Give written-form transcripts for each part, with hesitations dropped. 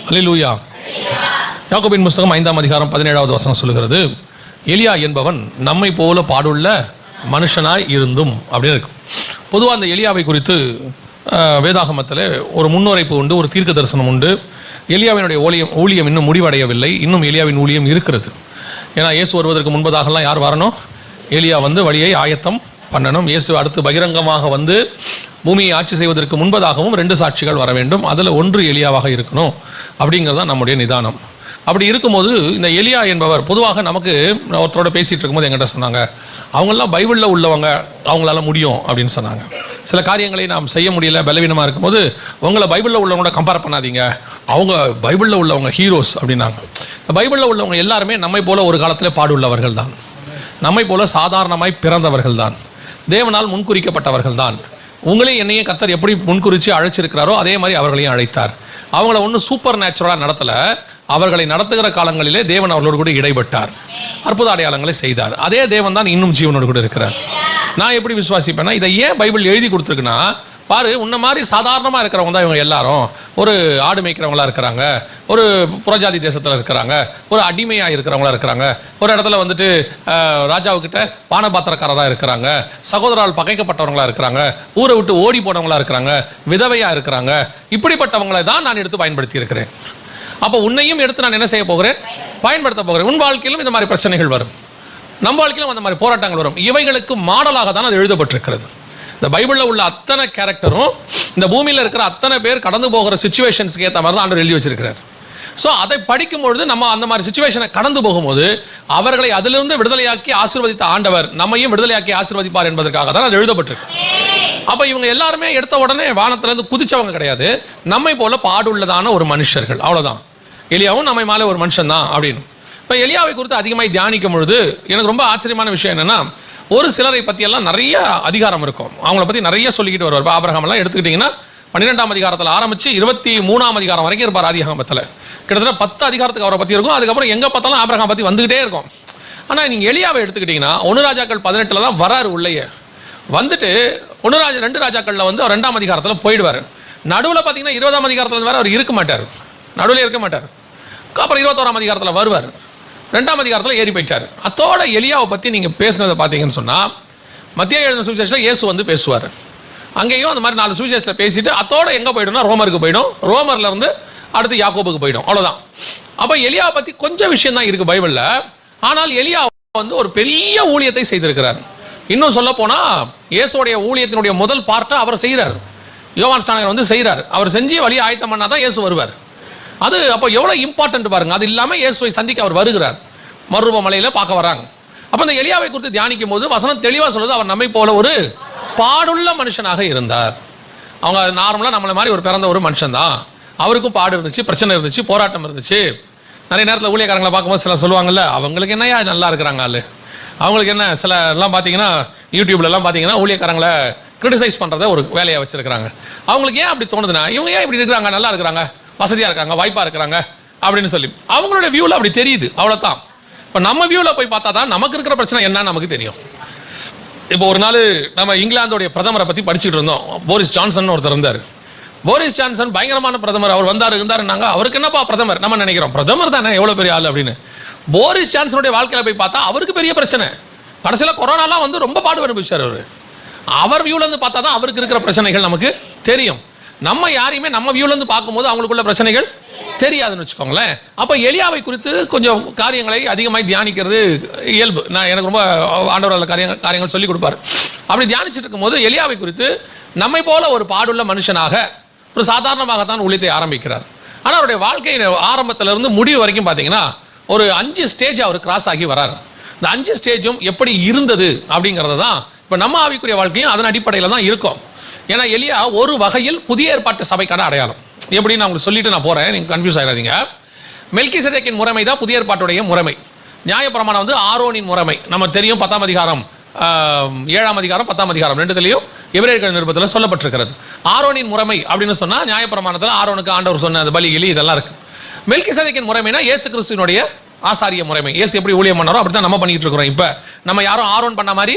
அல்லேலூயா. யாக்கோபின் புஸ்தகம் 5ஆம் அதிகாரம் 17வது வசனம் சொல்லுகிறது, எலியா என்பவன் நம்மை போல பாடுள்ள மனுஷனாய் இருந்தும் அப்படின்னு இருக்கு. பொதுவாக அந்த எலியாவை குறித்து வேதாகமத்தில் ஒரு முன்னுரைப்பு உண்டு, ஒரு தீர்க்க தரிசனம் உண்டு. எலியாவினுடைய ஊழியம் இன்னும் முடிவடையவில்லை, இன்னும் எலியாவின் ஊழியம் இருக்கிறது. ஏன்னா இயேசு வருவதற்கு முன்பதாகலாம் யார் வரணும்? எலியா வந்து வழியை ஆயத்தம் பண்ணணும். இயேசு அடுத்து பகிரங்கமாக வந்து பூமியை ஆட்சி செய்வதற்கு முன்பதாகவும் 2 சாட்சிகள் வர வேண்டும். அதில் ஒன்று எலியாவாக இருக்கணும். அப்படிங்கிறது தான் நம்முடைய நிதானம். அப்படி இருக்கும்போது இந்த எலியா என்பவர் பொதுவாக நமக்கு ஒருத்தரோட பேசிகிட்டு இருக்கும்போது என்கிட்ட சொன்னாங்க, அவங்கெல்லாம் பைபிளில் உள்ளவங்க, அவங்களால முடியும் அப்படின்னு சொன்னாங்க. சில காரியங்களை நாம் செய்ய முடியல, பலவீனமாக இருக்கும்போது உங்களை பைபிளில் உள்ளவங்களோட கம்பேர் பண்ணாதீங்க, அவங்க பைபிளில் உள்ளவங்க ஹீரோஸ் அப்படின்னாங்க. பைபிளில் உள்ளவங்க எல்லாருமே நம்மை போல ஒரு காலத்தில் பாடுள்ளவர்கள் தான், நம்மை போல சாதாரணமாய் பிறந்தவர்கள் தான், தேவனால் முன்குறிக்கப்பட்டவர்கள் தான். உங்களையும் என்னையும் கர்த்தர் எப்படி முன்குறித்து அழைச்சிருக்கிறாரோ அதே மாதிரி அவர்களையும் அழைத்தார். அவங்கள ஒன்றும் சூப்பர் நேச்சுரலாக நடத்தலை, அவர்களை நடத்துகிற காலங்களிலே தேவன் அவர்களோடு கூட இடைப்பட்டார், அற்புத அடையாளங்களை செய்தார். அதே தேவன் தான் இன்னும் ஜீவனோடு கூட இருக்கிறார். நான் எப்படி விசுவாசிப்பேன்னா, இதை ஏன் பைபிள் எழுதி கொடுத்துருக்குன்னா, பாரு உன்ன மாதிரி சாதாரணமாக இருக்கிறவங்க தான் இவங்க எல்லாரும். ஒரு ஆடு மேய்க்கிறவங்களா இருக்கிறாங்க, ஒரு புறஜாதி தேசத்தில் இருக்கிறாங்க, ஒரு அடிமையாக இருக்கிறவங்களா இருக்கிறாங்க, ஒரு இடத்துல வந்துட்டு ராஜாவுக்கிட்ட பானபாத்திரக்காரராக இருக்கிறாங்க, சகோதரால் பகைக்கப்பட்டவங்களா இருக்கிறாங்க, ஊரை விட்டு ஓடி போனவங்களா இருக்கிறாங்க, விதவையாக இருக்கிறாங்க. இப்படிப்பட்டவங்களை தான் நான் எடுத்து பயன்படுத்தி இருக்கிறேன். அப்போ உன்னையும் எடுத்து நான் என்ன செய்ய போகிறேன்? பயன்படுத்த போகிறேன். உன் வாழ்க்கையிலும் இந்த மாதிரி பிரச்சனைகள் வரும், நம் வாழ்க்கையிலும் அந்த மாதிரி போராட்டங்கள் வரும். இவைகளுக்கு மாடலாக தான் அது எழுதப்பட்டிருக்கிறது. இந்த பைபிளில் உள்ள அத்தனை கேரக்டரும் இந்த பூமியில் இருக்கிற அத்தனை பேர் கடந்து போகிற சிச்சுவேஷன்ஸ்க்கு ஏற்ற மாதிரி தான் ஆண்டவர் எழுதி வச்சிருக்கிறார். ஸோ அதை படிக்கும்பொழுது நம்ம அந்த மாதிரி சிச்சுவேஷனை கடந்து போகும்போது அவர்களை அதிலிருந்து விடுதலையாக்கி ஆசீர்வதித்த ஆண்டவர் நம்மையும் விடுதலையாக்கி ஆசீர்வதிப்பார் என்பதற்காக தான் அது எழுதப்பட்டிருக்கு. அப்போ இவங்க எல்லாருமே எடுத்த உடனே வானத்திலிருந்து குதிச்சவங்க கிடையாது, நம்மை போல பாடுள்ளதான ஒரு மனுஷர்கள், அவ்வளோதான். எலியாவும் நம்மை மேலே ஒரு மனுஷன் தான் அப்படின்னு. இப்போ எலியாவை குறித்து அதிகமாக தியானிக்கும் பொழுது எனக்கு ரொம்ப ஆச்சரியமான விஷயம் என்னென்னா, ஒரு சிலரை பற்றியெல்லாம் நிறைய அதிகாரம் இருக்கும், அவங்கள பற்றி நிறைய சொல்லிக்கிட்டு வருவார். ஆபிரகாமெல்லாம் எடுத்துக்கிட்டிங்கன்னா 12ஆம் அதிகாரத்தில் ஆரம்பித்து 23ஆம் அதிகாரம் வரைக்கும் இருப்பார். ஆதியாகமத்தில் கிட்டத்தட்ட 10 அதிகாரத்துக்கு அவரை பற்றி இருக்கும். அதுக்கப்புறம் எங்கே பார்த்தாலும் ஆபிரகாம் பற்றி வந்துக்கிட்டே இருக்கும். ஆனால் நீங்கள் எலியாவை எடுத்துக்கிட்டிங்கன்னா 1 ராஜாக்கள் 18 தான் வராரு உள்ளேயே. வந்துட்டு 2 ராஜாக்களில் வந்து 2ஆம் அதிகாரத்தில் போயிடுவார். நடுவில் பார்த்தீங்கன்னா 20ஆம் அதிகாரத்தில் வேறு அவர் இருக்க மாட்டார், நடுவில் இருக்க மாட்டார். அப்புறம் 21ஆம் அதிகாரத்தில் வருவார், 2ஆம் அதிகாரத்தில் ஏறி போயிட்டார். அதோட எலியாவை பற்றி நீங்கள் பேசுனதை பார்த்தீங்கன்னு சொன்னால், மத்திய எழுதின சுவிசேஷத்தில் இயேசு வந்து பேசுவார். அங்கேயும் அந்த மாதிரி 4 சுவிசேஷத்தில் பேசிட்டு அதோட எங்கே போய்டும்னா ரோமருக்கு போய்டும், ரோமர்லேருந்து அடுத்து யாக்கோபுக்கு போய்டும், அவ்வளோதான். அப்போ எலியாவை பற்றி கொஞ்சம் விஷயம் தான் இருக்குது பைபிளில். ஆனால் எலியா வந்து ஒரு பெரிய ஊழியத்தை செய்திருக்கிறார். இன்னும் சொல்ல போனால் இயேசுடைய ஊழியத்தினுடைய முதல் பார்ட்டை அவர் செய்கிறார். யோவான் ஸ்நானகர் வந்து செய்கிறார். அவர் செஞ்சு வழியை ஆயத்தம் பண்ணால் தான் இயேசு வருவார். அது அப்போ எவ்வளோ இம்பார்ட்டன்ட் பாருங்க. அது இல்லாமல் இயேசுவை சந்திக்க அவர் வருகிறார், மறுரூப மலையில் பார்க்க வராங்க. அப்போ இந்த எலியாவை குறித்து தியானிக்கும் போது வசனம் தெளிவாக சொல்லுது, அவர் நம்மை போல ஒரு பாடுள்ள மனுஷனாக இருந்தார். அவங்க நார்மலாக நம்மளை மாதிரி ஒரு பிறந்த ஒரு மனுஷன் தான். அவருக்கும் பாடு இருந்துச்சு, பிரச்சனை இருந்துச்சு, போராட்டம் இருந்துச்சு. நிறைய நேரத்தில் ஊழியக்காரங்களை பார்க்கும்போது சில சொல்லுவாங்கல்ல, அவங்களுக்கு என்னையா நல்லா இருக்கிறாங்க ஆளு, அவங்களுக்கு என்ன, சில எல்லாம் பார்த்தீங்கன்னா யூடியூப்லலாம் பார்த்தீங்கன்னா ஊழியக்காரங்களை கிரிட்டிசைஸ் பண்ணுறத ஒரு வேலையாக வச்சுருக்கிறாங்க. அவங்களுக்கு ஏன் அப்படி தோணுதுன்னா, இவங்க ஏன் இப்படி இருக்கிறாங்க, நல்லா இருக்கிறாங்க, வசதியாக இருக்காங்க, வாய்ப்பாக இருக்கிறாங்க அப்படின்னு சொல்லி அவங்களுடைய வியூவில் அப்படி தெரியுது, அவ்வளோதான். இப்போ நம்ம வியூவில் போய் பார்த்தா தான் நமக்கு இருக்கிற பிரச்சனை என்னன்னு நமக்கு தெரியும். இப்போ ஒரு நாள் நம்ம இங்கிலாந்துடைய பிரதமரை பற்றி படிச்சுட்டு இருந்தோம். போரிஸ் ஜான்சன் ஒருத்தர் இருந்தார். போரிஸ் ஜான்சன் பயங்கரமான பிரதமர், அவர் இருந்தாருன்னாங்க. அவருக்கு என்னப்பா பிரதமர், நம்ம நினைக்கிறோம் பிரதமர் தானே எவ்வளோ பெரிய ஆள் அப்படின்னு. போரிஸ் ஜான்சனுடைய வாழ்க்கையில் போய் பார்த்தா அவருக்கு பெரிய பிரச்சனை. கடைசியில் கொரோனாலாம் வந்து ரொம்ப பாடு அனுபவிச்சார் அவர். அவர் வியூலேருந்து பார்த்தா தான் அவருக்கு இருக்கிற பிரச்சனைகள் நமக்கு தெரியும். நம்ம யாரையுமே நம்ம வியூலேருந்து பார்க்கும்போது அவங்களுக்குள்ள பிரச்சனைகள் தெரியாதுன்னு வச்சுக்கோங்களேன். அப்போ எலியாவை குறித்து கொஞ்சம் காரியங்களை அதிகமாக தியானிக்கிறது இயல்பு. எனக்கு ரொம்ப ஆண்டவரால் காரியங்கள் சொல்லிக் கொடுப்பார். அப்படி தியானிச்சுட்டு இருக்கும்போது எலியாவை குறித்து நம்மை போல ஒரு பாடுள்ள மனுஷனாக ஒரு சாதாரணமாகத்தான் ஊழியத்தை ஆரம்பிக்கிறார். ஆனால் அவருடைய வாழ்க்கையின் ஆரம்பத்திலிருந்து முடிவு வரைக்கும் பார்த்தீங்கன்னா ஒரு 5 ஸ்டேஜ் அவர் கிராஸ் ஆகி வரார். இந்த 5 ஸ்டேஜும் எப்படி இருந்தது அப்படிங்கிறது தான் இப்போ நம்ம ஆவிக்குரிய வாழ்க்கையும் அதன் அடிப்படையில் தான் இருக்கும். ஏன்னா எலியா ஒரு வகையில் புதிய ஏற்பாட்டு சபைக்கான அடையாளம். எப்படின்னு நான் உங்களுக்கு சொல்லிட்டு நான் போகிறேன், நீங்கள் கன்ஃபியூஸ் ஆகிடாதீங்க. மெல்கிசேதேக்கின் முறைமை தான் புதிய ஏற்பாட்டுடைய முறைமை. நியாயப்பிரமாணம் வந்து ஆரோனின் முறைமை. நம்ம தெரியும் 10ஆம் அதிகாரம் 7ஆம் அதிகாரம் 10ஆம் அதிகாரம் 2த்துலையும் எபிரேயர்கள் நிருபத்தில் சொல்லப்பட்டிருக்கிறது. ஆரோனின் முறைமை அப்படின்னு சொன்னால் நியாயப்பிரமாணத்தில் ஆரோனுக்கு ஆண்டவர் சொன்ன அந்த பலி கிளி இதெல்லாம் இருக்குது. மெல்கிசேதேக்கின் முறைமைனா இயேசு கிறிஸ்துவினுடைய ஆசாரிய முறைமை. இயேசு எப்படி ஊழியம் பண்ணாரோ அப்படி தான் நம்ம பண்ணிட்டு இருக்கிறோம். இப்போ நம்ம யாரும் ஆரோன் பண்ண மாதிரி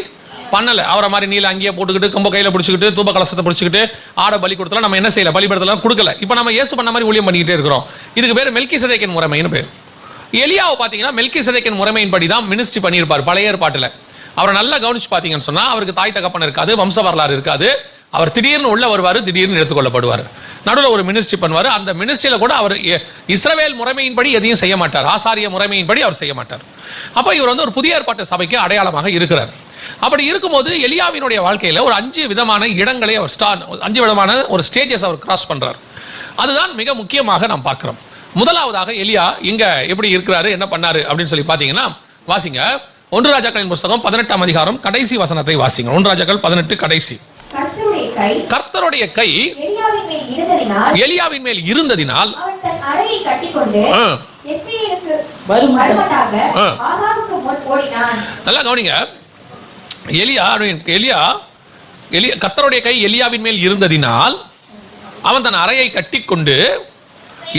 பண்ணல. அவரை மாதிரி நீல அங்கேயே போட்டுக்கிட்டு கொம்ப கையில பிடிச்சிக்கிட்டு தூப கலசத்தை பிடிச்சிக்கிட்டு ஆட பலி கொடுத்தலாம் நம்ம என்ன செய்யல, பலிபீடத்தெல்லாம் கொடுக்கல. இப்போ நம்ம இயேசு பண்ண மாதிரி ஊழியம் பண்ணிக்கிட்டே இருக்கிறோம். இதுக்கு பேர் மெல்கிசேதேக்கின் முறைமைன்னு பேர். எலியாவை பார்த்தீங்கன்னா மெல்கிசேதேக்கின் முறைமையின்படி தான் மினிஸ்ட்ரி பண்ணியிருப்பார் பழைய ஏற்பாட்டில். அவரை நல்லா கவனிச்சு பார்த்தீங்கன்னு சொன்னா அவருக்கு தாய் தகப்பன் இருக்காது, வம்ச வரலாறு இருக்காது. அவர் திடீர்னு உள்ள வருவார், திடீர்னு எடுத்துக்கொள்ளப்படுவார். நடுவில் ஒரு மினிஸ்ட்ரி பண்ணுவார். அந்த மினிஸ்ட்ரியில கூட அவர் இஸ்ரவேல் முறைமையின்படி எதையும் செய்ய மாட்டார், ஆசாரிய முறைமையின்படி அவர் செய்ய மாட்டார். அப்போ இவர் வந்து ஒரு புதிய ஏற்பாட்டு சபைக்கு அடையாளமாக இருக்கிறார். அப்படி இருக்கும்போது எலியாவினுடைய வாழ்க்கையில் ஒரு 5 விதமான இடங்களை அவர் 5 விதமான ஒரு ஸ்டேஜஸ் அவர் கிராஸ் பண்றார். அதுதான் மிக முக்கியமாக நாம் பார்க்கிறோம். முதலாவதாக எலியா இங்க எப்படி இருக்கிறாரு, என்ன பண்ணாரு அப்படின்னு சொல்லி பார்த்தீங்கன்னா, வாசிங்க 1 ராஜாக்களின் புஸ்தகம் 18ஆம் அதிகாரம் கடைசி வசனத்தை வாசிங்க. 1 ராஜாக்கள் 18 கடைசி. கர்த்தருடைய கை எலியாவின் மேல் இருந்ததினால் நல்லா கவனிங்க. கர்த்தருடைய கை எலியாவின் மேல் இருந்ததினால் அவன் தன் அறையை கட்டிக்கொண்டு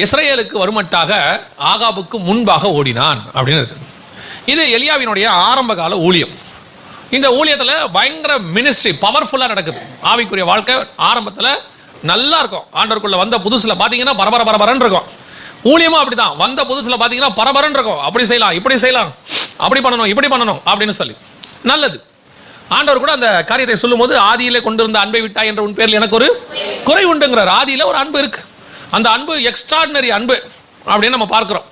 இஸ்ரவேலுக்கு வருமட்டாக ஆகாபுக்கு முன்பாக ஓடினான் அப்படின்னு இருக்கு. இது எலியாவினுடைய ஆரம்ப கால ஊழியம். இந்த ஊழியத்தில் பயங்கர மினிஸ்ட்ரி பவர்ஃபுல்லாக நடக்குது. ஆவிக்குரிய வாழ்க்கை ஆரம்பத்தில் நல்லா இருக்கும். ஆண்டவருக்குள்ள வந்த புதுசில் பார்த்தீங்கன்னா பரபரன்னு இருக்கும். ஊழியமும் அப்படிதான். வந்த புதுசில் பார்த்தீங்கன்னா பரபரன்னு இருக்கும். அப்படி செய்யலாம், இப்படி செய்யலாம், அப்படி பண்ணணும், இப்படி பண்ணணும் அப்படின்னு சொல்லி நல்லது. ஆண்டவர் கூட அந்த காரியத்தை சொல்லும் போது, ஆதியிலே கொண்டிருந்த அன்பை விட்டாய் என்ற உன் பேரில் எனக்கு ஒரு குறை உண்டுங்கிறார். ஆதியில் ஒரு அன்பு இருக்கு. அந்த அன்பு எக்ஸ்ட்ராடினரி அன்பு அப்படின்னு நம்ம பார்க்கிறோம்.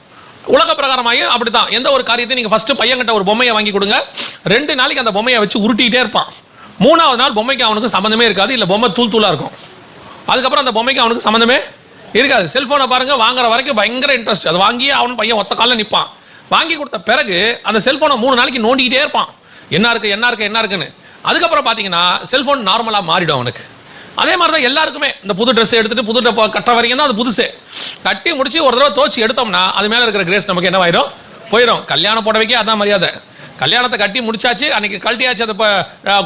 உலக பிரகாரமாகி அப்படித்தான். எந்த ஒரு காரியத்தையும் நீங்கள் ஃபர்ஸ்ட் பையன்கிட்ட ஒரு பொம்மையை வாங்கி கொடுங்க, 2 நாளைக்கு அந்த பொம்மையை வச்சு உருட்டிகிட்டே இருப்பான். 3ஆவது நாள் பொம்மைக்கு அவனுக்கு சம்மந்தமே இருக்காது, இல்லை பொம்மை தூளாக இருக்கும். அதுக்கப்புறம் அந்த பொம்மைக்கு அவனுக்கு சம்மந்தமே இருக்காது. செல்ஃபோனை பாருங்க, வாங்குற வரைக்கும் பயங்கர இன்ட்ரெஸ்ட். அது வாங்கியே அவன் பையன் ஒத்த காலில் நிற்பான். வாங்கி கொடுத்த பிறகு அந்த செல்ஃபோனை 3 நாளைக்கு நோண்டிக்கிட்டே இருப்பான், என்ன இருக்குன்னு. அதுக்கப்புறம் பார்த்தீங்கன்னா செல்ஃபோன் நார்மலாக மாறிடும் அவனுக்கு. அதே மாதிரி தான் எல்லாருக்குமே. இந்த புது ட்ரெஸ் எடுத்துட்டு புது கட்டுற வரைக்கும் தான் அது புதுசு. கட்டி முடிச்சு ஒரு தடவை தோச்சி எடுத்தோம்னா அது மேலே இருக்கிற கிரேஸ் நமக்கு என்ன ஆயிரும், போயிடும். கல்யாணம் புடவைக்கே அதான் மரியாதை. கல்யாணத்தை கட்டி முடிச்சாச்சு, அன்னைக்கு கழட்டியாச்சு, அந்த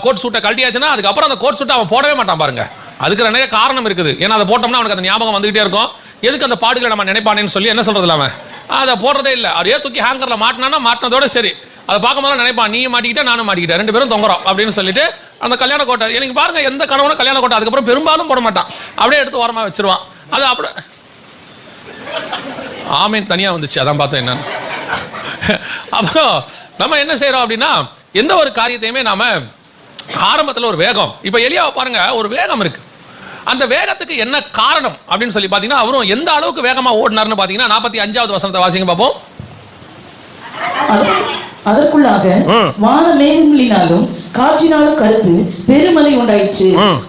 கோட் சூட்டை கழட்டியாச்சுன்னா அதுக்கப்புறம் அந்த கோட் சூட்டை அவன் போடவே மாட்டான் பாருங்க. அதுக்கு நிறைய காரணம் இருக்குது. ஏன்னா அதை போட்டோம்னா அவனுக்கு அந்த ஞாபகம் வந்துகிட்டே இருக்கும். எதுக்கு அந்த பாடுகளை நம்ம நினைப்பானேன்னு சொல்லி என்ன சொல்றது இல்லாம அதை போடுறதே இல்லை. அப்படியே தூக்கி ஹேங்கர்ல மாட்டினா மாட்டினதோட சரி. அதை பார்க்கும்போது நினைப்பான், நீயும் மாட்டிக்கிட்டேன் நானும் மாட்டிக்கிட்டேன், 2 பேரும் தொங்குறோம் அப்படின்னு சொல்லிட்டு அந்த கல்யாண கோட்டை எனக்கு பாருங்க. எந்த கணவனும் கல்யாண கோட்டை அதுக்கப்புறம் பெரும்பாலும் போட மாட்டான், அப்படியே எடுத்து ஓரமாக வச்சிருவான். அது அப்படி ஆமீன் தனியாக வந்துச்சு, அதான் பார்த்தேன் என்னன்னு. அப்புறம் நம்ம என்ன செய்யறோம் அப்படின்னா, எந்த ஒரு காரியத்தையுமே நாம ஆரம்பத்தில் ஒரு வேகம். இப்போ எலியாவை பாருங்க, ஒரு வேகம் இருக்கு. அந்த வேகத்துக்கு என்ன காரணம் அப்படின்னு சொல்லி பார்த்தீங்கன்னா, அவரும் எந்த அளவுக்கு வேகமாக ஓடினார்னு பார்த்தீங்கன்னா 45வது வசனத்தை வாசிங்க பார்ப்போம். அதற்குள்ளாக வான மேகங்களினாலும் காற்றினாலும் கருத்து பெருமழை உண்டாயிற்று.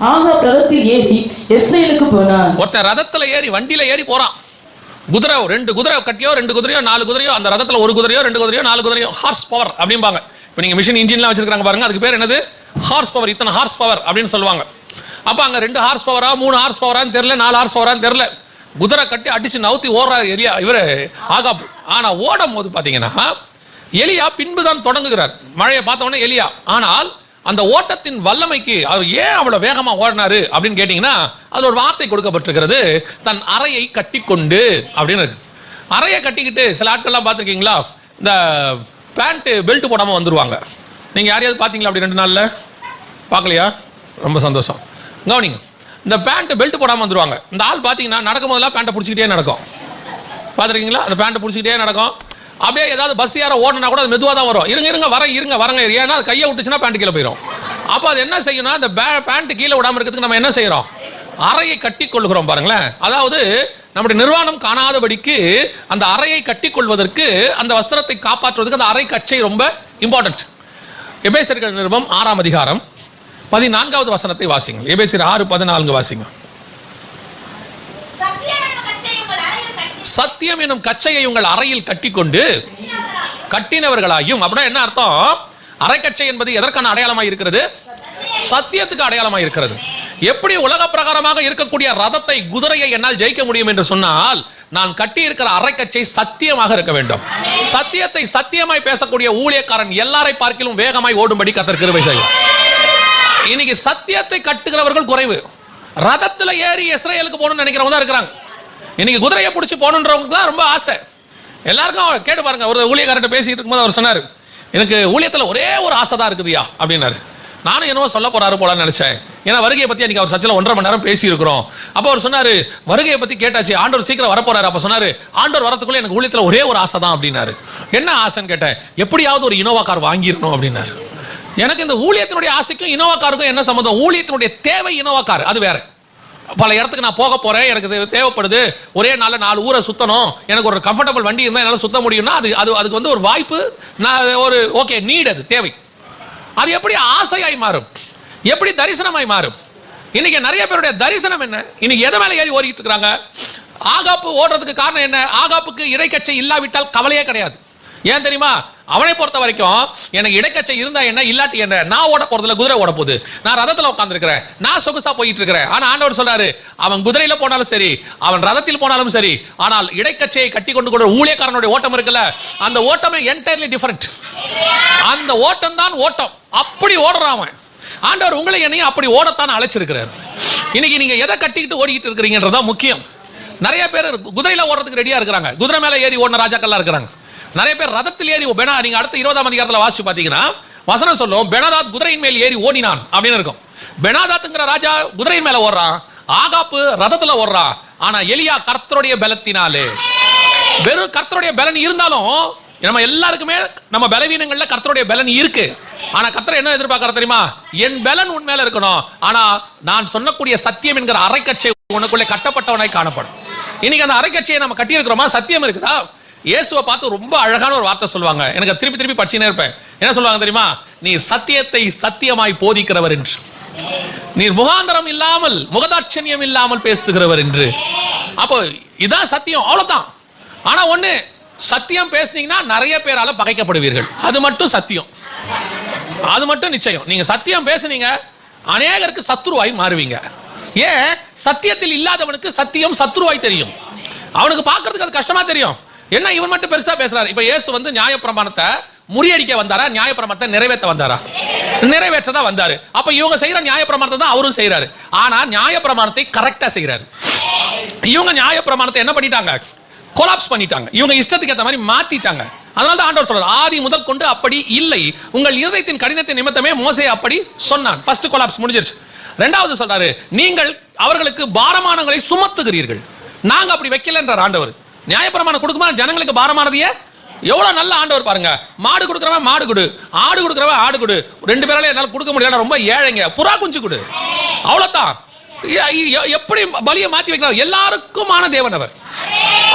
ஆகா ரதத்தில் ஏறி இஸ்ரவேலுக்கு போனான். ஒருத்தன் ரதத்துல ஏறி வண்டியில ஏறி போறான். குதிரை 2 குதிரை கட்டியோ 2 குதிரையோ 4 குதிரையோ, அந்த ரதத்துல 1 குதிரையோ 2 குதிரையோ 4 குதிரையோ, ஹார்ஸ் பவர் அப்படிம்பாங்க. இப்போ நீங்க மிஷின் இன்ஜின்லாம் வச்சிருக்காங்க பாருங்க, அதுக்கு பேர் என்னது, ஹார்ஸ் பவர். இத்தனை ஹார்ஸ் பவர் அப்படின்னு சொல்லுவாங்க. அப்ப அங்க 2 ஹார்ஸ் பவரா 3 ஹார்ஸ் பவரான்னு தெரியல, 4 ஹார்ஸ் பவரான்னு தெரியல. குதிரை கட்டி அடிச்சு நவுத்தி ஓடுறாரு எலியா இவரு ஆகாப். ஆனா ஓடும் போது பாத்தீங்கன்னா எலியா பின்புதான் தொடங்குகிறார். மழையை பார்த்த உடனே எலியா. ஆனால் அந்த ஓட்டத்தின் வல்லமைக்கு அவர் ஏன் அவ்வளவு வேகமா ஓடினாரு அப்படின்னு கேட்டீங்கன்னா, அது ஒரு வார்த்தை கொடுக்கப்பட்டிருக்கிறது, தன் அறையை கட்டி கொண்டு அப்படின்னு இருக்கு. அறையை கட்டிக்கிட்டு சில ஆட்கள்லாம் பார்த்துருக்கீங்களா, இந்த பேண்ட் பெல்ட் போடாம வந்துருவாங்க. நீங்க யாரையாவது பார்த்தீங்களா அப்படி 2 நாள்ல? பார்க்கலையா? ரொம்ப சந்தோஷம். கவனிங்க, இந்த பேண்ட் பெல்ட் போடாம வந்துருவாங்க. இந்த ஆள் பார்த்தீங்கன்னா நடக்கும் போதெல்லாம் பேண்ட்டை பிடிச்சிக்கிட்டே நடக்கும். பார்த்துருக்கீங்களா? அந்த பேண்ட்டை பிடிச்சிக்கிட்டே நடக்கும். அப்படியே ஏதாவது பஸ் யாரை ஓடனா கூட அது மெதுவாக தான் வரும். வரங்க ஏன்னா அது கையை விட்டுச்சுன்னா பேண்ட் கீழே போயிடும். அப்போ அது என்ன செய்யணும், அந்த பேண்ட் கீழே விடாமல் இருக்கிறதுக்கு நம்ம என்ன செய்யறோம், அறையை கட்டி கொள்கிறோம் பாருங்களேன். அதாவது நம்முடைய நிர்வாணம் காணாதபடிக்கு அந்த அறையை கட்டி கொள்வதற்கு, அந்த வஸ்திரத்தை காப்பாற்றுவதற்கு அந்த அறை கச்சை ரொம்ப இம்பார்ட்டன்ட். எபேசியர் நிருபம் 6ஆம் அதிகாரம் 14வது வசனத்தை வாசிங்க. எபேசியர் 6:14 வாசிங்க. சத்தியம் எனும் கச்சையை உங்கள் அறையில் கட்டிக்கொண்டு கட்டினவர்களாயும். அப்படின்னா என்ன அர்த்தம், அறை கச்சை என்பது எதற்கான அடையாளமாக இருக்கிறது, சத்தியத்துக்கு அடையாளமாக இருக்கிறது. எப்படி உலக பிரகாரமாக இருக்கக்கூடிய ரதத்தை, குதிரையை என்னால் ஜெயிக்க முடியும் என்று சொன்னால், நான் கட்டி இருக்கிற அறை கச்சை சத்தியமாக இருக்க வேண்டும். சத்தியத்தை சத்தியமாய் பேசக்கூடிய ஊழியக்காரன் எல்லாரை பார்க்கிலும் வேகமாய் ஓடும்படி கர்த்தர் கிருபை செய்யும். இன்னைக்கு சத்தியத்தை கட்டுகிறவர்கள் குறைவு. ரதத்துல ஏறி இஸ்ரவேலுக்கு போகணும்னு நினைக்கிறவங்க தான் இருக்கிறாங்க. இன்னைக்கு குதிரையை பிடிச்சி போகணுன்றவங்க தான் ரொம்ப ஆசை. எல்லாருக்கும் கேட்டு பாருங்க. ஒரு ஊழியக்காரர்கிட்ட பேசிட்டு இருக்கும்போது அவர் சொன்னார், எனக்கு ஊழியத்தில் ஒரே ஒரு ஆசை தான் இருக்குதுயா அப்படின்னாரு. நானும் என்னவோ சொல்ல போறாரு போலான்னு நினைச்சேன். ஏன்னா வருகையை பத்தி அன்னைக்கு அவர் சர்ச்சில் 1.5 மணி நேரம் பேசி இருக்கிறோம். அப்போ அவர் சொன்னாரு, வருகையை பத்தி கேட்டாச்சு, ஆண்டவர் சீக்கிரம் வரப்போறாரு. அப்ப சொன்னாரு, ஆண்டவர் வரத்துக்குள்ள எனக்கு ஊழியத்துல ஒரே ஒரு ஆசை தான் அப்படின்னாரு. என்ன ஆசைன்னு கேட்டேன். எப்படியாவது ஒரு இனோவா கார் வாங்கிடணும் அப்படின்னாரு. எனக்கு இந்த ஊழியத்தினுடைய ஆசைக்கும் இனோவா காருக்கும் என்ன சம்பந்தம்? ஊழியத்தினுடைய தேவை இனோவா கார், அது வேற. பல இடத்துக்கு நான் போக போறேன், எனக்கு தேவைப்படுது, ஒரே நாள்ல 4 ஊரை சுத்தணும், எனக்கு ஒரு கம்ஃபர்டபுள் வண்டி இருந்தால் என்னால் சுத்த முடியும்னா அதுக்கு வந்து ஒரு வாய்ப்பு, நான் ஒரு ஓகே நீட், அது தேவை. அது எப்படி ஆசையாய் மாறும்? எப்படி தரிசனமாய் மாறும்? இன்னைக்கு நிறைய பேருடைய தரிசனம் என்ன? இன்னைக்கு எதை மேல ஏறி ஓடிட்டு இருக்காங்க? ஆகாப்பு ஓடுறதுக்கு காரணம் என்ன? ஆகாப்புக்கு இடைக்கச்சை இல்லாவிட்டால் கவலையே கிடையாது. ஏன் தெரியுமா? அவனை பொறுத்த வரைக்கும் எனக்கு இடைக்கச்சை இருந்தா என்ன, இல்லாட்டி என்ன, நான் ஓட போறதுல குதிரை ஓட போகுது, நான் ரதத்துல உட்கார்ந்து இருக்கிறேன், நான் சொகுசா போயிட்டு இருக்கிறேன். ஆனா ஆண்டவர் சொல்றாரு, அவன் குதிரையில போனாலும் சரி, அவன் ரதத்தில் போனாலும் சரி, ஆனால் இடைக்கச்சையை கட்டி கொண்டு கூட ஊழியக்காரனுடைய ஓட்டம் இருக்குல்ல, அந்த ஓட்டமே என்டையர்லி டிஃபரெண்ட். அந்த ஓட்டம் தான் ஓட்டம். அப்படி ஓடுறான் அவன். ஆண்டவர் உங்களை என்னையும் அப்படி ஓடத்தான் அழைச்சிருக்கிறார். இன்னைக்கு நீங்க எதை கட்டிக்கிட்டு ஓடிக்கிட்டு இருக்கிறீங்கன்றதா முக்கியம். நிறைய பேர் குதிரையில ஓடுறதுக்கு ரெடியா இருக்கிறாங்க, குதிரை மேல ஏறி ஓடின ராஜாக்கள்லாம் இருக்கிறாங்க. நிறைய பேர் ரதத்தில் ஏறி, நீங்க அடுத்த 20ஆம் அதிகாரத்தில் வாசிச்சு பாத்தீங்கன்னா வசனம் சொல்லும், பெனாதாத் குதிரையின் மேல் ஏறி ஓடினான் அப்படின்னு இருக்கும். பெனாதாத்ங்கிற ராஜா குதிரையின் மேல ஓடுறான், ஆகாப்பு ரதத்துல ஓடுறான். ஆனா எலியா கர்த்தருடைய பலத்தினாலே, வெறும் கர்த்தருடைய பலன் இருந்தாலும் நம்ம எல்லாருக்குமே நம்ம பலவீனங்கள்ல கர்த்தருடைய பலன் இருக்கு. ஆனா கர்த்தர் என்ன எதிர்பார்க்கறாரு தெரியுமா? என் பலன் உன் மேல இருக்கணும், ஆனா நான் சொன்னக்கூடிய சத்தியம் என்கிற அரைக்கச்சை உனக்குள்ளே கட்டப்பட்டவனாய் காணப்படும். இன்னைக்கு அந்த அரைக்கச்சையை நம்ம கட்டி இருக்கிறோமா? சத்தியம் இருக்குதா? இயேசுவை பார்த்து ரொம்ப அழகான ஒரு வார்த்தை சொல்லுவாங்க, எனக்கு திருப்பி திருப்பி படிச்சுனே இருப்பேன். என்ன சொல்லுவாங்க தெரியுமா? நீ சத்தியத்தை சத்தியமாய் போதிக்கிறவர் என்று, நீர் முகாந்தரம் இல்லாமல் முகதாட்சண்யம் இல்லாமல் பேசுகிறவர் என்று. அப்போ இதான் சத்தியம், அவ்வளவுதான். ஆனா ஒண்ணு, சத்தியம் பேசுனீங்கன்னா நிறைய பேரால பகைக்கப்படுவீர்கள், அது மட்டும் சத்தியம், அது மட்டும் நிச்சயம். நீங்க சத்தியம் பேசுனீங்க, அநேகருக்கு சத்ருவாய் மாறுவீங்க. ஏன்? சத்தியத்தில் இல்லாதவனுக்கு சத்தியம் சத்ருவாய் தெரியும், அவனுக்கு பார்க்கிறதுக்கு அது கஷ்டமா தெரியும். என்ன இவன் மட்டும் பெருசா பேசுறாரு? இப்ப இயேசு வந்து நியாயப்பிரமாணத்தை முறியடிக்க வந்தாரா, நியாயப்பிரமாணத்தை நிறைவேற்ற வந்தாரா? நிறைவேற்றதான் வந்தாரு. அப்ப இவங்க செய்யற நியாயப்பிரமாணத்தை தான் அவரும் செய்யறாரு. ஆனா நியாயப்பிரமாணத்தை கரெக்டா செய்யறாரு. இவங்க நியாயப்பிரமாணத்தை என்ன பண்ணிட்டாங்க? கொலாப்ஸ் பண்ணிட்டாங்க. இவங்க இஷ்டத்துக்கு ஏற்ற மாதிரி மாத்திட்டாங்க. அதனால தான் ஆண்டவர் சொல்றார், ஆதி முதல் கொண்டு அப்படி இல்லை, உங்கள் இருதயத்தின் கடினத்தின் நிமித்தமே மோசே அப்படி சொன்னான். ஃபர்ஸ்ட் கொலாப்ஸ் முடிஞ்சிருச்சு. ரெண்டாவது சொல்றாரு, நீங்கள் அவர்களுக்கு பாரமானங்களை சுமத்துகிறீர்கள், நாங்க அப்படி வைக்கலன்றார் ஆண்டவர். நியாயப்பிரமாணம் கொடுக்குமா ஜனங்களுக்கு பாரமானதையே? எவ்வளவு நல்ல ஆண்டவர் பாருங்க. மாடு கொடுக்குறவன் மாடு கொடு, ஆடு கொடுக்குறவன் ஆடு கொடு, 2 பேரால என்னால கொடுக்க முடியல, ரொம்ப ஏழைங்க, புறா குஞ்சு கொடு, அவ்வளவுதான். எப்படி பலியை மாத்தி வைக்கிறார்? எல்லாருக்குமான தேவன் அவர்.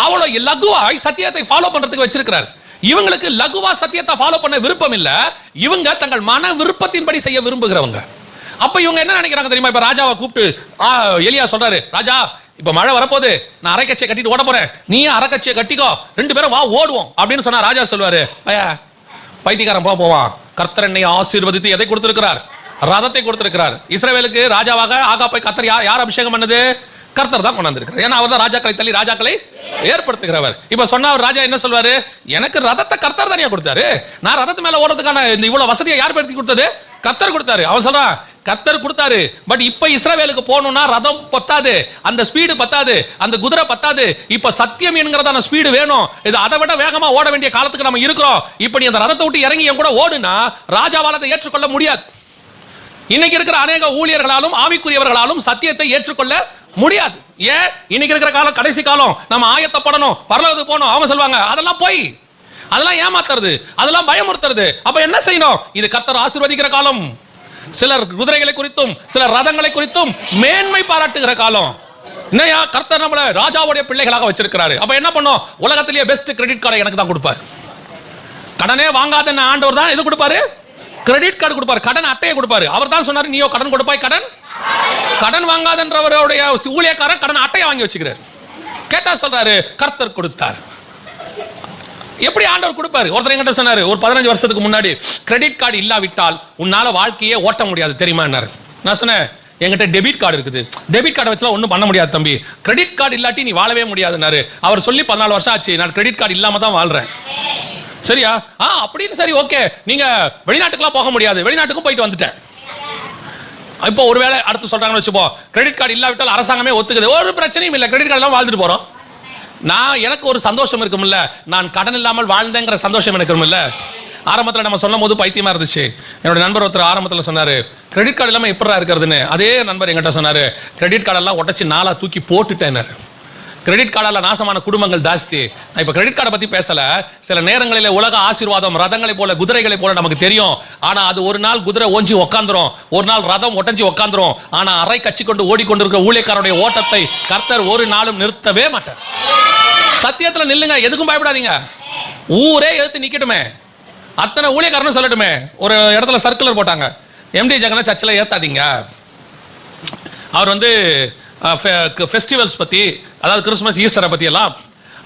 அவ்வளவு லகுவாய் சத்தியத்தை ஃபாலோ பண்றதுக்கு வச்சிருக்கிறார். இவங்களுக்கு லகுவா சத்தியத்தை ஃபாலோ பண்ண விருப்பம் இல்ல, இவங்க தங்கள் மன விருப்பத்தின்படி செய்ய விரும்புகிறவங்க. அப்ப இவங்க என்ன நினைக்கிறாங்க தெரியுமா? இப்ப ராஜாவை கூப்பிட்டு எலியா சொல்றாரு, ராஜா இப்ப மழை வரப்போகுது, நான் அரைக்கச்சையை கட்டிட்டு ஓட போறேன், நீ அரைக்கச்சையை கட்டிக்கோ, 2 பேரும் வா ஓடுவோம் அப்படின்னு சொன்னா ராஜா சொல்வாரு, பைத்தியக்காரன் போவான். கர்த்தர் என்னை ஆசீர்வதித்து எதை கொடுத்திருக்கிறார்? ரதத்தை கொடுத்திருக்கிறார். இஸ்ரவேலுக்கு ராஜாவாக ஆகாப்பை கர்த்தர் யார் அபிஷேகம் பண்ணது? கர்த்தர் தான் கொண்டு வந்திருக்கிறார். ஏன்னா அவர் தான் ராஜாக்களை தள்ளி ராஜாக்களை ஏற்படுத்துகிறவர். இப்ப சொன்னா ராஜா என்ன சொல்வாரு? எனக்கு ரதத்தை கர்த்தர் தானே கொடுத்தாரு, நான் ரதத்து மேல ஓடுறதுக்கான இந்த இவ்வளவு வசதியை யார் படுத்தி கொடுத்தது? கர்த்தர் கொடுத்தாரு. அவன் சொல்றான், கர்த்தர் கொடுத்தாரு, பட் இப்ப இஸ்ரவேலுக்கு போகணும்னா ரதம் பத்தாது, அந்த ஸ்பீடு பத்தாது, அந்த குதிரை பத்தாது, இப்ப சத்தியம் என்கிறதான ஸ்பீடு வேணும். இது அதை விட வேகமா ஓட வேண்டிய காலத்துக்கு நம்ம இருக்கிறோம். இப்ப நீ அந்த ரதத்தை விட்டு இறங்கி என் கூட ஓடுனா ராஜாவால் அதை ஏற்றுக்கொள்ள முடியாது. இன்னைக்கு இருக்கிற அநேக ஊழியர்களாலும் ஆவிக்குரியவர்களாலும் சத்தியத்தை ஏற்றுக்கொள்ள முடியாது. ஏன்? இன்னைக்கு இருக்கிற காலம் கடைசி காலம், நம்ம ஆயத்தப்படணும், பரலோகத்துக்கு போகணும். அவங்க சொல்லுவாங்க அதெல்லாம் போய், அதெல்லாம் ஏமாத்துறது, அதெல்லாம் பயமுறுத்துறது. அப்ப என்ன செய்யணும்? இது கர்த்தர் ஆசீர்வதிக்கிற காலம். சிலர் குதிரைகளை குறித்தும் சிலர் ரதங்களை குறித்தும் மேன்மை பாராட்டுகிற காலம். என்னையா கர்த்தர் நம்மள ராஜாவுடைய பிள்ளைகளாக வச்சிருக்கிறாரு. அப்ப என்ன பண்ணும்? உலகத்திலேயே பெஸ்ட் கிரெடிட் கார்டை எனக்கு தான் கொடுப்பாரு. கடனே வாங்காத ஆண்டவர் தான் எது கொடுப்பாரு? கிரெடிட் கார்டு கொடுப்பாரு, கடன் அட்டையை கொடுப்பாரு. அவர் தான் சொன்னாரு, நீயோ கடன் கொடுப்பாய், கடன் வாங்காதன்றவருடைய ஊழியக்காரர் கடன் அட்டையை வாங்கி வச்சுக்கிறார். கேட்டா சொல்றாரு கர்த்தர் கொடுத்தார். எப்படி ஆண்டவர் கொடுப்பாரு? ஒருத்தர் என்கிட்ட சொன்னாரு, ஒரு 15 வருஷத்துக்கு முன்னாடி, கிரெடிட் கார்டு இல்லாவிட்டால் உன்னால வாழ்க்கையே ஓட்ட முடியாது தெரியுமா? நான் சொன்னேன், என்கிட்ட டெபிட் கார்டு இருக்குது, டெபிட் கார்டை வச்சுலாம் ஒன்றும் பண்ண முடியாது தம்பி, கிரெடிட் கார்டு இல்லாட்டி நீ வாழவே முடியாதுன்னாரு. அவர் சொல்லி 14 வருஷம் ஆச்சு, நான் கிரெடிட் கார்டு இல்லாம தான் வாழ்றேன். சரியா? அப்படின்னு சரி, ஓகே, நீங்க வெளிநாட்டுக்குலாம் போக முடியாது, வெளிநாட்டுக்கும் போயிட்டு வந்துட்டேன். இப்போ ஒருவேளை அடுத்து சொல்றாங்கன்னு வச்சுப்போ, கிரெடிட் கார்டு இல்லாவிட்டால் அரசாங்கமே ஒத்துக்குது, ஒரு பிரச்சனையும் இல்லை, கிரெடிட் கார்டு எல்லாம் வாழ்ந்துட்டு போறோம். நான் எனக்கு ஒரு சந்தோஷம் இருக்கும்ல, நான் கடன் இல்லாமல் வாழ்ந்தேங்கிற சந்தோஷம் எனக்கு இருக்கும்ல. ஆரம்பத்தில் நம்ம சொல்லும் போது பைத்தியமா இருந்துச்சு. என்னோட நண்பர் ஒருத்தர் ஆரம்பத்தில் சொன்னாரு, கிரெடிட் கார்டு இல்லாமல் எப்படா இருக்கிறதுன்னு. அதே நண்பர் என்கிட்ட சொன்னாரு, கிரெடிட் கார்டெல்லாம் உடச்சி 4 தூக்கி போட்டுட்டேன்னாரு. கிரெடிட் கார்டால நாசமான குடும்பங்கள் ஜாஸ்தி. நான் இப்போ கிரெடிட் கார்டை பத்தி பேசல. சில நேரங்களில் உலக ஆசீர்வாதம் ரதங்களை போல குதிரைகளை போல நமக்கு தெரியும். ஆனா அது ஒரு நாள் குதிரை ஓஞ்சி உட்காந்துரும், ஒரு நாள் ரதம் ஒட்டஞ்சி உட்காந்துரும். ஆனா அரை கட்சி கொண்டு ஓடிக்கொண்டிருக்கிற ஊழியக்காரருடைய ஓட்டத்தை கர்த்தர் ஒரு நாளும் நிறுத்தவே மாட்டார். சத்தியத்துல நில்லுங்க, எதுக்கும் பயப்படாதீங்க. ஊரே எதிர்த்து நிக்கட்டுமே, அத்தனை ஊழியக்காரன்னு சொல்லட்டுமே. ஒரு இடத்துல சர்க்குலர் போட்டாங்க, எம்டி ஜெகனை சர்ச்சில் ஏத்தாதீங்க. அவர் வந்து ஃபெஸ்டிவல்ஸ் பற்றி, அதாவது கிறிஸ்மஸ் ஈஸ்டரை பற்றி எல்லாம்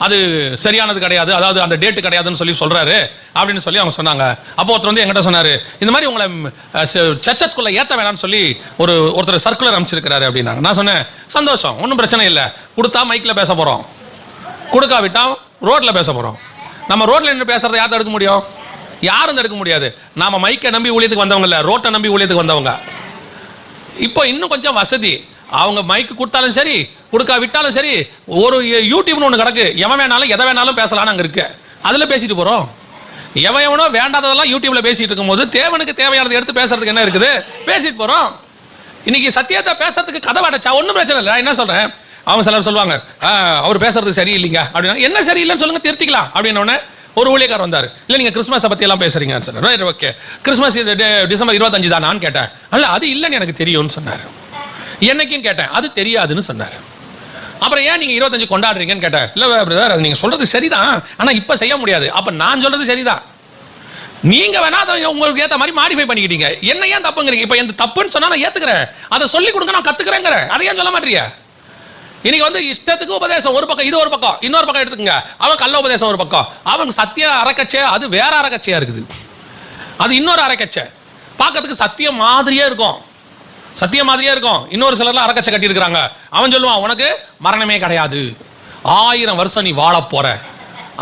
அது சரியானது கிடையாது, அதாவது அந்த டேட்டு கிடையாதுன்னு சொல்கிறாரு அப்படின்னு சொல்லி அவங்க சொன்னாங்க. அப்போ ஒருத்தர் வந்து என்கிட்ட சொன்னார், இந்த மாதிரி உங்களை சர்ச்சஸ்குள்ளே ஏற்ற வேணாம்னு சொல்லி ஒருத்தர் சர்க்குலர் அமைச்சிருக்கிறாரு அப்படின்னாங்க. நான் சொன்னேன், சந்தோஷம், ஒன்றும் பிரச்சனை இல்லை. கொடுத்தா மைக்கில் பேச போகிறோம், கொடுக்காவிட்டால் ரோட்டில் பேச போகிறோம். நம்ம ரோட்டில் நின்று பேசுகிறத யார் தடுக்க முடியும்? யாரும் தடுக்க முடியாது. நாம் மைக்கை நம்பி ஊழியத்துக்கு வந்தவங்க இல்லை, ரோட்டை நம்பி ஊழியத்துக்கு வந்தவங்க. இப்போ இன்னும் கொஞ்சம் வசதி, அவங்க மைக்கு கொடுத்தாலும் சரி கொடுக்கா விட்டாலும் சரி, ஒரு யூடியூப்னு ஒன்று கிடக்கு, எவன் வேணாலும் எதை வேணாலும் பேசலான்னு அங்கே இருக்கு, அதில் பேசிட்டு போகிறோம். எவனோ வேண்டாததெல்லாம் யூடியூப்ல பேசிட்டு இருக்கும்போது தேவனுக்கு தேவையானதை எடுத்து பேசுறதுக்கு என்ன இருக்குது, பேசிட்டு போகிறோம். இன்னைக்கு சத்தியத்தை பேசுறதுக்கு கதை அடைச்சா ஒன்றும் பிரச்சனை இல்லை. நான் என்ன சொல்கிறேன், அவங்க சிலர் சொல்லுவாங்க, அவர் பேசுறது சரியில்லைங்க அப்படின்னா, என்ன சரியில்லைன்னு சொல்லுங்க, திருத்திக்கலாம் அப்படின்னோடனே ஒரு ஊழியக்காரர் வந்தார், இல்லை நீங்கள் கிறிஸ்மஸை பற்றி எல்லாம் பேசுறீங்கன்னு சொன்னார். ஓகே, கிறிஸ்மஸ் டிசம்பர் 25 தான் நான் கேட்டேன். அல்ல அது இல்லைன்னு எனக்கு தெரியும்னு சொன்னார். என்னைக்கும் கேட்டேன், அது தெரியாதுன்னு சொன்னார். அப்புறம் ஏன் நீங்கள் 25 கொண்டாடுறீங்கன்னு கேட்டேன். இல்லை பிரதர், அது நீங்கள் சொல்றது சரிதான், ஆனால் இப்போ செய்ய முடியாது. அப்போ நான் சொல்றது சரிதான், நீங்க வேணா அதை உங்களுக்கு ஏற்ற மாதிரி மாடிஃபை பண்ணிக்கிட்டீங்க. என்ன ஏன் தப்புங்கிறீங்க? இப்போ எந்த தப்புன்னு சொன்னா நான் ஏற்றுக்கிறேன், அதை சொல்லி கொடுங்க, நான் கற்றுக்கிறேங்கிற, அதை ஏன் சொல்ல மாட்டீங்க? இன்னைக்கு வந்து இஷ்டத்துக்கு உபதேசம் ஒரு பக்கம், இது ஒரு பக்கம், இன்னொரு பக்கம் எடுத்துக்கங்க. அவன் கள்ள உபதேசம் ஒரு பக்கம், அவன் சத்திய அறக்கச்சை, அது வேற அறக்கச்சையா இருக்குது, அது இன்னொரு அறக்கச்சை. பார்க்கறதுக்கு சத்தியம் மாதிரியே இருக்கும், சத்தியம் மாதிரியே இருக்கும். இன்னொரு சிலர்லாம் அறக்கச்சை கட்டி இருக்கிறாங்க. அவன் சொல்லுவான், உனக்கு மரணமே கிடையாது, 1000 வருஷம் நீ வாழ போற,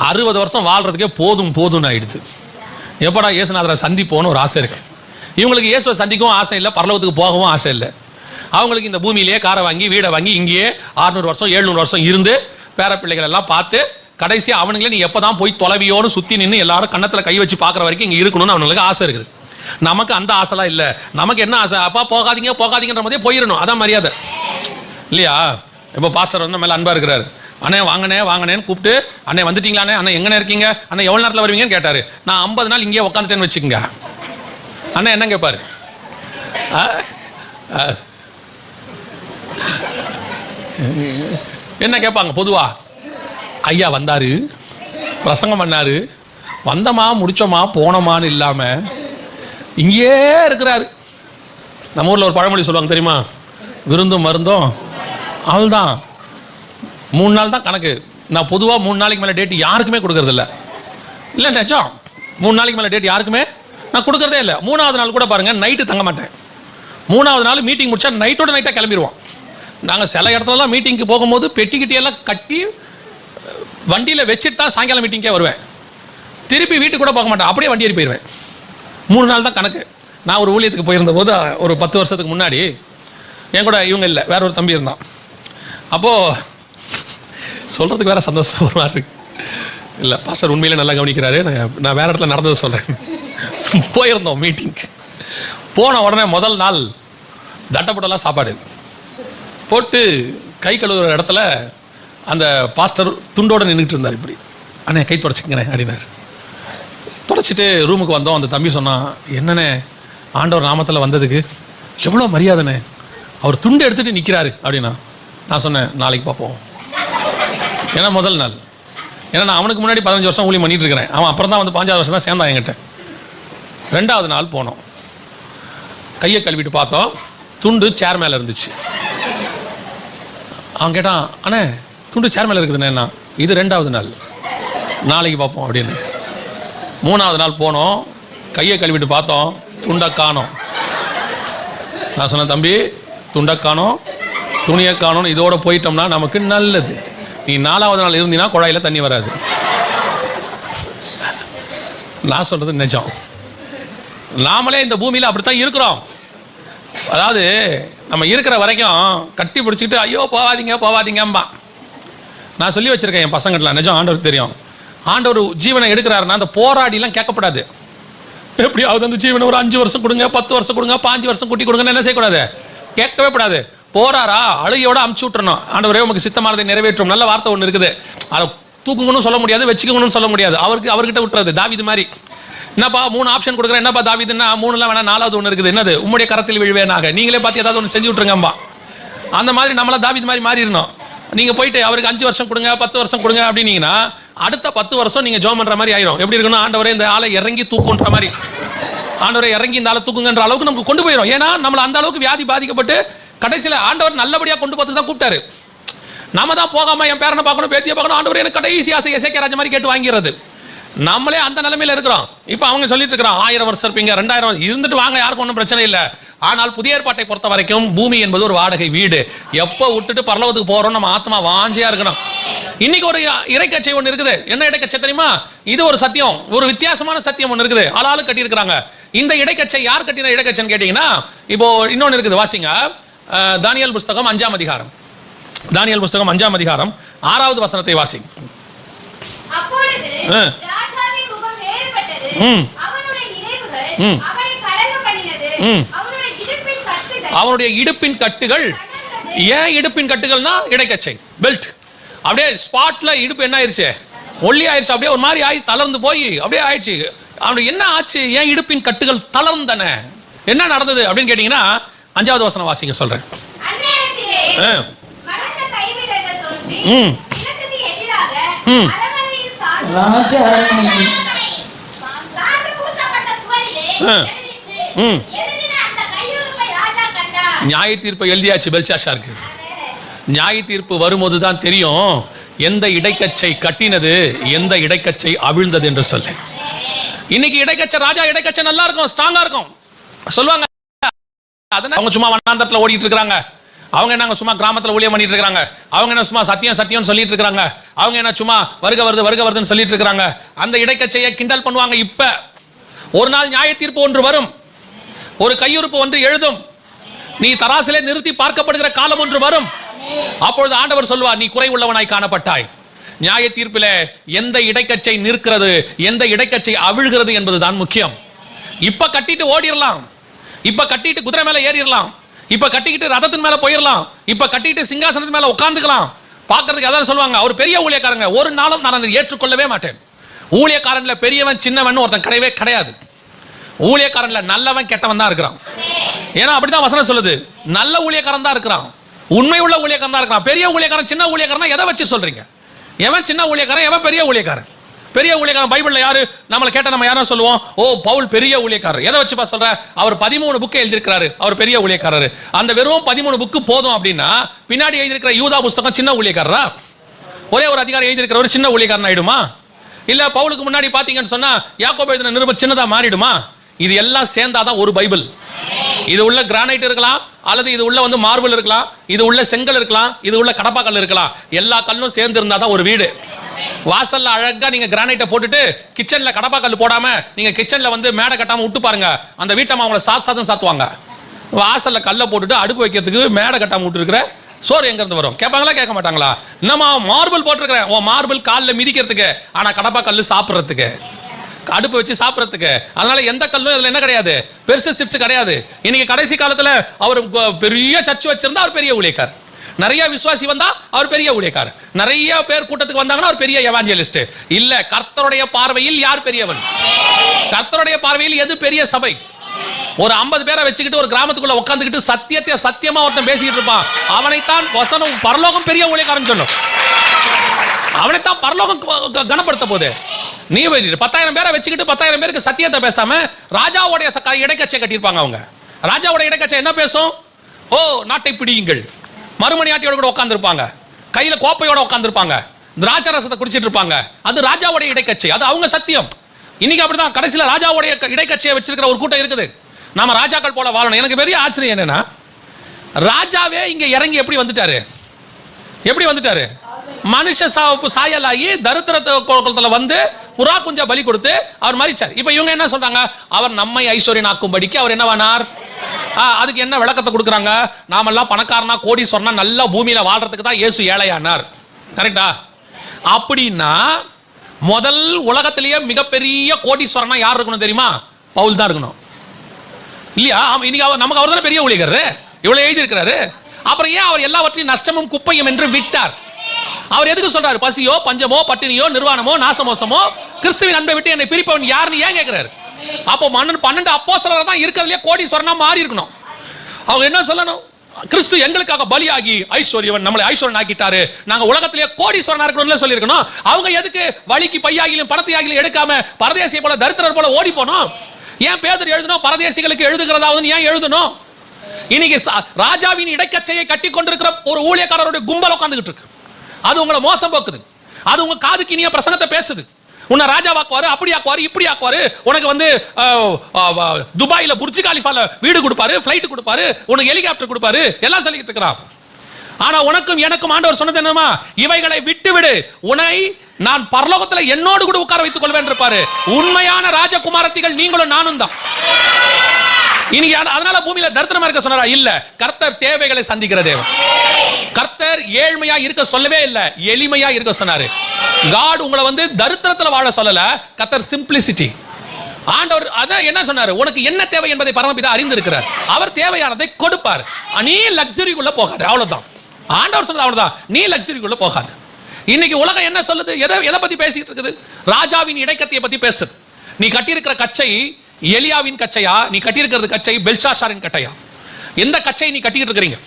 60 வருஷம் வாழ்றதுக்கே போதும் போதும்னு ஆயிடுது. எப்படா இயேசுநாதரை சந்திப்போன்னு ஒரு ஆசை இருக்கு. இவங்களுக்கு இயேசுவை சந்திக்கவும் ஆசை இல்லை, பரலோகத்துக்கு போகவும் ஆசை இல்லை. அவங்களுக்கு இந்த பூமியிலேயே காரை வாங்கி வீடை வாங்கி இங்கேயே 600 வருஷம் 700 வருஷம் இருந்து பேர பிள்ளைகள் எல்லாம் பார்த்து கடைசியா அவனுங்களே நீ எப்பதான் போய் தொலைவியோன்னு சுத்தி நின்று எல்லாரும் கன்னத்துல கை வச்சு பார்க்குற வரைக்கும் இங்க இருக்கணும்னு அவங்களுக்கு ஆசை இருக்குது. நமக்கு அந்த ஆசைலாம் இல்லை. நமக்கு என்ன ஆசை, அப்பா போகாதீங்க போகாதீங்கன்ற மாதிரியே போயிடணும், அதான் மரியாதை இல்லையா? இப்போ பாஸ்டர் வந்து மேலே அன்பா இருக்கிறாரு, அண்ணே வாங்கண்ணே வாங்கண்ணேன்னு கூப்பிட்டு, அண்ணே வந்துட்டீங்களாண்ணே, அண்ணே எங்கண்ணே இருக்கீங்க, அண்ணே எவ்வளோ நேரத்தில் வருவீங்கன்னு கேட்டாரு. நான் 50 நாள் இங்கேயே உட்காந்துட்டேன்னு வச்சுக்கோங்க, அண்ணே என்ன கேட்பாரு, என்ன கேட்பாங்க பொதுவா? ஐயா வந்தாரு, பிரசங்கம் பண்ணாரு, வந்தமா முடிச்சோமா போனோமான்னு இல்லாம இங்கேயே இருக்கிறாரு. நம்ம ஊர்ல ஒரு பழமொழி சொல்லுவாங்க தெரியுமா, விருந்தும் மருந்தும் அவள்தான். 3 நாள் தான் கணக்கு. நான் பொதுவாக 3 நாளைக்கு மேலே டேட் யாருக்குமே கொடுக்கறது இல்லை. இல்லை நிஜம், 3 நாளைக்கு மேலே டேட் யாருக்குமே நான் கொடுக்கறதே இல்லை. 3ஆவது நாள் கூட பாருங்க, நைட்டு தங்க மாட்டேன். 3ஆவது நாள் மீட்டிங் முடிச்சா நைட்டோட நைட்டாக கிளம்பிடுவோம். நாங்கள் சில இடத்துலலாம் மீட்டிங்க்கு போகும்போது பெட்டிக்கிட்டியெல்லாம் கட்டி வண்டியில் வச்சுட்டு தான் சாயங்காலம் மீட்டிங்கே வருவேன். திருப்பி வீட்டுக்கு கூட போக மாட்டேன், அப்படியே வண்டி ஏறி போயிடுவேன். 3 நாள் தான் கணக்கு. நான் ஒரு ஊழியத்துக்கு போயிருந்த போது ஒரு 10 வருஷத்துக்கு முன்னாடி என் கூட இவங்க இல்லை, வேற ஒரு தம்பி இருந்தான். அப்போது சொல்கிறதுக்கு வேற சந்தோஷமாக இருக்கு. இல்லை பாஸ்டர் உண்மையிலே நல்லா கவனிக்கிறாரு, நான் வேற இடத்துல நடந்ததை சொல்கிறேன். போயிருந்தோம் மீட்டிங்க்கு, போன உடனே முதல் நாள் தட்டப்பட்டெல்லாம் சாப்பாடு போட்டு கை கழுவுற இடத்துல அந்த பாஸ்டர் துண்டோடு நின்றுட்டு இருந்தார். இப்படி அண்ணே கை தொடச்சிக்கிறேன் அப்படின்னாரு. தொடச்சிட்டு ரூமுக்கு வந்தோம். அந்த தம்பி சொன்னான், என்னண்ணே ஆண்டவர் நாமத்தில் வந்ததுக்கு எவ்வளோ மரியாதைண்ணே, அவர் துண்டு எடுத்துகிட்டு நிற்கிறாரு அப்படின்னா. நான் சொன்னேன், நாளைக்கு பார்ப்போம். ஏன்னா முதல் நாள், ஏன்னா நான் அவனுக்கு முன்னாடி 15 வருஷம் ஊழியம் பண்ணிட்டு இருக்கிறேன். அவன் அப்புறம் தான் வந்து 5ஆவது வருஷம் தான் சேர்ந்தான் என்கிட்ட. 2ஆவது நாள் போனோம், கையை கழுவிட்டு பார்த்தோம், துண்டு சேர் மேலே இருந்துச்சு. அவன் கேட்டான், அண்ணே துண்டு சேர் மேலே இருக்குதுண்ணே. இது 2ஆவது நாள், நாளைக்கு பார்ப்போம் அப்படின்னு. 3ஆவது நாள் போனோம், கையை கழுவிட்டு பார்த்தோம், துண்டை காணோம். நான் சொன்னேன், தம்பி துண்டை காணோம், துணியை காணோம், இதோட போயிட்டோம்னா நமக்கு நல்லது. நீ 4ஆவது நாள் இருந்தீங்கன்னா குழாயில் தண்ணி வராது. நான் சொல்றது நிஜம். நாமளே இந்த பூமியில் அப்படித்தான் இருக்கிறோம். அதாவது நம்ம இருக்கிற வரைக்கும் கட்டி பிடிச்சிக்கிட்டு ஐயோ போகாதீங்க போகாதீங்கம்பா. நான் சொல்லி வச்சிருக்கேன் என் பசங்கள்லாம், நிஜம் ஆண்டவருக்கு தெரியும். ஆண்டவர் ஜீவனை எடுக்கிறாருன்னா அந்த போராடிலாம் கேட்கப்படாது. எப்படியாவது அந்த ஜீவனை ஒரு 5 வருஷம் கொடுங்க, 10 வருஷம் கொடுங்க, 5 வருஷம் குட்டி கொடுங்கன்னு என்ன செய்யக்கூடாது, கேட்கவே கூடாது. போறாரா அழுகையோட அமுச்சு விட்டுறணும். ஆண்டவரே உமக்கு சித்தமானதை நிறைவேற்றும். நல்ல வார்த்தை ஒன்று இருக்குது, அதை தூக்குங்கன்னு சொல்ல முடியாது, வச்சுக்கணும்னு சொல்ல முடியாது. அவர்கிட்ட விட்டுறது. தாவீது மாதிரி, என்னப்பா 3 ஆப்ஷன் கொடுக்குறேன், என்னப்பா தாவீதுன்னா 3 வேணா 4வது ஒன்று இருக்குது, என்னது, உம்முடைய கரத்தில் விழுவேனாக, நீங்களே பார்த்து ஏதாவது ஒன்று செஞ்சு விட்டுருங்கம்பா. அந்த மாதிரி நம்மளாம் தாவீது மாதிரி மாறிடணும். நீங்க போயிட்டு அவருக்கு 5 வருஷம் கொடுங்க, 10 வருஷம் கொடுங்க அப்படின்னீங்கன்னா அடுத்த 10 வருஷம் நீங்க ஜெபம் பண்ற மாதிரி ஆயிரும். எப்படி இருக்கணும், ஆண்டவரே இந்த ஆளை இறங்கி தூக்குன்ற மாதிரி, ஆண்டவரை இறங்கி இந்த ஆளை தூக்குங்கன்ற அளவுக்கு நமக்கு கொண்டு போயிடும். ஏன்னா நம்மள அந்த அளவுக்கு வியாதி பாதிக்கப்பட்டு கடைசியில் ஆண்டவர் நல்லபடியா கொண்டு போறதுக்கு தான் கூப்பிட்டாரு. நம்ம தான் போகாம என் பேரனை பார்க்கணும், பேத்தியை பார்க்கணும், ஆண்டவர் எனக்கு கடைசி ஆசை எசேக்கியா ராஜா மாதிரி கேட்டு வாங்கிறது. நம்மளே அந்த நிலைமையில இருக்கிறோம். இப்போ அவங்க சொல்லிட்டு இருக்கிறோம் 1000 வருஷம் இருப்பீங்க, 2000 இருந்துட்டு வாங்க, யாருக்கும் ஒன்றும் பிரச்சனை இல்லை. ஆனால் புதிய ஏற்பாட்டை பொறுத்த வரைக்கும் பூமி என்பது ஒரு வாடகை வீடு. எப்போ விட்டுட்டு பரலோகத்துக்கு போறோம், நம்ம ஆத்மா வாஞ்சியா இருக்கணும். இன்னைக்கு ஒரு இறைக்கச்சை ஒன்று இருக்குது. என்ன இடைக்கச்சை தெரியுமா? இது ஒரு சத்தியம், ஒரு வித்தியாசமான சத்தியம் ஒன்று இருக்குது. ஆளாளு கட்டி இருக்கிறாங்க. இந்த இடைக்கச்சை யார் கட்டின இடைக்கச்சைன்னு கேட்டீங்கன்னா, இப்போ இன்னொன்று இருக்குது, வாசிங்க. தானியேல் புஸ்தகம் 5ஆம் அதிகாரம். தானியேல் புஸ்தகம் 5ஆம் அதிகாரம் 6வது வசனத்தை வாசி. அவனுடைய இடுப்பின் கட்டுகள். ஏன் இடுப்பின் கட்டுகள்னா இடைக்கச்சை, பெல்ட். அப்படியே ஸ்பாட்ல இடுப்பு என்ன ஆயிடுச்சு, ஒல்லி ஆயிடுச்சு, அப்படியே ஒரு மாதிரி ஆகி தளர்ந்து போய் அப்படியே ஆயிடுச்சு. அவனுக்கு என்ன ஆச்சு, ஏன் இடுப்பின் கட்டுகள் தளர்ந்தன, என்ன நடந்தது அப்படின்னு கேட்டீங்கன்னா 5வது வசனம் வாசிங்க சொல்றேன். நியாய தீர்ப்பை எழுதியாச்சு பெல்ஷாசாருக்கு. நியாய தீர்ப்பு வரும்போது தான் தெரியும் எந்த இடைக்கச்சை கட்டினது, எந்த இடைக்கச்சை அவிழ்ந்தது என்று சொல்லு. இன்னைக்கு இடைக்கச்சை, ராஜா இடைக்கச்சை நல்லா இருக்கும், ஸ்ட்ராங்கா இருக்கும் சொல்லுவாங்க. அவங்க சும்மா வண்ணாந்தரத்துல ஓடிட்டு இருக்காங்க. அவங்க என்ன சும்மா கிராமத்துல ஊழியம் பண்ணிட்டு இருக்காங்க. அவங்க என்ன சும்மா சத்தியம் சத்தியம் சொல்லிட்டு இருக்காங்க. அவங்க என்ன சும்மா வருக வருதுன்னு சொல்லிட்டு இருக்காங்க. அந்த இடைக்கச்சையை கிண்டல் பண்ணுவாங்க. இப்ப ஒரு நாள் நியாய தீர்ப்பு ஒன்று வரும், ஒரு கையுறுப்பு ஒன்று எழுதும், நீ தராசிலே நிறுத்தி பார்க்கப்படுகிற காலம் ஒன்று வரும். அப்பொழுது ஆண்டவர் சொல்வார், நீ குறை உள்ளவனாய் காணப்பட்டாய். நியாய தீர்ப்பிலே எந்த இடைக்கச்சை நிற்கிறது, எந்த இடைக்கச்சை அவிழ்கிறது என்பதுதான் முக்கியம். இப்ப கட்டிட்டு ஓடிடலாம், இப்ப கட்டிட்டு குதிரை மேல ஏறிடலாம், இப்ப கட்டிக்கிட்டு ரதத்தின் மேல போயிடலாம், இப்ப கட்டிட்டு சிங்காசனத்தின் மேல உட்கார்ந்துக்கலாம். பார்க்கறதுக்கு அதான் சொல்லுவாங்க, அவர் பெரிய ஊழியக்காரங்க. ஒரு நாளும் நான் அதை ஏற்றுக்கொள்ளவே மாட்டேன். ஊழியக்காரன்ல பெரியவன் சின்னவன் ஒருத்தன் கிடையவே கிடையாது. ஊழியக்காரன்ல நல்லவன் கெட்டவன் தான் இருக்கிறான். ஏன்னா அப்படிதான் வசனம் சொல்லுது, நல்ல ஊழியக்காரன் தான் இருக்கிறான், உண்மை உள்ள ஊழியக்காரன் தான் இருக்கிறான். பெரிய ஊழியக்காரன் சின்ன ஊழியக்காரன் எதை வச்சு சொல்றீங்க? எவன் சின்ன ஊழியக்காரன், எவன் பெரிய ஊழியக்காரன்? பெரிய ஊழியக்காரன் பைபிள்ல யாரு? நம்மளை கேட்ட நம்ம யாரும் சொல்லுவோம், ஓ பவுல் பெரிய ஊழியக்காரர். எதை வச்சுப்பா சொல்ற? அவர் 13 புக்கு எழுதியிருக்கிறாரு, அவர் பெரிய ஊழியக்காரர். அந்த வெறும் 13 புக்கு போதும் அப்படின்னா பின்னாடி எழுதியிருக்கிற யூதா புஸ்தகம் சின்ன ஊழியக்காரரா? ஒரே ஒரு அதிகாரம் எழுதியிருக்கிற ஒரு சின்ன ஊழியக்காரன் ஆயிடுமா? இல்ல பவுலுக்கு முன்னாடி பாத்தீங்கன்னு சொன்னா யாக்கோபு எழுதின நிருபம் சின்னதா மாறிடுமா? இது எல்லாம் சேர்ந்தாதான் ஒரு பைபிள். இது உள்ள கிரானைட் இருக்கலாம், அல்லது இது உள்ள வந்து மார்பிள் இருக்கலாம், இது உள்ள செங்கல் இருக்கலாம், இது உள்ள கடப்பா கல் இருக்கலாம். எல்லா கல்லும் சேர்ந்து இருந்தாதான் ஒரு வீடு. வாசல்ல அழகா நீங்க கிரானைட்டை போட்டுட்டு கிச்சன்ல கடப்பா கல் போடாம நீங்க கிச்சன்ல வந்து மேடை கட்டாம விட்டு பாருங்க, அந்த வீட்டம்மா அவங்களை சாதம் சாத்துவாங்க. வாசல்ல கல்லை போட்டுட்டு அடுப்பு வைக்கிறதுக்கு மேடை கட்டாம விட்டு இருக்கிற சோறு எங்க இருந்து வரும்? கேட்பாங்களா கேட்க மாட்டாங்களா? என்னமா மார்பிள் போட்டிருக்கிறேன், ஓ மார்பிள் காலில் மிதிக்கிறதுக்கு, ஆனா கடப்பா கல்லு சாப்பிட்றதுக்கு, அடுப்பு வச்சு சாப்பிட்றதுக்கு. அதனால எந்த கல்லும் இதுல என்ன கிடையாது, பெருசு சிறுசு கிடையாது. இன்னைக்கு கடைசி காலத்துல அவர் பெரிய சர்ச் வச்சிருந்தா அவர் பெரிய ஊழியக்கார், நிறைய விசுவாசி வந்தா அவர் பெரிய ஊழியக்கார், நிறைய பேர் கூட்டத்துக்கு வந்தாங்கன்னா அவர் பெரிய எவாஞ்சலிஸ்ட். இல்ல, கர்த்தருடைய பார்வையில் யார் பெரியவன்? கர்த்தருடைய பார்வையில் எது பெரிய சபை? ஒரு 50 பேரை வச்சுக்கிட்டு ஒரு கிராமத்துக்குள்ள உட்காந்துக்கிட்டு சத்தியத்தை சத்தியமா ஒருத்தன் பேசிக்கிட்டு இருப்பான், அவனைத்தான் வசனம் பரலோகம் பெரிய ஊழியக்காரன் சொல்லும். அவனைத்தான் பரலோகம் கனப்படுத்த போது. நீ 10,000 பேரை வச்சுக்கிட்டு 10,000 பேருக்கு சத்தியத்தை பேசாம ராஜாவுடைய இடைக்கச்சை கட்டியிருப்பாங்க. அவங்க ராஜாவுடைய இடைக்கச்சை என்ன பேசும்? ஓ நாட்டை பிடியுங்கள், மறுமணியாட்டியோட கூட உட்காந்துருப்பாங்க, கையில கோப்பையோட உட்காந்துருப்பாங்க, திராட்சை ரசத்தை குடிச்சிட்டு இருப்பாங்க. அது ராஜாவுடைய இடைக்கச்சை, அது அவங்க சத்தியம். இன்னைக்கு அப்படிதான் கடைசியில ராஜாவுடைய இடைக்கச்சையை வச்சிருக்கிற ஒரு கூட்டம் இருக்குது. நாம ராஜாக்கள் போல வாழணும். எனக்கு பெரிய ஆச்சரியம் என்னன்னா, ராஜாவே இங்க இறங்கி எப்படி வந்துட்டாரு? எப்படி வந்துட்டாரு? மனுஷ சாயலாகி தரித்திரத்துல வந்து புறா குஞ்சா பலி கொடுத்து அவர் மரிச்சார். இப்ப இவங்க என்ன சொல்றாங்க? அவர் நம்மை ஐஸ்வர்யனாக்கும்படிக்கு அவர் என்னவானார்? அதுக்கு என்ன விளக்கத்தை கொடுக்குறாங்க? நாமெல்லாம் பணக்காரனா கோடீஸ்வரனா நல்லா பூமியில வாழ்றதுக்கு தான் இயேசு ஏழையானார். கரெக்டா? அப்படின்னா முதல் உலகத்திலேயே மிகப்பெரிய கோடீஸ்வரனா யார் இருக்கணும் தெரியுமா? பவுல் தான் இருக்கணும் இல்லையா? இன்னைக்கு நமக்கு அவர் தானே பெரிய ஊழியக்காரரு, இவ்வளவு எழுதி இருக்கிறாரு. அப்புறம் ஏன் அவர் எல்லாவற்றையும் நஷ்டமும் குப்பையும் என்று விட்டார்? அவர் எதுக்கு சொல்றாரு? பசியோ பஞ்சமோ பட்டினியோ நிர்வாணமோ நாசமோசமோ கிறிஸ்துவின் அன்பை விட்டு என்னை பிரிப்பவன் யாருன்னு ஏன் கேட்கிறாரு? அப்போ 12 அப்போஸ்தலர் தான் இருக்கிறதுலே கோடீஸ்வரனா மாறி இருக்கணும். அவங்க என்ன சொல்லணும்? கிறிஸ்து எங்களுக்காக பலியாகி ஐஸ்வர்யவன், நம்மளை ஐஸ்வரன் ஆக்கிட்டாரு, நாங்க உலகத்திலேயே கோடீஸ்வரனா இருக்கணும்னு சொல்லியிருக்கணும். அவங்க எதுக்கு வழிக்கு பையாகிலும் பணத்தையாகிலும் எடுக்காம பரதேசியை போல தரித்திரர் போல ஓடி போனோம்? ஏன் பேதுரு எழுதணும்? பரதேசிகளுக்கு எழுதுகிறதாவது ஏன் எழுதணும்? இன்னைக்கு ராஜாவின் இடைக்கச்சையை கட்டி கொண்டிருக்கிற ஒரு ஊழியக்காரருடைய கும்பல் உட்கார்ந்துகிட்டு இருக்கு. அது உங்களை மோசம் போக்குது. அது உங்க காதுக்கு இனிய பிரசனத்தை பேசுது. உன்னை ராஜாவாக்குவாரு, அப்படி ஆக்குவாரு, இப்படி ஆக்குவாரு, உனக்கு வந்து துபாயில புர்ஜ் கலிஃபால வீடு கொடுப்பாரு, ஃபிளைட் கொடுப்பாரு, உனக்கு ஹெலிகாப்டர் கொடுப்பாரு, எல்லாம் சொல்லிட்டு இருக்கிறான். ஆனா உனக்கும் எனக்கும் ஆண்டவர் சொன்னது என்னமா? இவைகளை விட்டுவிடு, உன்னை நான் பரலோகத்துல என்னோடு கூட உட்கார வைத்துக் கொள்வேன் இருப்பாரு. உண்மையான ராஜகுமாரத்திகள் நீங்களும் நானும் தான். இன்னைக்கு அதனால பூமியில தரித்திரமா இருக்க சொன்னாரா? இல்ல. கர்த்தர் தேவைகளை சந்திக்கிற தேவன். கர்த்தர் ஏழ்மையா இருக்க சொல்லவே இல்ல, எளிமையா இருக்க சொன்னாரு. காட் உங்களை வந்து தரித்திரத்துல வாழ சொல்லல, கர்த்தர் சிம்பிளிசிட்டி. ஆண்டவர் அதான் என்ன சொன்னாரு? உனக்கு என்ன தேவை என்பதை பரமபிதா அறிந்திருக்கிறார், அவர் தேவையானதை கொடுப்பார். நீ லக்ஸரிக்குள்ள போகாத, அவ்வளவுதான். ஆண்டவர் சொன்னது அவ்வளவுதான், நீ லக்ஸரிக்குள்ள போகாத. இன்னைக்கு உலகம் என்ன சொல்லுது? எதை பத்தி பேசிட்டு இருக்குது? ராஜாவின் இடைக்கத்தையை பத்தி பேசுது. நீ கட்டியிருக்கிற கச்சை எலியாவின் கச்சையா? நீ கட்டியிருக்கிறது கச்சை பெல்ஷாசாரின் கட்டையா? எந்த கச்சையை நீ கட்டிக்கிட்டு இருக்கிறீங்க?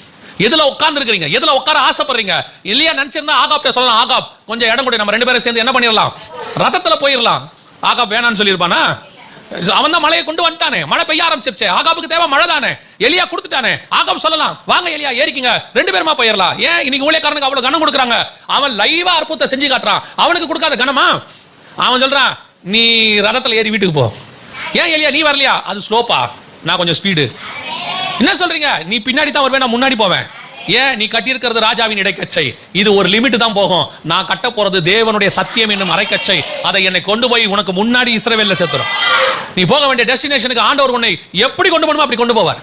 எதுல உட்கார்ந்து இருக்கிறீங்க? எதுல உட்கார ஆசைப்படுறீங்க? எலியா நினைச்சிருந்தா ஆகாப்ட சொல்லலாம், ஆகாப் கொஞ்சம் இடம் கொடு, நம்ம 2 பேரும் சேர்ந்து என்ன பண்ணிடலாம்? ரதத்துல போயிடலாம். ஆகாப் வேணான்னு சொல்லியிருப்பானா? அவன் தான் மழையை கொண்டு வந்துட்டானே, மழை பெய்ய ஆரம்பிச்சிருச்சு. ஆகாப்புக்கு தேவை மழை தானே, எலியா கொடுத்துட்டானே. ஆகாப் சொல்லலாம், வாங்க எலியா ஏறிக்கிங்க, 2 பேருமா போயிடலாம். ஏன் இன்னைக்கு ஊழியக்காரனுக்கு அவ்வளவு கனம் கொடுக்குறாங்க? அவன் லைவா அற்புதத்தை செஞ்சு காட்டுறான், அவனுக்கு கொடுக்காத கனமா? அவன் சொல்றான், நீ ரதத்துல ஏறி வீட்டுக்கு போ. ஏன் எலியா நீ வரலையா? அது ஸ்லோப்பா, நான் கொஞ்சம் ஸ்பீடு. என்ன சொல்றீங்க? நீ பின்னாடி தான் வருவேன், நான் முன்னாடி போவேன். ஏன்? நீ கட்டியிருக்கிறது ராஜாவின் இடைக்கச்சை, இது ஒரு லிமிட் தான் போகும். நான் கட்ட போறது தேவனுடைய சத்தியம் என்னும் அரைக்கச்சை, அதை என்னை கொண்டு போய் உனக்கு முன்னாடி இஸ்ரவேல்ல சேர்த்துரும். நீ போக வேண்டிய டெஸ்டினேஷனுக்கு ஆண்டவர் உன்னை எப்படி கொண்டு போகணுமோ அப்படி கொண்டு போவார்.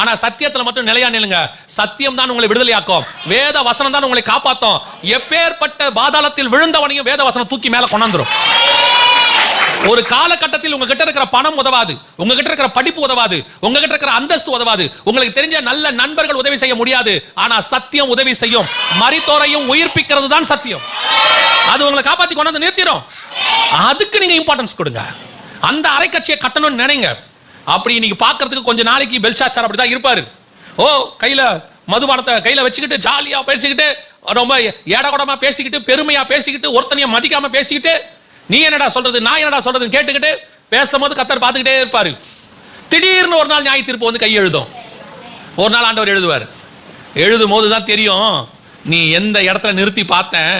ஆனா சத்தியத்துல மட்டும் நிலையா நில்லுங்க. சத்தியம் தான் உங்களை விடுதலையாக்கும், வேத வசனம் தான் உங்களை காப்பாத்தும். எப்பேற்பட்ட பாதாளத்தில் விழுந்தவனையும் வேத வசனம் தூக்கி மேல கொண்டாந்துரும். ஒரு காலகட்டத்தில் உங்ககிட்ட இருக்கிற பணம் உதவாது, உங்ககிட்ட இருக்கிற படிப்பு உதவாது, உங்ககிட்ட இருக்கிற அந்தஸ்து உதவாது, உங்களுக்கு தெரிஞ்ச நல்ல நண்பர்கள் உதவி செய்ய முடியாது. ஆனா சத்தியம் உதவி செய்யும். மரித்தோரையும் உயிர்ப்பிக்கிறது தான் சத்தியம். அது உங்களை காப்பாத்தி கொண்டு நிறுத்திடும். அதுக்கு நீங்க இம்பார்ட்டன்ஸ் கொடுங்க. அந்த அரைக்கட்சியை கட்டணும்னு நினைங்க. அப்படி இன்னைக்கு பார்க்கிறதுக்கு கொஞ்ச நாளைக்கு பெல்ஷாசார் அப்படிதான் இருப்பாரு. ஓ, கையில மதுபானத்தை கையில வச்சுக்கிட்டு ஜாலியா பேசிக்கிட்டு, ரொம்ப ஏடகூடமா பேசிக்கிட்டு, பெருமையா பேசிக்கிட்டு, ஒருத்தனைய மதிக்காம பேசிக்கிட்டு, நீ என்னடா சொல்றது நான் என்னடா சொல்றதுன்னு கேட்டுக்கிட்டு பேசும்போது கர்த்தர் பார்த்துக்கிட்டே இருப்பாரு. திடீர்னு ஒரு நாள் நியாய தீர்ப்பு வந்து கை எழுதும். ஒரு நாள் ஆண்டவர் எழுதுவார். எழுதும் போது தான் தெரியும், நீ எந்த இடத்துல நிறுத்தி பார்த்தேன்,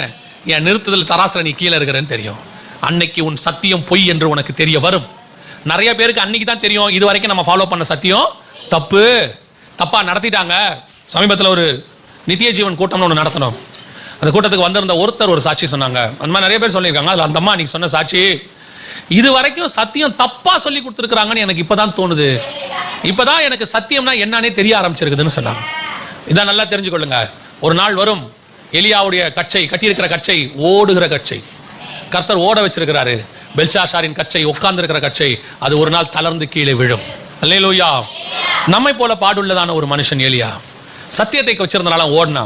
என் நிறுத்துதல் தராசுல நீ கீழே இருக்கிறேன்னு தெரியும். அன்னைக்கு உன் சத்தியம் பொய் என்று உனக்கு தெரிய வரும். நிறைய பேருக்கு அன்னைக்கு தான் தெரியும், இது வரைக்கும் நம்ம ஃபாலோ பண்ண சத்தியம் தப்பா நடத்திட்டாங்க. சமீபத்தில் ஒரு நித்திய ஜீவன் கூட்டம்னு ஒன்று நடத்தணும். அந்த கூட்டத்துக்கு வந்திருந்த ஒருத்தர் ஒரு சாட்சி சொன்னாங்க. அந்த மாதிரி நிறைய பேர் சொல்லியிருக்காங்க. அதில் அந்த அம்மா நீங்க சொன்ன சாட்சி, இது வரைக்கும் சத்தியம் தப்பா சொல்லி கொடுத்துருக்காங்கன்னு எனக்கு இப்பதான் தோணுது. இப்பதான் எனக்கு சத்தியம்னா என்னன்னே தெரிய ஆரம்பிச்சிருக்குதுன்னு சொன்னாங்க. இதான் நல்லா தெரிஞ்சுக்கொள்ளுங்க. ஒரு நாள் வரும், எலியாவுடைய கச்சை, கட்டியிருக்கிற கச்சை ஓடுகிற கச்சை, கர்த்தர் ஓட வச்சிருக்கிறாரு. பெல்ஷாசாரின் கச்சை, உட்கார்ந்திருக்கிற கச்சை, அது ஒரு நாள் தளர்ந்து கீழே விழும். அல்லேலூயா. நம்மை போல பாடுள்ளதான ஒரு மனுஷன் எலியா, சத்தியத்தை வச்சிருந்தனால ஓடினா.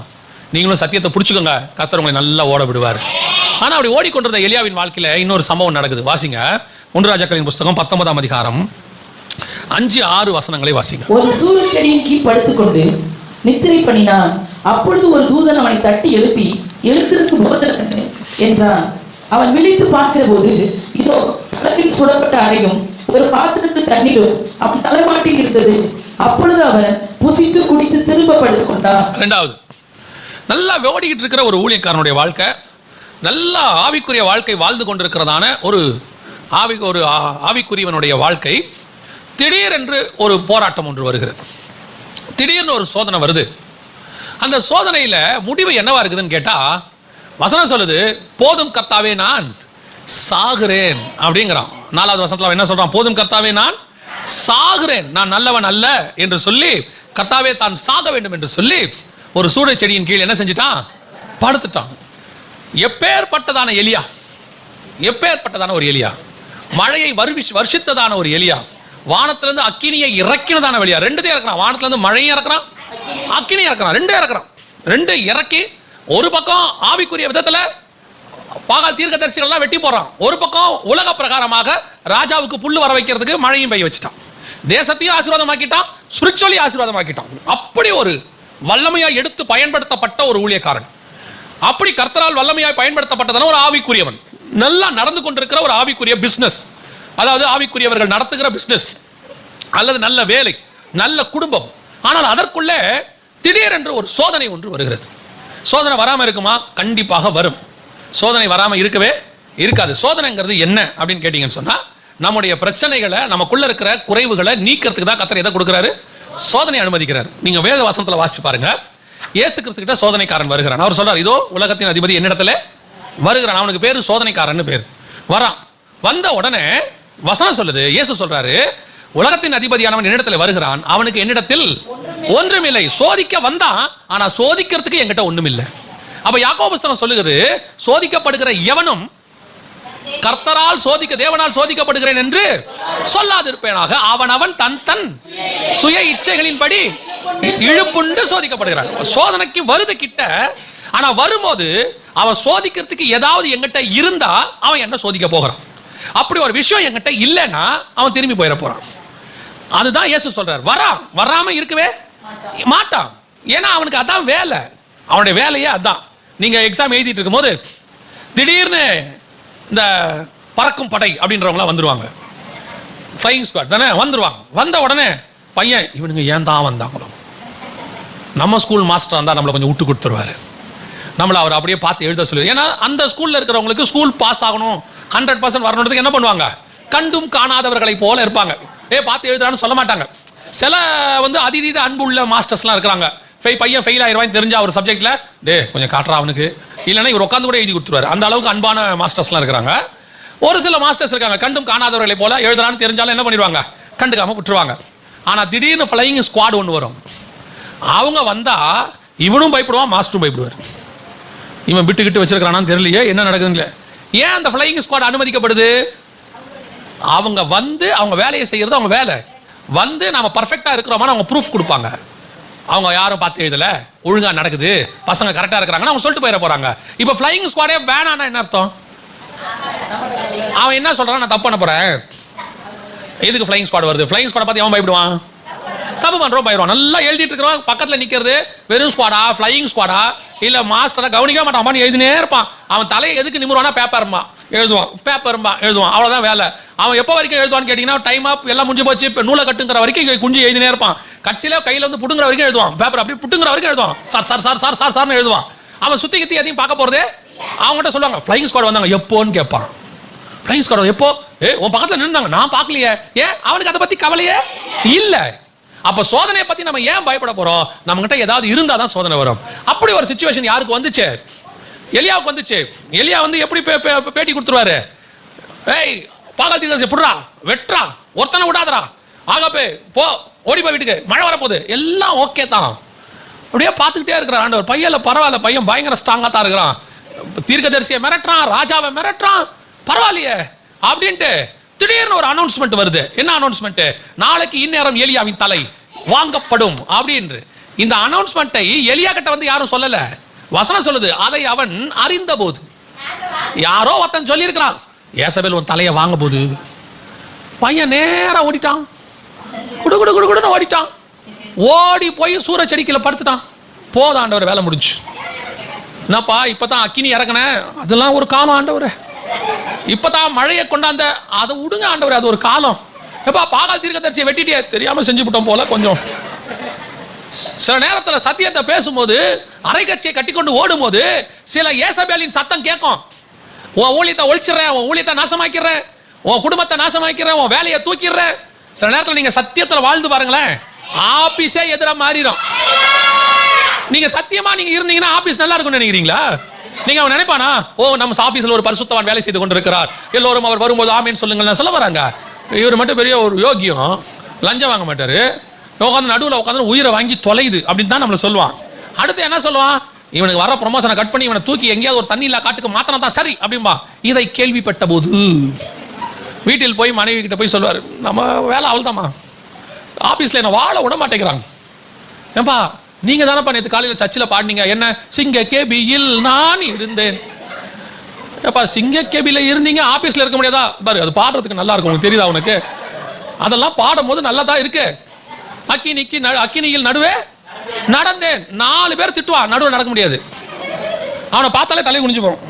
நீங்களும் சத்தியத்தை பிடிச்சுக்கோங்க, கர்த்தர் உங்களை நல்லா ஓட விடுவார். ஆனா அப்படி ஓடிக்கொண்டிருந்த எலியாவின் வாழ்க்கையில இன்னொரு சம்பவம் நடக்குது. வாசிங்க, 1 ராஜாக்களின் புஸ்தகம் 19ஆம் அதிகாரம் 5-6 வசனங்களை வாசிங்க. ஒரு சூரச்செடியின் கீழ் படுத்துக்கொண்டு நித்திரை பண்ணினான். அப்பொழுது ஒரு தூதன் அவனை தட்டி எழுப்பி, எழுந்திருக்கு போதகனே என்றான். அவன் விழித்து பார்க்கிற போது, இதோ தலையில் சுடப்பட்ட அறையும் ஒரு பாத்திரத்து தண்ணீரும் அவன் தலைமாட்டில் இருந்தது. அப்பொழுது அவன் புசித்து குடித்து திரும்ப படுத்துக் கொண்டான். 2வது, நல்லா ஓடிக்கிட்டு இருக்கிற ஒரு ஊழியக்காரனுடைய வாழ்க்கை, நல்லா ஆவிக்குரிய வாழ்க்கை வாழ்ந்து கொண்டிருக்கிறதான ஒரு ஆவிக்குரியவனுடைய வாழ்க்கை, திடீரென்று ஒரு போராட்டம் ஒன்று வருகிறது. திடீர்னு ஒரு சோதனை வருது. அந்த சோதனையில முடிவு என்னவா இருக்குதுன்னு கேட்டா, வசனம் சொல்லுது, போதும் கர்த்தாவே நான் சாகிறேன் அப்படிங்கிறான். 4வது வசனத்துல என்ன சொல்றான்? போதும் கர்த்தாவே நான் சாகிறேன், நான் நல்லவன் அல்ல என்று சொல்லி, கர்த்தாவே தான் சாக வேண்டும் என்று சொல்லி ஒரு சூடை செடியின் கீழ் என்ன செஞ்சிட்டான்? படுத்துட்டான். எப்பேற்பட்டதான எலியா, எப்பேற்பட்டதான ஒரு எலியா, மழையை வருஷித்ததான ஒரு எலியா, வானத்திலிருந்து அக்கினியை இறக்கினதான வழியா. ரெண்டுத்தையும் இறக்குறான். வானத்திலிருந்து மழையும் இறக்குறான், அக்கினியும் இறக்குறான். ரெண்டும் இறக்குறான். ரெண்டு இறக்கி ஒரு பக்கம் ஆவிக்குரிய விதத்துல பாகால் தீர்க்கதரிசிகள்லாம் வெட்டி போறான், ஒரு பக்கம் உலக பிரகாரமாக ராஜாவுக்கு புல்லு வர வைக்கிறதுக்கு மழையும் பெய்ய வச்சுட்டான். தேசத்தையும் ஆசீர்வாதமாக்கிட்டான், ஸ்பிரிச்சுவலி ஆசீர்வாதமாக்கிட்டான். அப்படி ஒரு வல்லமையாய் எடுத்து பயன்படுத்தப்பட்ட ஒரு ஊழியக்காரன். அப்படி கர்த்தரால் வல்லமையாய் பயன்படுத்தப்பட்டதான ஒரு ஆவிக்குரியவன், நல்லா நடந்து கொண்டிருக்கிற ஒரு ஆவிக்குரிய பிசினஸ், அதாவது ஆவிக்குரியவர்கள் நடத்துகிற பிசினஸ் அல்லது நல்ல வேலை, நல்ல குடும்பம். ஆனால் அதற்குள்ளே திடீரென்று ஒரு சோதனை ஒன்று வருகிறது. சோதனை வராம இருக்குமா? கண்டிப்பாக வரும். சோதனை வராம இருக்கவே இருக்காது. சோதனைங்கிறது என்ன அப்படின்னு கேட்டீங்கன்னு சொன்னா, நம்முடைய பிரச்சனைகளை, நமக்குள்ள இருக்கிற குறைவுகளை நீக்கிறதுக்கு தான் கர்த்தர் எதை கொடுக்கிறாரு? சோதனை அனுமதிக்கிறார். நீங்க வேத வசனத்துல வாசிச்சு பாருங்க. இயேசு கிறிஸ்து கிட்ட சோதனைக்காரன் வருகிறான். அவர் சொல்றார், இதோ உலகத்தின் அதிபதி என்னிடத்துல வருகிறான். அவனுக்கு பேரு சோதனைக்காரன் பேர். வரான். வந்த உடனே வசனம் சொல்லுது, இயேசு சொல்றாரு, உலகத்தின் அதிபதியானவன் என்னிடத்துல வருகிறான், அவனுக்கு என்னிடத்தில் ஒன்றுமில்லை. சோதிக்க வந்தான், ஆனா சோதிக்கிறதுக்கு என்கிட்ட ஒண்ணுமில்லை. அப்ப யாக்கோபு புத்தகம் சொல்லுகிறது, சோதிக்கப்படுகிற எவனும் கர்த்தரால் தேவனால் சோதிக்கப்படுகிறேன் என்று சொல்லாதிருப்பேனாக, அவன் தன் தன் சுய இச்சைகளின்படி இழுப்புண்டு சோதிக்கப்படுகிறான். சோதனைக்கு வருது கிட்ட, ஆனா வரும்போது அவன் சோதிக்கிறதுக்கு ஏதாவது எங்கிட்ட இருந்தா அவன் என்ன சோதிக்க போகிறான். அப்படி ஒரு விஷயம் எங்கிட்ட இல்லைன்னா அவன் திரும்பி போயிட போறான். அதுதான் இயேசு சொல்றார். வராம இருக்கவே மாட்டான். ஏன்னா அவனுக்கு அதான் வேலை, அவனுடைய வேலையே அதான். நீங்க எக்ஸாம் எழுதிட்டு இருக்கும் போது திடீர்னு இந்த பறக்கும் படை அப்படின்றவங்களாம் வந்துருவாங்க, ஃப்ளையிங் ஸ்குவாட் தானே வந்துருவாங்க. வந்த உடனே பையன், இவனுங்க ஏன் தான் வந்தாங்களோ, நம்ம ஸ்கூல் மாஸ்டர் இருந்தால் நம்மளை கொஞ்சம் விட்டு கொடுத்துருவாரு, நம்மளை அவர் அப்படியே பார்த்து எழுத சொல்லுவார். ஏன்னா அந்த ஸ்கூலில் இருக்கிறவங்களுக்கு ஸ்கூல் பாஸ் ஆகணும், 100% வரணுன்றதுக்கு என்ன பண்ணுவாங்க, கண்டும் காணாதவர்களை போல இருப்பாங்க. பார்த்து எழுதுறான்னு சொல்ல மாட்டாங்க. சில அதீத அன்பு உள்ள மாஸ்டர்ஸ்லாம் இருக்கிறாங்க. பையன் ஃபெயில் ஆயிடுவான்னு தெரிஞ்சா ஒரு சப்ஜெக்ட்ல, கொஞ்சம் காட்டுறா அவனுக்கு, இல்லைன்னா இவர் உட்காந்து கூட எழுதி கொடுத்துருவாரு. அந்த அளவுக்கு அன்பான மாஸ்டர்ஸ்லாம் இருக்கிறாங்க. ஒரு சில மாஸ்டர்ஸ் இருக்காங்க, கண்டும் காணாதவர்களை போல எழுதுறான்னு தெரிஞ்சாலும் என்ன பண்ணிடுவாங்க, கண்டுக்காம விட்டுருவாங்க. ஆனா திடீர்னு ஃப்ளையிங் ஸ்குவாட் ஒன்று வரும். அவங்க வந்தா இவனும் பயப்படுவான், மாஸ்டரும் பயப்படுவார். இவன் விட்டுக்கிட்டு வச்சிருக்கானான்னு தெரியலையே, என்ன நடக்குதுன்னு. ஏன் அந்த ஃப்ளையிங் ஸ்குவாட் அனுமதிக்கப்படுது? அவங்க அவங்க வேலையை செய்யறது அவங்க வேலை. நாம பர்ஃபெக்டா இருக்கிறோமா அவங்க ப்ரூஃப் கொடுப்பாங்க. அவங்க யாரும் பார்த்து எழுதல, ஒழுங்கா நடக்குது, பசங்க கரெக்டா இருக்கிறாங்கன்னு அவங்க சொல்லிட்டு போயிட போறாங்க. இப்ப ஃப்ளையிங் ஸ்குவாடே வேணான்னா என்ன அர்த்தம்? அவன் என்ன சொல்றான், நான் தப்பு பண்ண போறேன், எதுக்கு ஃப்ளையிங் ஸ்குவாட் வருது? ஃப்ளையிங் ஸ்குவாட் பார்த்து அவன் பயப்படுவான், தப்பு பண்றோம் பயிடுவான். நல்லா எழுதிட்டு இருக்கிறோம், பக்கத்துல நிக்கிறது வெறும் ஸ்குவாடா, ஃப்ளையிங் ஸ்குவாடா, இல்ல மாஸ்டரா கவனிக்க மாட்டான், எழுதினே இருப்பான். அவன் தலையை எதுக்கு நிமிருவானா, பேப்பர்மா எழுதுவான், எழுதுவான், அவ்வளவுதான் வேலை. அவன் எப்போ வரைக்கும் எழுதுவான்னு கேட்டீங்கன்னா, டைம் அப் எல்லாம் முடிஞ்சு போச்சு, நூலை கட்டுங்கிற வரைக்கும் குஞ்சு எழுதினே இருப்பான். கட்சியில கையில புடுங்குற வரைக்கும் எழுதுவான், பேப்பர் அப்படி புட்டுங்கிற வரைக்கும் எழுதுவான், sir sir sir sir sir சார்னு எழுதுவான். அவன் சுத்தி கித்தி எதையும் பார்க்க போறதே. அவங்ககிட்ட சொல்லுவாங்க, ஃப்ளையிங் ஸ்குவாட் வந்தாங்க எப்போன்னு கேட்பான். ஃப்ளையிங் ஸ்குவாட் எப்போ? உன் பக்கத்துல நின்றாங்க, நான் பார்க்கலையே. ஏன்? அவனுக்கு அதை பத்தி கவலையே இல்லை. அப்ப சோதனையை பத்தி நம்ம ஏன் பயப்பட போறோம்? நம்ம கிட்ட ஏதாவது இருந்தாதான் சோதனை வரும். அப்படி ஒரு சிச்சுவேஷன் யாருக்கு வந்துச்சு? எலியாவுக்கு வந்துச்சு. எலியா எப்படி பேட்டி கொடுத்துருவாரு, பாகால் தீர்க்கதரிசி புடுறா, வெட்றா, ஒருத்தனை விடாதரா, ஆகப்பே போ, ஓடி போய் வீட்டுக்கு, மழை வரப்போகுது, எல்லாம் ஓகே தான். அப்படியே பார்த்துக்கிட்டே இருக்கிறான் ஆண்டவர். பையன்ல பரவாயில்ல, பையன் பயங்கர ஸ்ட்ராங்கா தான் இருக்கிறான், தீர்க்கதரிசியை மிரட்டுறான், ராஜாவை மிரட்டுறான், பரவாயில்லையே அப்படின்ட்டு திடீர்னு ஒரு அனௌன்ஸ்மெண்ட் வருது. என்ன அனௌன்ஸ்மெண்ட்? நாளைக்கு இந்நேரம் எலியாவின் தலை வாங்கப்படும் அப்படின்னு. இந்த அனௌன்ஸ்மெண்ட்டை எலியா கிட்ட யாரும் சொல்லல, வசனம் சொல்லுது. அதை அவன் அறிந்த போது, யாரோ ஒருத்தன் சொல்லி இருக்கிறான், ஏசபேல் உன் தலையை வாங்க போது. பையன் நேரா ஓடிட்டான், குடு குடு குடு குடுன்னு ஓடிட்டான். ஓடி போய் சூற செடிக்கில படுத்துட்டான். போதும் ஆண்டவர், வேலை முடிஞ்சு. என்னப்பா இப்பதான் அக்கினி இறக்குன, அதெல்லாம் ஒரு காலம் ஆண்டவர். இப்பதான் மழையை கொண்டாந்த, அதை விடுங்க ஆண்டவர், அது ஒரு காலம். எப்பா பாகால் தீர்க்கதரிசியை வெட்டிட்டே, தெரியாம செஞ்சு விட்டோம் போல கொஞ்சம். சில நேரத்தில் சத்தியத்தை பேசும்போது, அரைக்கட்சியை கட்டிக்கொண்டு ஓடும் போது சில ஏசபேலின் சத்தம் கேட்கும். உன் ஊழியத்தை ஒழிச்சிடுறேன், உன் ஊழியத்தை நாசமாக்கிறேன், உன் குடும்பத்தை நாசமாக்கிறேன், உன் வேலையை தூக்கிடுறேன். சில நேரத்தில் நீங்க சத்தியத்தில் வாழ்ந்து பாருங்களேன், ஆபீஸே எதிராக மாறிடும். நீங்க சத்தியமா நீங்க இருந்தீங்கன்னா ஆபீஸ் நல்லா இருக்கும்னு நினைக்கிறீங்களா? நீங்க அவன் நினைப்பானா, நம்ம ஆபீஸ்ல ஒரு பரிசுத்தவான் வேலை செய்து கொண்டிருக்கிறார், எல்லோரும் அவர் வரும்போது ஆமீன் சொல்லுங்கள் சொல்ல வராங்க. இவர் மட்டும் பெரிய ஒரு யோகியம், லஞ்சம் வாங்க மாட்டாரு, உட்காந்து நடுவில் உட்காந்து உயிரை வாங்கி தொலைது அப்படின்னு தான் நம்மளை சொல்லுவான். அடுத்து என்ன சொல்லுவான், இவனுக்கு வர ப்ரொமோஷனை கட் பண்ணி இவனை தூக்கி எங்கேயாவது ஒரு தண்ணி இல்லா காட்டுக்கு மாத்திரம் தான் சரி அப்படின்பா. இதை கேள்விப்பட்ட போது வீட்டில் போய் மனைவி கிட்ட போய் சொல்லுவார், நம்ம வேலை அவள்தாம்மா, ஆஃபீஸில் என்ன வாழ விட மாட்டேங்கிறாங்க. ஏன்பா நீங்கள் தானேப்பா நேற்று காலையில் சர்ச்சில் பாடினீங்க, என்ன சிங்க கேபியில் நான் இருந்தேன். ஏப்பா சிங்க கேபியில் இருந்தீங்க, ஆஃபீஸில் இருக்க முடியாதா? பாரு அது பாடுறதுக்கு நல்லா இருக்கும், உங்களுக்கு தெரியுதா உனக்கு? அதெல்லாம் பாடும் போது நல்லா தான் இருக்கு. அக்கினியில் நடுவே நடந்தேன். 4 பேர் திட்டுவான், நடுவில் நடக்க முடியாது. அவனை பார்த்தாலே தலை குனிஞ்சு போகும்.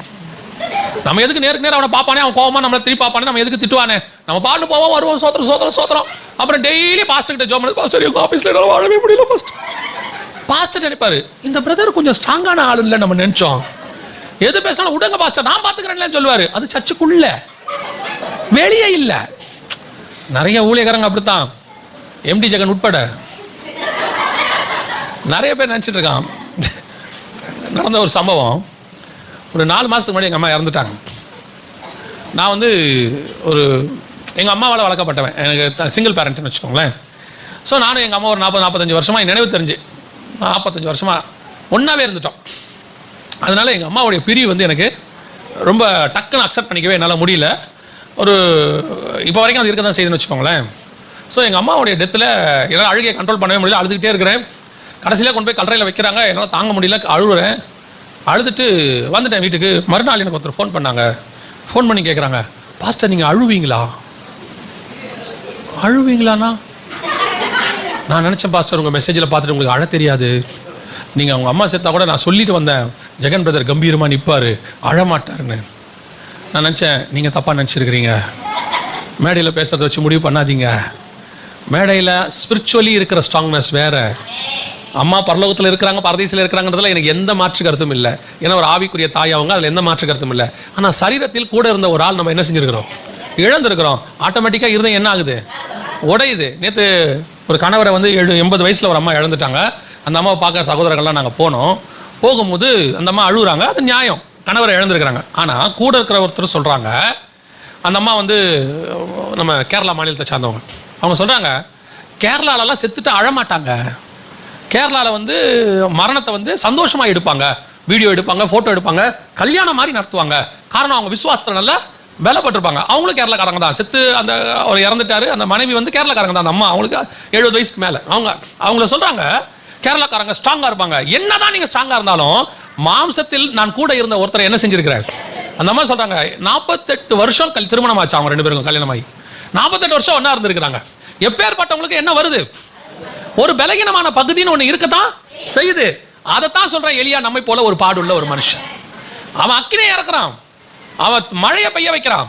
நம்ம எதுக்கு நேருக்கு நேரம் அவனை பார்ப்பானே, அவன் கோவமா நம்மளை திருப்பி பார்ப்பானே, நம்ம எதுக்கு திட்டுவானே? நம்ம பாட்டு போவோம், வருவோம், சோத்திரம் சோத்திரம் சோத்திரம். அப்புறம் டெய்லி பாஸ்டர் கிட்ட ஜோம் பண்ணி, பாஸ்டர் எங்கள் ஆஃபீஸில் என்னால் வாழவே முடியல பாஸ்டர். பாஸ்டர் நினைப்பாரு, இந்த பிரதர் கொஞ்சம் ஸ்ட்ராங்கான ஆளு இல்லை நம்ம நினைச்சோம், எது பேசினாலும் விடுங்க பாஸ்டர் நான் பார்த்துக்கிறேன்னு சொல்லுவாரு. அது சர்ச்சுக்குள்ள, வெளியே இல்லை. நிறைய ஊழியக்காரங்க அப்படித்தான், எம்டி ஜெகன் உட்பட நிறைய பேர் நினச்சிட்டு இருக்கான். நடந்த ஒரு சம்பவம், ஒரு 4 மாதத்துக்கு முன்னாடி எங்கள் அம்மா இறந்துட்டாங்க. நான் வந்து எங்கள் அம்மாவால் வளர்க்கப்பட்டவன், எனக்கு சிங்கிள் பேரண்ட்னு வச்சுக்கோங்களேன். ஸோ நானும் எங்கள் அம்மா ஒரு 40-45 வருஷமாக நினைவு தெரிஞ்சு 45 வருஷமாக ஒன்றாவே இருந்துட்டோம். அதனால் எங்கள் அம்மாவுடைய பிரிவு வந்து எனக்கு ரொம்ப டக்குன்னு அக்செப்ட் பண்ணிக்கவே என்னால் முடியல. இப்போ வரைக்கும் அது இருக்க தான் செய்யுதுன்னு வச்சுக்கோங்களேன். ஸோ எங்கள் அம்மாவுடைய டெத்தில் என்னால் அழுகையை கண்ட்ரோல் பண்ணவே முடியல, அழுதுகிட்டே இருக்கிறேன். கடைசியில் கொண்டு போய் கல்லறையில் வைக்கிறாங்க, என்னால் தாங்க முடியல, அழுகுறேன். அழுதுட்டு வந்துட்டேன் வீட்டுக்கு. மறுநாள் எனக்கு ஒருத்தர் ஃபோன் பண்ணாங்க. ஃபோன் பண்ணி கேட்குறாங்க, பாஸ்டர் நீங்கள் அழுவீங்களாண்ணா? நான் நினச்சேன் பாஸ்டர் உங்கள் மெசேஜில் பார்த்துட்டு உங்களுக்கு அழ தெரியாது, நீங்கள் அவங்க அம்மா செத்தா கூட நான் சொல்லிட்டு வந்தேன், ஜெகன் பிரதர் கம்பீரமாக நிற்பார், அழமாட்டாருன்னு. நான் நினச்சேன் நீங்கள் தப்பாக நினச்சிருக்கிறீங்க, மேடையில் பேசுறதை வச்சு முடிவு பண்ணாதீங்க. மேடையில் ஸ்பிரிச்சுவலி இருக்கிற ஸ்ட்ராங்னஸ் வேறு. அம்மா பரலோகத்தில் இருக்கிறாங்க, பரதேசில் இருக்கிறாங்கிறதுல எனக்கு எந்த மாற்று கருத்தும் இல்லை. ஏன்னா ஒரு ஆவிக்குரிய தாய் அவங்க, அதில் எந்த மாற்று கருத்தும் இல்லை. ஆனால் சரீரத்தில் கூட இருந்த ஒரு ஆள் நம்ம என்ன செஞ்சுருக்கிறோம், இழந்திருக்கிறோம். ஆட்டோமேட்டிக்காக இருந்தேன் என்ன ஆகுது, உடையுது. நேற்று ஒரு கணவரை வந்து 80 வயசில் ஒரு அம்மா இழந்துட்டாங்க. அந்த அம்மாவை பார்க்குற சகோதரர்கள்லாம் நாங்கள் போகும்போது அந்த அம்மா அழுகுறாங்க, அது நியாயம், கணவரை இழந்திருக்கிறாங்க. ஆனால் கூட இருக்கிற ஒருத்தர் சொல்கிறாங்க, அந்த அம்மா வந்து நம்ம கேரளா மாநிலத்தை சார்ந்தவங்க, அவங்க சொல்கிறாங்க கேரளாலலாம் செத்துட்டு அழமாட்டாங்க, கேரளாவில் வந்து மரணத்தை வந்து சந்தோஷமாக எடுப்பாங்க, வீடியோ எடுப்பாங்க, ஃபோட்டோ எடுப்பாங்க, கல்யாணம் மாதிரி நடத்துவாங்க. காரணம் அவங்க விசுவாசத்தில் நல்லா பலப்பட்டிருப்பாங்க. அவங்களும் கேரளாக்காரங்க தான். செத்து அந்த அவர் இறந்துட்டாரு, அந்த மனைவி வந்து கேரளாக்காரங்க தான். அந்த அம்மா அவங்களுக்கு 70 வயசுக்கு மேலே. அவங்கள சொல்கிறாங்க கேரளாக்காரங்க ஸ்ட்ராங்காக இருப்பாங்க. என்னதான் நீங்கள் ஸ்ட்ராங்காக இருந்தாலும் மாம்சத்தில் நான் கூட இருந்த ஒருத்தரை என்ன செஞ்சிருக்கிறேன். அந்த அம்மா சொல்கிறாங்க 48 வருஷம் திருமணம் ஆச்சு அவங்க 2 பேருக்கும், கல்யாணமாகி 48 வருஷம் ஒன்றா இருந்திருக்கிறாங்க. எப்பேற்பட்டவங்களுக்கு என்ன வருது, ஒரு பலகீனமான பகுதின்னு ஒன்று இருக்கத்தான் செய்யுது. அதைத்தான் சொல்கிறேன், எலியா நம்மை போல ஒரு பாடுள்ள ஒரு மனுஷன். அவன் அக்கினியை இறக்குறான், அவன் மழையை பெய்ய வைக்கிறான்.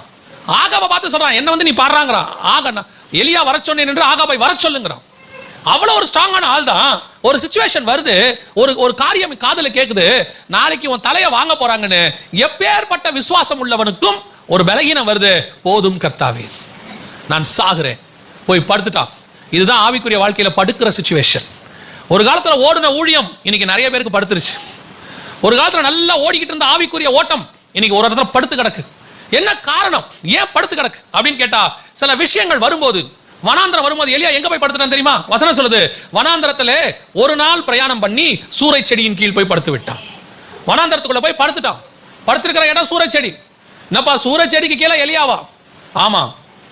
ஆகாபை பார்த்து சொல்றான், என்ன வந்து நீ பாடுறாங்கிறான். எலியா வர சொன்னேன் என்று ஆகாபை வர சொல்லுங்கிறான். அவ்வளோ ஒரு ஸ்ட்ராங்கான ஆள் தான். ஒரு சிச்சுவேஷன் வருது, ஒரு காரியம் காதுல கேட்குது, நாளைக்கு உன் தலையை வாங்க போறாங்கன்னு. எப்பேற்பட்ட விசுவாசம் உள்ளவனுக்கும் ஒரு பலகீனம் வருது, போதும் கர்த்தாவே நான் சாகுறேன், போய் படுத்துட்டான். இதுதான் ஆவிக்குரிய வாழ்க்கையில படுக்கிற சிச்சுவேஷன். ஒரு காலத்துல ஓடின ஊழியம் இன்னைக்கு நிறைய பேருக்கு படுத்துருச்சு. ஒரு காலத்துல நல்லா ஓடிக்கிட்டு இருந்த ஆவிக்குரிய ஓட்டம் இன்னைக்கு ஒரு இடத்துல படுத்து கிடக்கு. என்ன காரணம், ஏன் படுத்து கிடக்கு அப்படின்னு கேட்டா, சில விஷயங்கள் வரும்போது, வனாந்திரம் வரும்போது எலியா எங்க போய் படுத்துட்டான் தெரியுமா? வசனம் சொல்லுது, வனாந்திரத்திலே ஒரு நாள் பிரயாணம் பண்ணி சூறை செடியின் கீழ் போய் படுத்து விட்டான். வனாந்திரத்துக்குள்ள போய் படுத்துட்டான். படுத்திருக்கிற இடம் சூறை செடி. என்னப்பா சூறை செடிக்கு கீழே எலியாவா? ஆமா,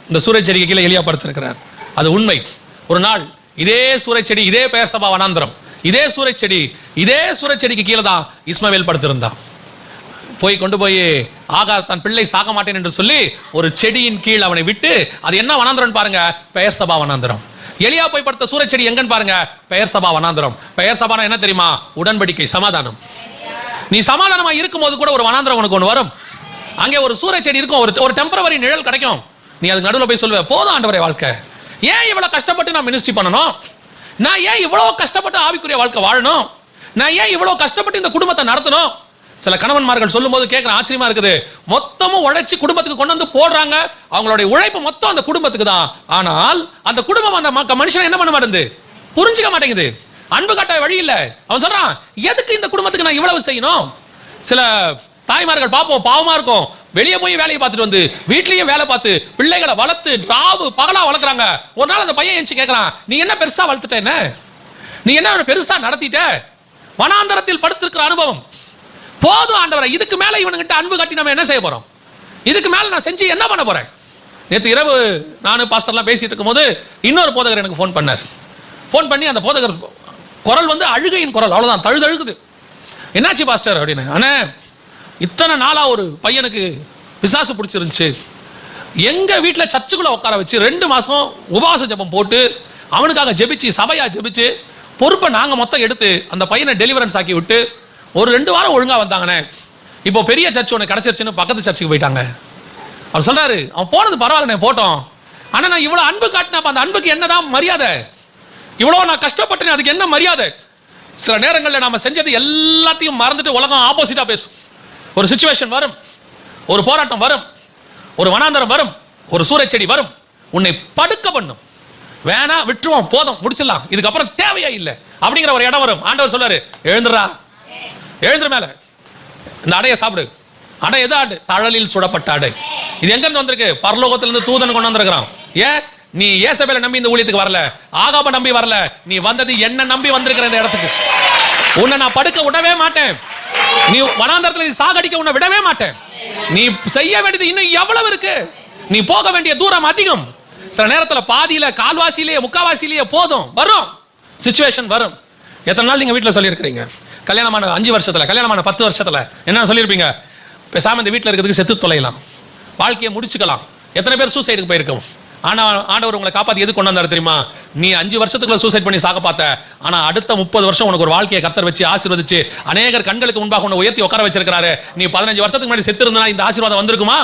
இந்த சூறை செடிக்கு கீழே எலியா படுத்திருக்கிறார். அது உண்மை. ஒரு நாள் இதே சூறை செடி, இதே பெயர் சபா வனாந்திரம், இதே சூறை செடிக்கு கீழே தான் இஸ்மவேல் படுத்திருந்தான். கொண்டு போய் ஆகார் தன் பிள்ளை சாக மாட்டேன் என்று சொல்லி ஒரு செடியின் கீழ் அவனை விட்டு, அது என்ன வனாந்திரம் பாருங்க, பெயர் சபா வனாந்திரம். எலியா போய் படுத்த சூறை செடி எங்கன்னு பாருங்க, பெயர் சபா வனாந்திரம். பெயர் சபானா என்ன தெரியுமா? உடன்படிக்கை, சமாதானம். நீ சமாதானமா இருக்கும் போது கூட ஒரு வனாந்திரம் உனக்கு ஒன்று வரும். அங்கே ஒரு சூறை செடி இருக்கும், ஒரு டெம்பரவரி நிழல் கிடைக்கும். நீ அதுக்கு நடுவில் போய் சொல்லுவ, போதும் ஆண்டவரே வாழ்க்கை, ஏன் இவ்வளவு கஷ்டப்பட்டு நான் மினிஸ்ட்ரி பண்ணணும், நான் ஏன் இவ்வளவு கஷ்டப்பட்டு ஆவிக்குரிய வாழ்க்கை வாழணும், நான் ஏன் இவ்வளவு கஷ்டப்பட்டு இந்த குடும்பத்தை நடத்தணும். சில கணவன்மார்கள் சொல்லும் போது கேட்கிற ஆச்சரியமா இருக்குது. மொத்தமும் உழைச்சி குடும்பத்துக்கு கொண்டு வந்து போடுறாங்க, அவங்களுடைய உழைப்பு மொத்தம் அந்த குடும்பத்துக்கு தான். ஆனால் அந்த குடும்பம் அந்த மனுஷன் என்ன பண்ண மாட்டேங்குது, புரிஞ்சுக்க மாட்டேங்குது, அன்பு காட்ட வழி இல்லை. அவன் சொல்றான், எதுக்கு இந்த குடும்பத்துக்கு நான் இவ்வளவு செய்யணும். சில தாய்மார்கள் பார்ப்போம், பாவமா இருக்கும், வெளியே போய் வேலையை பார்த்துட்டு வந்து வீட்லயும் வேலை பார்த்து பிள்ளைகளை வளர்த்து ராவு பகலா வளர்க்குறாங்க. ஒரு நாள் அந்த பையன் எஞ்சி கேட்கறான், நீ என்ன பெருசா வளர்த்துட்ட, என்ன நீ என்ன பெருசா நடத்திட்ட. வனாந்தரத்தில் படுத்திருக்கிற அனுபவம் போதும் ஆண்டவரே, இதுக்கு மேல இவனுங்கிட்ட அன்பு காட்டி நம்ம என்ன செய்ய போறோம், இதுக்கு மேல நான் செஞ்சு என்ன பண்ண போறேன். நேற்று இரவு நானும் பாஸ்டர்லாம் பேசிட்டு இருக்கும்போது இன்னொரு போதகர் எனக்கு ஃபோன் பண்ணார். ஃபோன் பண்ணி அந்த போதகர் குரல் வந்து அழுகையின் குரல், அவ்வளோதான், தழுகுது. என்னாச்சு பாஸ்டர் அப்படின்னு. ஆனால் இத்தனை நாளாக ஒரு பையனுக்கு பிசாசு பிடிச்சிருந்துச்சு, எங்கள் வீட்டில் சர்ச்சுக்குள்ளே உட்கார வச்சு 2 மாதம் உபவாச ஜெபம் போட்டு அவனுக்காக ஜெபிச்சு, சபையாக ஜெபிச்சு, பொறுப்பை நாங்கள் மொத்தம் எடுத்து அந்த பையனை டெலிவரன்ஸ் ஆக்கி விட்டு ஒரு 2 வாரம் ஒழுங்காக வந்தாங்கண்ணே. இப்போ பெரிய சர்ச் ஒன்று கிடச்சிருச்சுன்னு பக்கத்து சர்ச்சுக்கு போயிட்டாங்க. அவர் சொல்கிறாரு, அவன் போனது பரவாயில்லண்ணே, போட்டோம். ஆனால் நான் இவ்வளோ அன்பு காட்டினப்ப அந்த அன்புக்கு என்னதான் மரியாதை? இவ்வளோ நான் கஷ்டப்பட்டேன், அதுக்கு என்ன மரியாதை? சில நேரங்களில் நாம் செஞ்சது எல்லாத்தையும் மறந்துட்டு உலகம் ஆப்போசிட்டாக பேசும். ஒரு சிச்சுவேஷன் வரும், ஒரு போராட்டம் வரும், ஒரு வனாந்தரம் வரும், ஒரு சூறைச்செடி வரும், உன்னை படுக்க பண்ணும். வேணா விட்டுருவோம், போதும், முடிச்சிடலாம், இதுக்கப்புறம் தேவையே இல்லை அப்படிங்கிற ஒரு இடம் வரும். ஆண்டவர் சொல்றாரு, எழுந்துடா, எழுந்துரு, மேல இந்த அடையை சாப்பிடு. அடை எது ஆடு? தழலில் சுடப்பட்ட அடை. இது எங்க இருந்து வந்திருக்கு? பரலோகத்திலிருந்து தூதன் கொண்டு வந்திருக்கிறான். ஏன் நீ ஏசபேலை நம்பி இந்த ஊழியத்துக்கு வரல, ஆகாப நம்பி வரல, நீ வந்தது என்ன நம்பி வந்திருக்கிற இந்த இடத்துக்கு. உன்னை நான் படுக்க விடவே மாட்டேன், நீ வனாந்தரத்தில் நீ சாகடிக்க உன்னை விடவே மாட்டேன். நீ செய்ய வேண்டியது இன்னும் எவ்வளவு இருக்கு, நீ போக வேண்டிய தூரம் அதிகம். சில நேரத்தில் பாதியில, கால்வாசியிலேயே, முக்காவாசியிலேயே போதும், வரும் சிச்சுவேஷன் வரும். எத்தனை நாள் நீங்க வீட்டில் சொல்லியிருக்கிறீங்க? கல்யாணமான 5 வருஷத்துல, கல்யாணமான 10 வருஷத்துல என்ன சொல்லியிருப்பீங்க? பேசாம இந்த வீட்டில் இருக்கிறதுக்கு செத்து தொலைலாம், வாழ்க்கையை முடிச்சுக்கலாம். எத்தனை பேர் சூசைடுக்கு போயிருக்கோம்? ஆனால் ஆண்டவர் உங்களை காப்பாற்றி எது கொண்டு வந்தார் தெரியுமா? நீ 5 வருஷத்துக்குள்ள சூசைட் பண்ணி சாக பார்த்த, ஆனால் அடுத்த 30 வருஷம் உனக்கு ஒரு வாழ்க்கையை கர்த்தர் வச்சு ஆசீர்வதிச்சு அநேகர் கண்களுக்கு முன்பாக உன்னை உயர்த்தி உட்கார வச்சிருக்காரு. நீ 15 வருஷத்துக்கு முன்னாடி செத்து இருந்தா இந்த ஆசீர்வாதம் வந்திருக்குமா?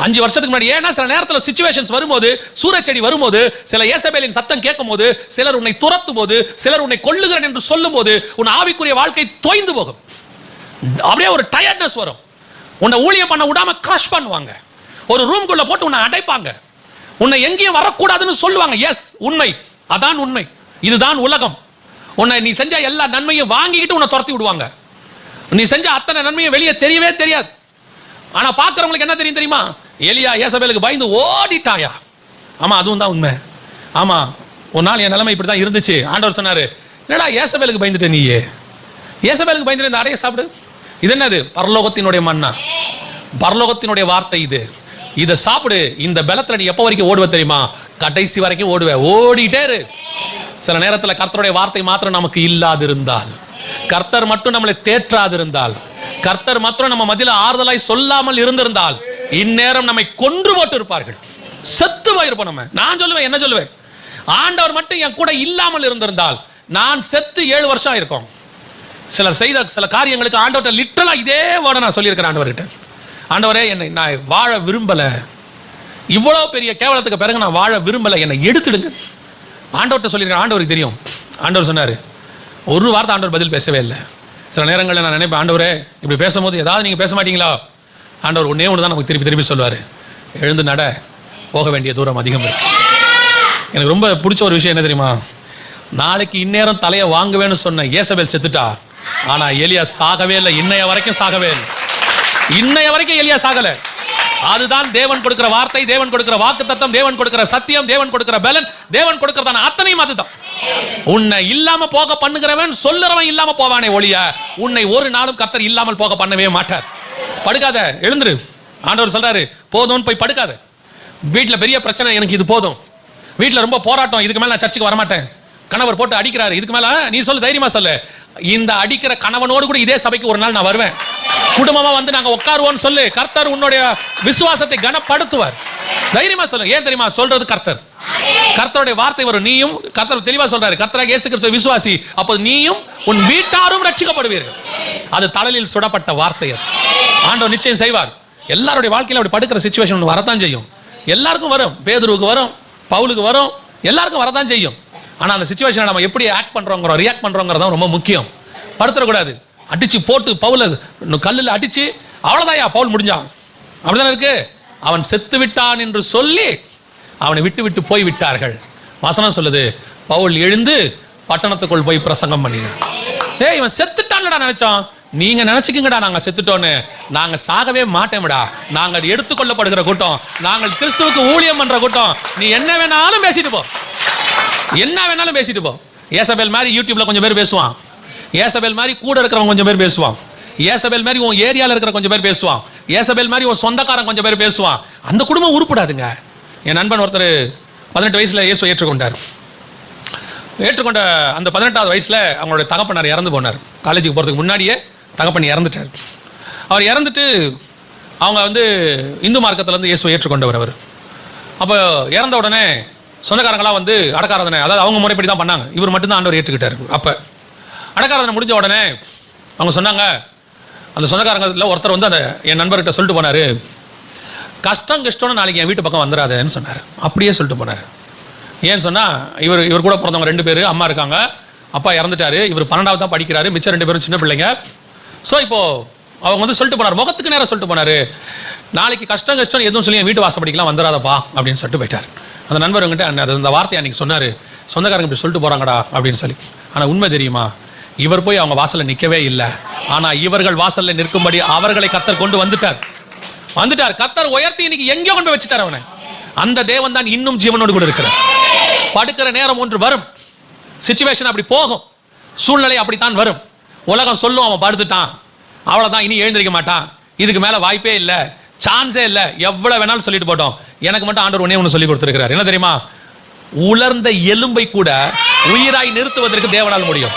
5 வருஷத்துக்கு முன்னாடி. ஏன்னா சில நேரத்தில் சிச்சுவேஷன்ஸ் வரும்போது, சூரச்செடி வரும்போது, சில ஏசபேலின் சத்தம் கேட்கும் போது, சிலர் உன்னை துரத்தும் போது, சிலர் உன்னை கொல்லுகிறேன் என்று சொல்லும் போது உன் ஆவிக்குரிய வாழ்க்கை தோய்ந்து போகும். அப்படியே ஒரு டயர்ட்னஸ் வரும். உன்னை ஊழியம் பண்ண விடாம கிரஷ் பண்ணுவாங்க, ஒரு ரூம்குள்ள போட்டு உன்னை அடைப்பாங்க, உன்னை எங்கேயும் வரக்கூடாதுன்னு சொல்லுவாங்க. எஸ், உண்மை, அதான் உண்மை, இதுதான் உலகம். உன்னை நீ செஞ்ச எல்லா நன்மையும் வாங்கிக்கிட்டு உன்னை துரத்தி விடுவாங்க. நீ செஞ்ச அத்தனை நன்மையும் வெளியே தெரியவே தெரியாது. ஆனா பாக்குறவங்களுக்கு என்ன தெரியும் தெரியுமா? எலியா ஏசபேலுக்கு பயந்து ஓடிட்டாயா. ஆமா, அதுவும் தான் உண்மை. ஆமா, ஒரு நாள் என் நிலைமை இப்படி தான் இருந்துச்சு. ஆண்டவர் சொன்னாரு, என்னடா ஏசபேலுக்கு பயந்துட்ட நீயே? ஏசபேலுக்கு பயந்துட்டு இந்த அடையை சாப்பிடு. இது என்னது? பரலோகத்தினுடைய மன்னா, பரலோகத்தினுடைய வார்த்தை இது. இதை சாப்பிடு. இந்த பலத்துல நீ எப்போ வரைக்கும் ஓடுவ தெரியுமா? கடைசி வரைக்கும் ஓடுவே, ஓடிட்டே இரு. சில நேரத்தில் கர்த்தருடைய வார்த்தை மாத்திரம் நமக்கு இல்லாதிருந்தால், கர்த்தர் மட்டும் நம்மளை தேற்றாதிருந்தால், கர்த்தர் மாத்திரம் நம்ம மத்தியில ஆறுதலாய் சொல்லாமல் இருந்திருந்தால், இந்நேரம் நம்மை கொன்று போட்டு இருப்பார்கள், செத்து போயிருப்போம் நம்ம. நான் சொல்லுவேன், என்ன சொல்லுவேன், ஆண்டவர் மட்டும் என் கூட இல்லாமல் இருந்திருந்தால் நான் செத்து 7 வருஷம் இருக்கும். சிலர் செய்த சில காரியங்களுக்கு ஆண்டவர்கிட்ட லிட்டரலா இதே வேர்டை நான் சொல்லியிருக்கிறேன் ஆண்டவர்கிட்ட. ஆண்டவரே, என்னை நான் வாழ விரும்பல, இவ்வளவு பெரிய கேவலத்துக்கு பிறகு நான் வாழ விரும்பல, என்னை எடுத்துடுங்க. ஆண்டவர்கிட்ட சொல்லியிருக்கேன். ஆண்டவருக்கு தெரியும். ஆண்டவர் சொன்னாரு, ஒரு வார்த்தை ஆண்டவர் பதில் பேசவே இல்லை. சில நேரங்களில் நான் நினைப்பேன், ஆண்டவரே இப்படி பேசும்போது ஏதாவது நீங்க பேச மாட்டீங்களா? ஆண்டவர் ஒன்னே ஒன்று தான் நமக்கு திருப்பி திருப்பி சொல்வாரு, எழுந்து நட, போக வேண்டிய தூரம் அதிகம் இருக்கு. எனக்கு ரொம்ப பிடிச்ச ஒரு விஷயம் என்ன தெரியுமா? நாளைக்கு இந்நேரம் தலையை வாங்குவேன்னு சொன்ன ஏசபேல் செத்துட்டா, ஆனா எலியா சாகவே இல்லை. இன்னைய வரைக்கும் சாகவே இல்லை. இன்னைய வரைக்கும் எலியா சாகல. அதுதான் தேவன் கொடுக்கிற வார்த்தை, தேவன் கொடுக்கிற வாக்குத்தத்தம், தேவன் கொடுக்கிற சத்தியம், தேவன் கொடுக்கிற பலன், தேவன் கொடுக்கிறதான அத்தனையும் அதுதான். உன்னை இல்லாம போக பண்ணுகிறவன் சொல்லுறவன் இல்லாம போவானே ஒழிய உன்னை ஒரு நாளும் கர்த்தர் இல்லாமல் போக பண்ணவே மாட்டார். படுக்காத, எழுந்துரு. ஆண்டவர் சொல்றாரு, போதும்னு போய் படுக்காத. வீட்டுல பெரிய பிரச்சனை, எனக்கு இது போதும். வீட்டுல ரொம்ப போராட்டம், இதுக்கு மேல நான் சர்ச்சுக்கு வரமாட்டேன். கணவர் போட்டு அடிக்கிறாரு, இதுக்கு மேல நீ சொல்லு, தைரியமா சொல்லு, இந்த அடிக்கிற கணவனோடு கூட இதே சபைக்கு ஒரு நாள் நான் வருவேன், குடும்பமா வந்து நாங்க உட்காருவோம்னு சொல்லு. கர்த்தர் உன்னுடைய விசுவாசத்தை கனப்படுத்துவார். தைரியமா சொல்லு. ஏன் தெரியுமா? சொல்றது கர்த்தர். கர்த்தருடைய வார்த்தை வரும். நீயும், கர்த்தர் தெளிவா சொல்றாரு, கர்த்தராகிய இயேசு கிறிஸ்து விசுவாசி, அப்போ நீயும் உன் வீட்டாரும் ரட்சிக்கப்படுவீர்கள். அது தழலில் சுடப்பட்ட வார்த்தை. ஆண்டவர் நிச்சயம் செய்வார். எல்லாருடைய வாழ்க்கையில அப்படி படுக்கிற சிச்சுவேஷன் வரத்தான் செய்யும். எல்லாருக்கும் வரும். பேதுருவுக்கு வரும், பவுலுக்கு வரும், எல்லாருக்கும் வரதான் செய்யும். ஆனா அந்த சிச்சுவேஷனை நம்ம எப்படி ஆக்ட் பண்றோங்கிறோம், ரியாக்ட் பண்றோங்கிறதா ரொம்ப முக்கியம். படுத்துடக்கூடாது. அடிச்சு போட்டு பவுல கல்லில் அடிச்சு அவ்வளவுதாயா பவுல் முடிஞ்சான், அப்படிதானே இருக்கு. அவன் செத்து விட்டான் என்று சொல்லி அவனை விட்டு விட்டு போய் விட்டார்கள். வசனம் சொல்லுது, பவுல் எழுந்து பட்டணத்துக்குள் போய் பிரசங்கம் பண்ணினான். ஏய், இவன் செத்துட்டான்டா நினைச்சோம். நீங்க நினைச்சுக்கீங்கடா நாங்க செத்துட்டோன்னு. நாங்க சாகவே மாட்டோம்டா. நாங்கள் எடுத்துக்கொள்ளப்படுகிற கூட்டம், நாங்கள் கிறிஸ்துவுக்கு ஊழியம் பண்ற கூட்டம். நீ என்ன வேணாலும் பேசிட்டு போ, என்ன வேணாலும் பேசிட்டு போ. ஏசபேல் மாதிரி யூடியூப்ல கொஞ்சம் பேர் பேசுவான், ஏசபேல் மாதிரி கூட இருக்கிறவங்க கொஞ்சம் பேர் பேசுவான், ஏசபேல் மாதிரி உன் ஏரியால இருக்கிற கொஞ்சம் பேர் பேசுவான், ஏசபேல் மாதிரி உன் சொந்தக்காரன் கொஞ்சம் பேர் பேசுவான். அந்த குடும்பம் உருப்படாதுங்க. என் நண்பன் ஒருத்தர் 18 வயசில் இயேசுவை ஏற்றுக்கொண்டார். ஏற்றுக்கொண்ட அந்த 18வது வயசில் அவங்களுடைய தகப்பனார் இறந்து போனார். காலேஜுக்கு போகிறதுக்கு முன்னாடியே தகப்பன் இறந்துட்டார். அவர் இறந்துட்டு அவங்க வந்து இந்து மார்க்கத்தில் இயேசுவை ஏற்றுக்கொண்டவர் அவர். அப்போ இறந்த உடனே சொந்தக்காரங்களாம் வந்து அடக்காராதனை, அதாவது அவங்க முறைப்படி தான் பண்ணாங்க. இவர் மட்டும்தான் ஆண்டவர் ஏற்றுக்கிட்டார். அப்போ அடக்காராதனை முடிஞ்ச உடனே அவங்க சொன்னாங்க, அந்த சொந்தக்காரங்களில் ஒருத்தர் வந்து அந்த என் நண்பர்கிட்ட சொல்லிட்டு போனார், கஷ்டம்னு நாளைக்கு என் வீட்டு பக்கம் வந்துடாதேன்னு சொன்னார். அப்படியே சொல்லிட்டு போனார். ஏன்னு சொன்னால் இவர் கூட பிறந்தவங்க 2 பேர், அம்மா இருக்காங்க, அப்பா இறந்துட்டார், இவர் 12வது தான் படிக்கிறாரு, மிச்சம் 2 பேரும் சின்ன பிள்ளைங்க. ஸோ இப்போது அவங்க வந்து சொல்லிட்டு போனார், முகத்துக்கு நேரம் சொல்லிட்டு போனார், நாளைக்கு கஷ்டம் எதுவும் சொல்லி என் வீட்டு வாசப்படிக்கலாம் வந்துடாதப்பா அப்படின்னு சொல்லிட்டு போயிட்டார். அந்த நண்பர் கிட்ட அந்த வார்த்தையை அன்றைக்கி சொன்னார், சொந்தக்காரங்க இப்படி சொல்லிட்டு போகிறாங்கடா அப்படின்னு சொல்லி. ஆனால் உண்மை தெரியுமா, இவர் போய் அவங்க வாசலில் நிற்கவே இல்லை. ஆனால் இவர்கள் வாசலில் நிற்கும்படி அவர்களை கர்த்தர் கொண்டு வந்துட்டார். கர்த்தர் உயர்த்தி இன்னைக்கு எங்கேயோ கொண்டு போய் வச்சுட்டார் அவனை. அந்த தேவன் தான் இன்னும் ஜீவனோடு கூட இருக்கிறார். படுக்கிற நேரம் ஒன்று வரும், சிச்சுவேஷன் அப்படி போகும், சூழ்நிலை அப்படித்தான் வரும். உலகம் சொல்லும் அவன் படுத்துட்டான், அவ்வளோதான், இனி எழுந்திருக்க மாட்டான், இதுக்கு மேலே வாய்ப்பே இல்லை, சான்ஸே இல்லை, எவ்வளோ வேணாலும் சொல்லிட்டு போட்டோம். எனக்கு மட்டும் ஆண்டவர் ஒண்ணே ஒன்று சொல்லி கொடுத்துருக்கிறார். என்ன தெரியுமா? உலர்ந்த எலும்பை கூட உயிராய் நிறுத்துவதற்கு தேவனால் முடியும்.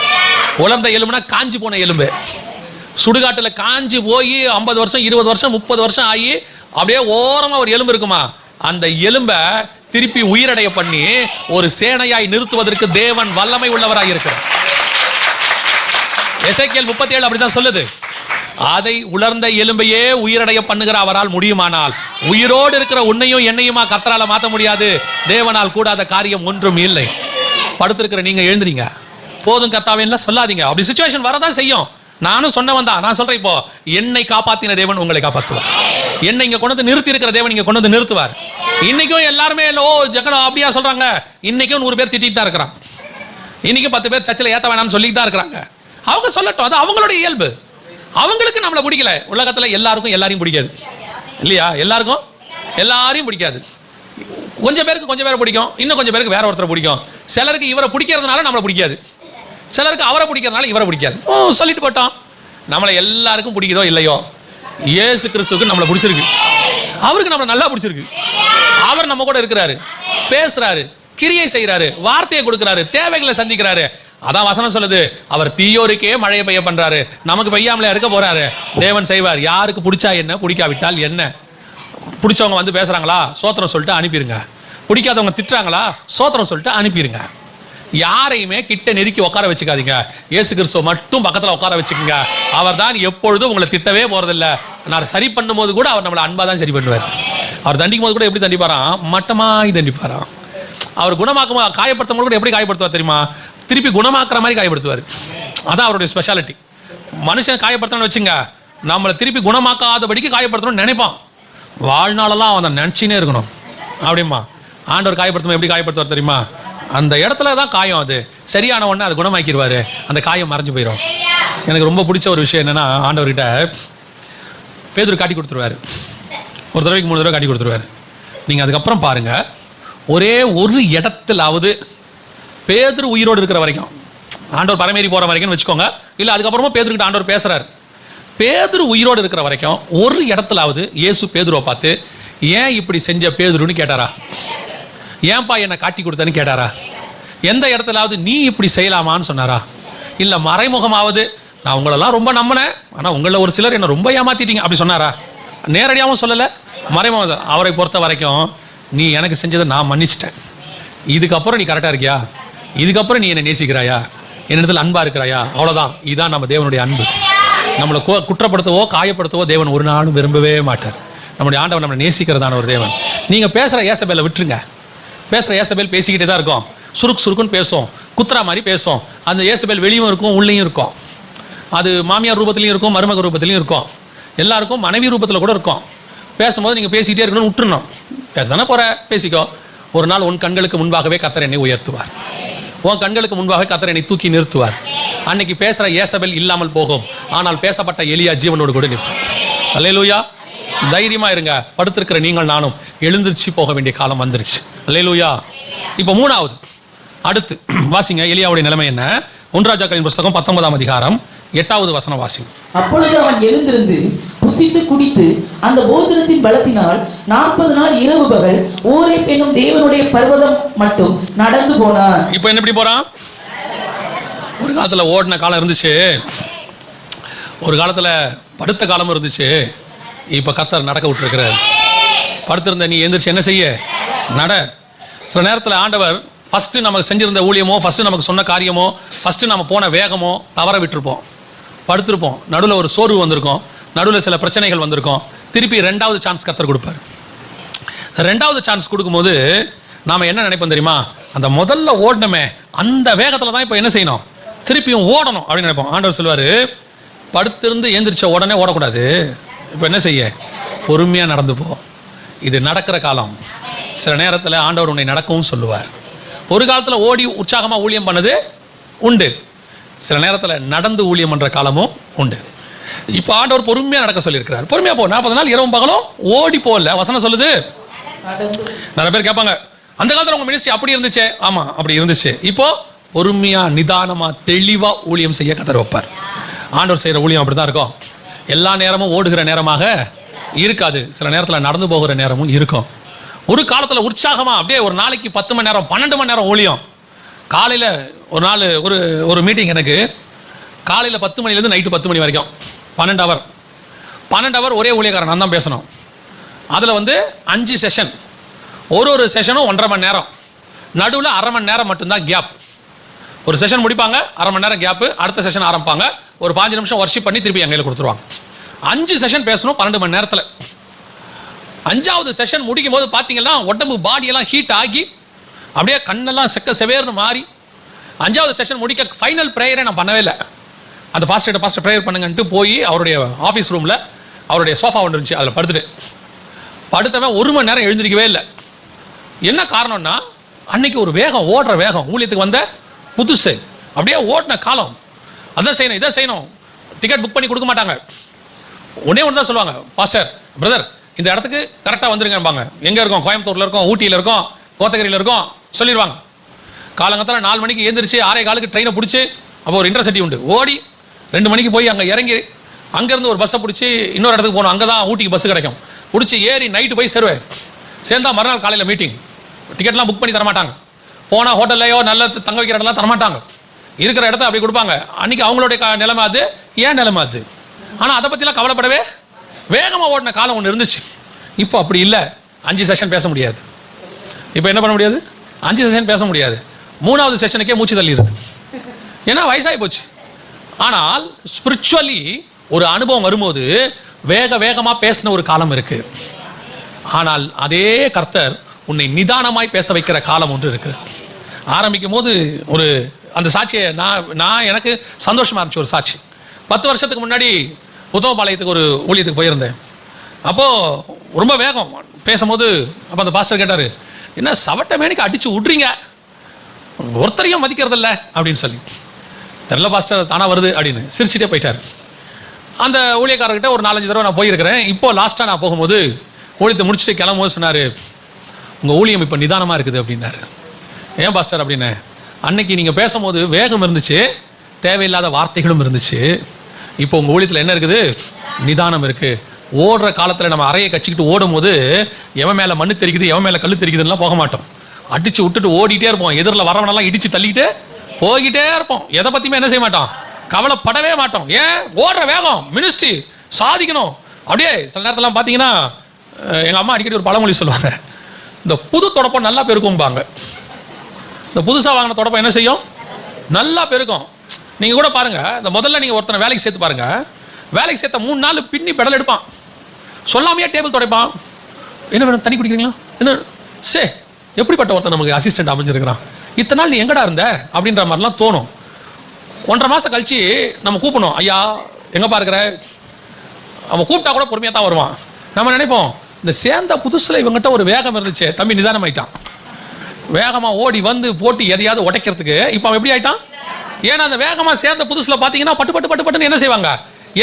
உலர்ந்த எலும்புனா காஞ்சி போன எலும்பு, சுடுகாட்டில் காஞ்சி போய் 50 வருஷம் 20 வருஷம் 30 வருஷம் ஆகி அப்படியே ஓரமாக ஒரு எலும்பு இருக்குமா, அந்த எலும்பை திருப்பி உயிரடைய பண்ணி ஒரு சேனையாய் நிறுத்துவதற்கு தேவன் வல்லமை உள்ளவராய் இருக்கிறார். எசேக்கியேல் 37 அப்படிதான் சொல்லுது. அதை உலர்ந்த எலும்பையே உயிரடைய பண்ணுகிற அவரால் முடியுமானால் உயிரோடு இருக்கிற உன்னையும் என்னையுமா கர்த்தரால மாற்ற முடியாது? தேவனால் கூடாத காரியம் ஒன்றும் இல்லை. படுத்திருக்கிற நீங்க எழுந்துறீங்க, போதும் கர்த்தாவே சொல்லாதீங்க. அப்படி சிச்சுவேஷன் வரதான் செய்யும். நானும் சொன்னவன் தான். நான் சொல்றேன், இப்போ என்னை காப்பாத்தின தேவன் உங்களை காப்பாற்றுவார். என்னை இங்க கொண்டு வந்து நிறுத்தி இருக்கிற தேவன் இங்க கொண்டு வந்து நிறுத்துவார். இன்னைக்கும் எல்லாருமே ஓ ஜெகனோ அப்படியா சொல்றாங்க. இன்னைக்கும் 100 பேர் திட்டிட்டு தான் இருக்கிறாங்க. இன்னைக்கு 10 பேர் சர்ச்சில் ஏத்த வேணாம்னு சொல்லிட்டு தான் இருக்கிறாங்க. அவங்க சொல்லட்டும், அது அவங்களுடைய இயல்பு. அவங்களுக்கு நம்மளை பிடிக்கல. உலகத்துல எல்லாருக்கும் எல்லாரையும் பிடிக்காது இல்லையா? எல்லாருக்கும் எல்லாரையும் பிடிக்காது. கொஞ்சம் பேரை பிடிக்கும், இன்னும் கொஞ்சம் பேருக்கு வேற ஒருத்தரை பிடிக்கும். சிலருக்கு இவரை பிடிக்கிறதுனால நம்மளை பிடிக்காது, சிலருக்கு அவரை பிடிக்கிறதுனால இவரை பிடிக்காது. சொல்லிட்டு போட்டோம். நம்மளை எல்லாருக்கும் பிடிக்குதோ இல்லையோ, இயேசு கிறிஸ்துவுக்கு நம்மளை பிடிச்சிருக்கு. அவருக்கு நம்மளை நல்லா பிடிச்சிருக்கு. அவர் நம்ம கூட இருக்கிறாரு, பேசுறாரு, கிரியை செய்யறாரு, வார்த்தையை கொடுக்கிறாரு, தேவைகளை சந்திக்கிறாரு. அதான் வசனம் சொல்லுது, அவர் தீயோருக்கே மழையை பெய்ய பண்றாரு, நமக்கு பெய்யாமலே இருக்க போறாரு. தேவன் செய்வார். யாருக்கு பிடிச்சா என்ன, பிடிக்காவிட்டால் என்ன. பிடிச்சவங்க வந்து பேசுறாங்களா, சோத்திரம் சொல்லிட்டு அனுப்பிடுங்க. பிடிக்காதவங்க திட்டுறாங்களா, சோத்திரம் சொல்லிட்டு அனுப்பிடுங்க. யாரையுமே கிட்ட நெருக்கி உட்கார வச்சுக்காதீங்க. இயேசு கிறிஸ்துவ மட்டும் பக்கத்தில் உட்கார வச்சுக்கோங்க. அவர் தான் எப்பொழுதும் உங்களை திட்டவே போறதில்ல. நான் சரி பண்ணும் போது கூட அவர் நம்மளை அன்பா தான் சரி பண்ணுவார். அவர் தண்டிக்கும் போது கூட எப்படி தண்டிப்பாராம்? மட்டமாய் தண்டிப்பாராம். அவர் குணமாக்குமா, காயப்படுத்தும் போது கூட எப்படி காயப்படுத்துவார் தெரியுமா? திருப்பி குணமாக்குற மாதிரி காயப்படுத்துவார். அதான் அவருடைய ஸ்பெஷாலிட்டி. மனுஷன் காயப்படுத்தணும்னு வச்சுங்க, நம்மளை திருப்பி குணமாக்காதபடிக்கு காயப்படுத்தணும்னு நினைப்பான். வாழ்நாளெல்லாம் அவன் நினச்சினே இருக்கணும் அப்படிமா. ஆண்டவர் காயப்படுத்தும் எப்படி காயப்படுத்துவார் தெரியுமா? அந்த இடத்துல தான் காயம், அது சரியான உடனே அது குணமாக்கிடுவாரு, அந்த காயம் மறைஞ்சு போயிடும். எனக்கு ரொம்ப பிடிச்ச ஒரு விஷயம் என்னன்னா, ஆண்டவர்கிட்ட பேதுரு காட்டி கொடுத்துருவாரு. ஒரு தடவைக்கு 3 தடவை காட்டி கொடுத்துருவாரு. நீங்கள் அதுக்கப்புறம் பாருங்க, ஒரே ஒரு இடத்துலாவது பேதுரு உயிரோடு இருக்கிற வரைக்கும், ஆண்டவர் பரமேறி போகிற வரைக்கும் வச்சுக்கோங்க, இல்லை அதுக்கப்புறமா பேதுருக்கிட்ட ஆண்டவர் பேசுறாரு. பேதுரு உயிரோடு இருக்கிற வரைக்கும் ஒரு இடத்துலாவது இயேசு பேதுருவை பார்த்து ஏன் இப்படி செஞ்ச பேதுருன்னு கேட்டாரா? ஏன்பா என்னை காட்டி கொடுத்தேன்னு கேட்டாரா? எந்த இடத்துலாவது நீ இப்படி செய்யலாமான்னு சொன்னாரா? இல்லை மறைமுகமாவது நான் உங்களெல்லாம் ரொம்ப நம்பினேன், ஆனால் உங்களில் ஒரு சிலர் என்னை ரொம்ப ஏமாத்திட்டீங்க அப்படி சொன்னாரா? நேரடியாகவும் சொல்லலை, மறைமுகம். அவரை பொறுத்த வரைக்கும் நீ எனக்கு செஞ்சதை நான் மன்னிச்சிட்டேன், இதுக்கப்புறம் நீ கரெக்டாக இருக்கியா, இதுக்கப்புறம் நீ என்னை நேசிக்கிறாயா, என்னிடத்தில் அன்பா இருக்கிறாயா, அவ்வளோதான். இதுதான் நம்ம தேவனுடைய அன்பு. நம்மளை குற்றப்படுத்தவோ காயப்படுத்தவோ தேவன் ஒரு நாளும் விரும்பவே மாட்டார். நம்முடைய ஆண்டவன் நம்மளை நேசிக்கிறதான ஒரு தேவன். நீங்கள் பேசுகிற ஏசபேலை விட்டுருங்க. பேசுகிற ஏசபேல் பேசிக்கிட்டே தான் இருக்கும், சுருக்குன்னு பேசும், குத்துறா மாதிரி பேசும். அந்த ஏசபேல் வெளியும் இருக்கும் உள்ளேயும் இருக்கும். அது மாமியார் ரூபத்திலையும் இருக்கும், மருமக ரூபத்திலையும் இருக்கும், எல்லாருக்கும் மனைவி ரூபத்தில் கூட இருக்கும். பேசும்போது நீங்கள் பேசிக்கிட்டே இருக்கணும்னு விட்டுருணும். பேசதானே போகிற, பேசிக்கோ. ஒரு நாள் உன் கண்களுக்கு முன்பாகவே கர்த்தர் என்னை உயர்த்துவார், உன் கண்களுக்கு முன்பாக கர்த்தர் என்னை தூக்கி நிறுத்துவார். அன்னைக்கு பேசுகிற ஏசபேல் இல்லாமல் போகும், ஆனால் பேசப்பட்ட எலியா ஜீவனோடு கூட நிற்பார். அல்லேலூயா. தைரியமா இருங்க. படுத்திருக்கிற நீங்கள் நானும் எழுந்திருச்சு போக வேண்டிய காலம் வந்துருச்சு. அல்லேலூயா. இப்போ 3வது அடுத்து வாசிங்க, எலியாவுடைய நிலைமை என்ன? 1 ராஜாக்களின் புஸ்தகம் 19ஆம் அதிகாரம் 8வது வசனம் வாசிங்க. அப்பொழுது அவன் எழுந்திருந்து புசித்து குடித்து அந்த போஜனத்தின் பலத்தினால் 40 நாள் இரவு பகல் ஓரேப் என்னும் தேவனுடைய பர்வதம் மட்டும் நடந்து போனான். இப்போ என்ன இப்படி போறான்? ஒரு காலத்துல ஓடின காலம் இருந்துச்சு, ஒரு காலத்துல படுத்த காலமும் இருந்துச்சு. இப்ப கர்த்தர் நடக்க விட்டுருக்கிறார். படுத்திருந்த நீ எந்திரிச்சு என்ன செய்ய? நட. சில நேரத்தில் ஆண்டவர் ஃபஸ்ட்டு நமக்கு செஞ்சிருந்த ஊழியமோ, ஃபஸ்ட்டு நமக்கு சொன்ன காரியமோ, ஃபஸ்ட்டு நம்ம போன வேகமோ தவற விட்டுருப்போம், படுத்திருப்போம். நடுவில் ஒரு சோர்வு வந்திருக்கும், நடுவில் சில பிரச்சனைகள் வந்திருக்கும். திருப்பி 2வது சான்ஸ் கர்த்தர் கொடுப்பார். 2வது சான்ஸ் கொடுக்கும்போது நாம் என்ன நினைப்போம் தெரியுமா? அந்த முதல்ல ஓடணுமே அந்த வேகத்தில் தான் இப்போ என்ன செய்யணும்? திருப்பியும் ஓடணும் அப்படின்னு நினைப்போம். ஆண்டவர் சொல்லுவார், படுத்திருந்து எந்திரிச்ச உடனே ஓடக்கூடாது. இப்போ என்ன செய்ய? பொறுமையாக நடந்து போ. இது நடக்கிற காலம். சில நேரத்தில் ஆண்டவர் உன்னை நடக்கவும் சொல்லுவார். ஒரு காலத்தில் ஓடி உற்சாகமாக ஊழியம் பண்ணது உண்டு, சில நேரத்தில் நடந்து ஊழியம் பண்ணுற காலமும் உண்டு. இப்போ ஆண்டவர் பொறுமையாக நடக்க சொல்லியிருக்கிறார். பொறுமையாக போ. 40 நாள் இரவும் பகலும் ஓடி போகல. வசனம் சொல்லுது. நிறைய பேர் கேட்பாங்க, அந்த காலத்தில் உங்கள் மினிஸ்ட்ரி அப்படி இருந்துச்சு. ஆமாம், அப்படி இருந்துச்சு. இப்போ பொறுமையாக நிதானமாக தெளிவாக ஊழியம் செய்ய கர்த்தர் வைப்பார். ஆண்டவர் செய்கிற ஊழியம் அப்படி தான் இருக்கும். எல்லா நேரமும் ஓடுகிற நேரமாக இருக்காது. சில நேரத்தில் நடந்து போகிற நேரமும் இருக்கும். ஒரு காலத்தில் உற்சாகமாக அப்படியே ஒரு நாளைக்கு 10 மணி நேரம் 12 மணி நேரம் ஊழியம். காலையில் ஒரு நாள் ஒரு மீட்டிங் எனக்கு, காலையில் 10 மணிலேருந்து நைட்டு 10 மணி வரைக்கும் 12 ஹவர் ஒரே ஊழியக்காரன் நான் தான் பேசணும். அதில் 5 செஷன், ஒரு செஷனும் 1.5 மணி நேரம், நடுவில் 1/2 மணி நேரம் மட்டும்தான் கேப். ஒரு செஷன் முடிப்பாங்க, 1/2 மணி நேரம் கேப்பு, அடுத்த செஷன் ஆரம்பிப்பாங்க, ஒரு 5 நிமிஷம் வர்ஷிப் பண்ணி திருப்பி என் கையில் கொடுத்துருவாங்க. 5 செஷன் பேசணும் 12 மணி நேரத்தில். 5வது செஷன் முடிக்கும் போது பார்த்தீங்கன்னா உடம்பு பாடியெல்லாம் ஹீட் ஆகி அப்படியே கண்ணெல்லாம் செவேர்னு மாறி, 5வது செஷன் முடிக்க ஃபைனல் ப்ரேயரே நான் பண்ணவே இல்லை. அந்த பாஸ்டர் ப்ரேயர் பண்ணுங்கன்ட்டு போய் அவருடைய ஆஃபீஸ் ரூமில் அவருடைய சோஃபா ஒன்று இருந்துச்சு, அதில் படுத்தவன் 1 மணி நேரம் எழுந்திருக்கவே இல்லை. என்ன காரணம்னா அன்னைக்கு ஒரு வேகம், ஓடுற வேகம், ஊழியத்துக்கு வந்த புதுசு, அப்படியே ஓடின காலம். அதை செய்யணும் இதை செய்யணும், டிக்கெட் புக் பண்ணி கொடுக்க மாட்டாங்க. ஒன்றே ஒன்று தான் சொல்லுவாங்க, பாஸ்டர் பிரதர் இந்த இடத்துக்கு கரெக்டாக வந்துருங்கம்பாங்க. எங்கே இருக்கோம்? கோயம்புத்தூரில் இருக்கோம், ஊட்டியில் இருக்கோம், கோத்தகிரியில் இருக்கோம் சொல்லிடுவாங்க. காலங்கத்தில் 4 மணிக்கு எழுந்திரிச்சு 6:15 ட்ரெயினை பிடிச்சி, அப்போ ஒரு இன்டர்சிட்டி உண்டு, ஓடி 2 மணிக்கு போய் அங்கே இறங்கி அங்கேருந்து ஒரு பஸ்ஸை பிடிச்சி இன்னொரு இடத்துக்கு போகணும். அங்கே தான் ஊட்டிக்கு பஸ்ஸு கிடைக்கும். பிடிச்சி ஏறி நைட்டு போய் சேருவேன். சேர்ந்தா மறுநாள் காலையில் மீட்டிங். டிக்கெட்லாம் புக் பண்ணி தரமாட்டாங்க. போனால் ஹோட்டல்லையோ நல்ல தங்க வைக்கிற இடம்லாம் தரமாட்டாங்க. இருக்கிற இடத்த அப்படி கொடுப்பாங்க. அன்றைக்கி அவங்களுடைய நிலைமை அது, ஏன் நிலைமை அது. ஆனால் அதை பற்றிலாம் கவலைப்படவே வேகமாக ஓடின காலம் ஒன்று இருந்துச்சு. இப்போ அப்படி இல்லை. 5 செஷன் பேச முடியாது. இப்போ என்ன பண்ண முடியாது? 5 செஷன் பேச முடியாது. 3வது செஷனுக்கே மூச்சு தள்ளிடுது. ஏன்னா வயசாகி போச்சு. ஆனால் ஸ்பிரிச்சுவலி ஒரு அனுபவம் வரும்போது வேகமாக பேசின ஒரு காலம் இருக்கு. ஆனால் அதே கர்த்தர் உன்னை நிதானமாய் பேச வைக்கிற காலம் ஒன்று இருக்கு. ஆரம்பிக்கும் போது ஒரு அந்த சாட்சியை நான் எனக்கு சந்தோஷமா இருந்துச்சு. ஒரு சாட்சி, 10 வருஷத்துக்கு முன்னாடி உத்தமபாளையத்துக்கு ஒரு ஊழியத்துக்கு போயிருந்தேன். அப்போது ரொம்ப வேகம் பேசும்போது அப்போ அந்த பாஸ்டர் கேட்டார், என்ன சவட்ட மேனிக்கு அடித்து விட்றீங்க, ஒருத்தரையும் மதிக்கிறதில்ல அப்படின்னு சொல்லி. தெரியல பாஸ்டர், தானாக வருது அப்படின்னு சிரிச்சிட்டே போயிட்டார். அந்த ஊழியக்காரர்கிட்ட ஒரு 4-5 தடவை நான் போயிருக்கிறேன். இப்போ லாஸ்ட்டாக நான் போகும்போது ஊழியத்தை முடிச்சுட்டு கிளம்பும்போது சொன்னார், உங்கள் ஊழியம் இப்போ நிதானமாக இருக்குது அப்படின்னாரு. ஏன் பாஸ்டர் அப்படின்னு? அன்னைக்கு நீங்கள் பேசும்போது வேகம் இருந்துச்சு, தேவையில்லாத வார்த்தைகளும் இருந்துச்சு. இப்போ உங்கள் ஊழியத்தில் என்ன இருக்குது? நிதானம் இருக்குது. ஓடுற காலத்தில் நம்ம அறையை கச்சிக்கிட்டு ஓடும் போது எவன் மேலே மண்ணு தெரிக்குது, எவன் மேலே கல் தெரிக்குதுலாம் போக மாட்டோம். அடித்து விட்டுட்டு ஓடிட்டே இருப்போம். எதிரில் வரவனெல்லாம் இடித்து தள்ளிக்கிட்டு போய்கிட்டே இருப்போம். எதை பற்றியுமே என்ன செய்ய மாட்டோம், கவலைப்படவே மாட்டோம். ஏன்? ஓடுற வேகம், மினிஸ்ட்ரி சாதிக்கணும். அப்படியே சில நேரத்தில் பார்த்தீங்கன்னா எங்கள் அம்மா அடிக்கடி ஒரு பழமொழி சொல்லுவாங்க, இந்த புது தொடப்பம் நல்லா பெருக்கும்பாங்க. இந்த புதுசாக வாங்கின தொடப்பம் என்ன செய்யும்? நல்லா பெருக்கும். நீங்கள் கூட பாருங்கள், இந்த முதல்ல நீங்கள் ஒருத்தனை வேலைக்கு சேர்த்து பாருங்கள். வேலைக்கு சேர்த்த 3 நாள் பின்னி பெடல் எடுப்பான், சொல்லாமையே டேபிள் துடைப்பான். என்ன வேணும், தண்ணி குடிக்கிறீங்களா? என்ன சே, எப்படிப்பட்ட ஒருத்தன் நமக்கு அசிஸ்டன்ட் அமைஞ்சிருக்கிறான், இத்தனை நாள் நீ எங்கடா இருந்த அப்படின்ற மாதிரிலாம் தோணும். 1.5 மாதம் கழிச்சு நம்ம கூப்பிடணும், ஐயா எங்கப்பா இருக்கிற. அவன் கூப்பிட்டா கூட பொறுமையாக தான் வருவான். நம்ம நினைப்போம், இந்த சேர்ந்த புதுசில் இவங்ககிட்ட ஒரு வேகம் இருந்துச்சு, தம்பி நிதானம் ஆயிட்டான். வேகமாக ஓடி வந்து போட்டு எதையாவது உடைக்கிறதுக்கு இப்போ அவன் எப்படி ஆயிட்டான்? ஏன்னா அந்த வேகமாக சேர்ந்த புதுசில் பார்த்தீங்கன்னா பட்டுன்னு என்ன செய்வாங்க,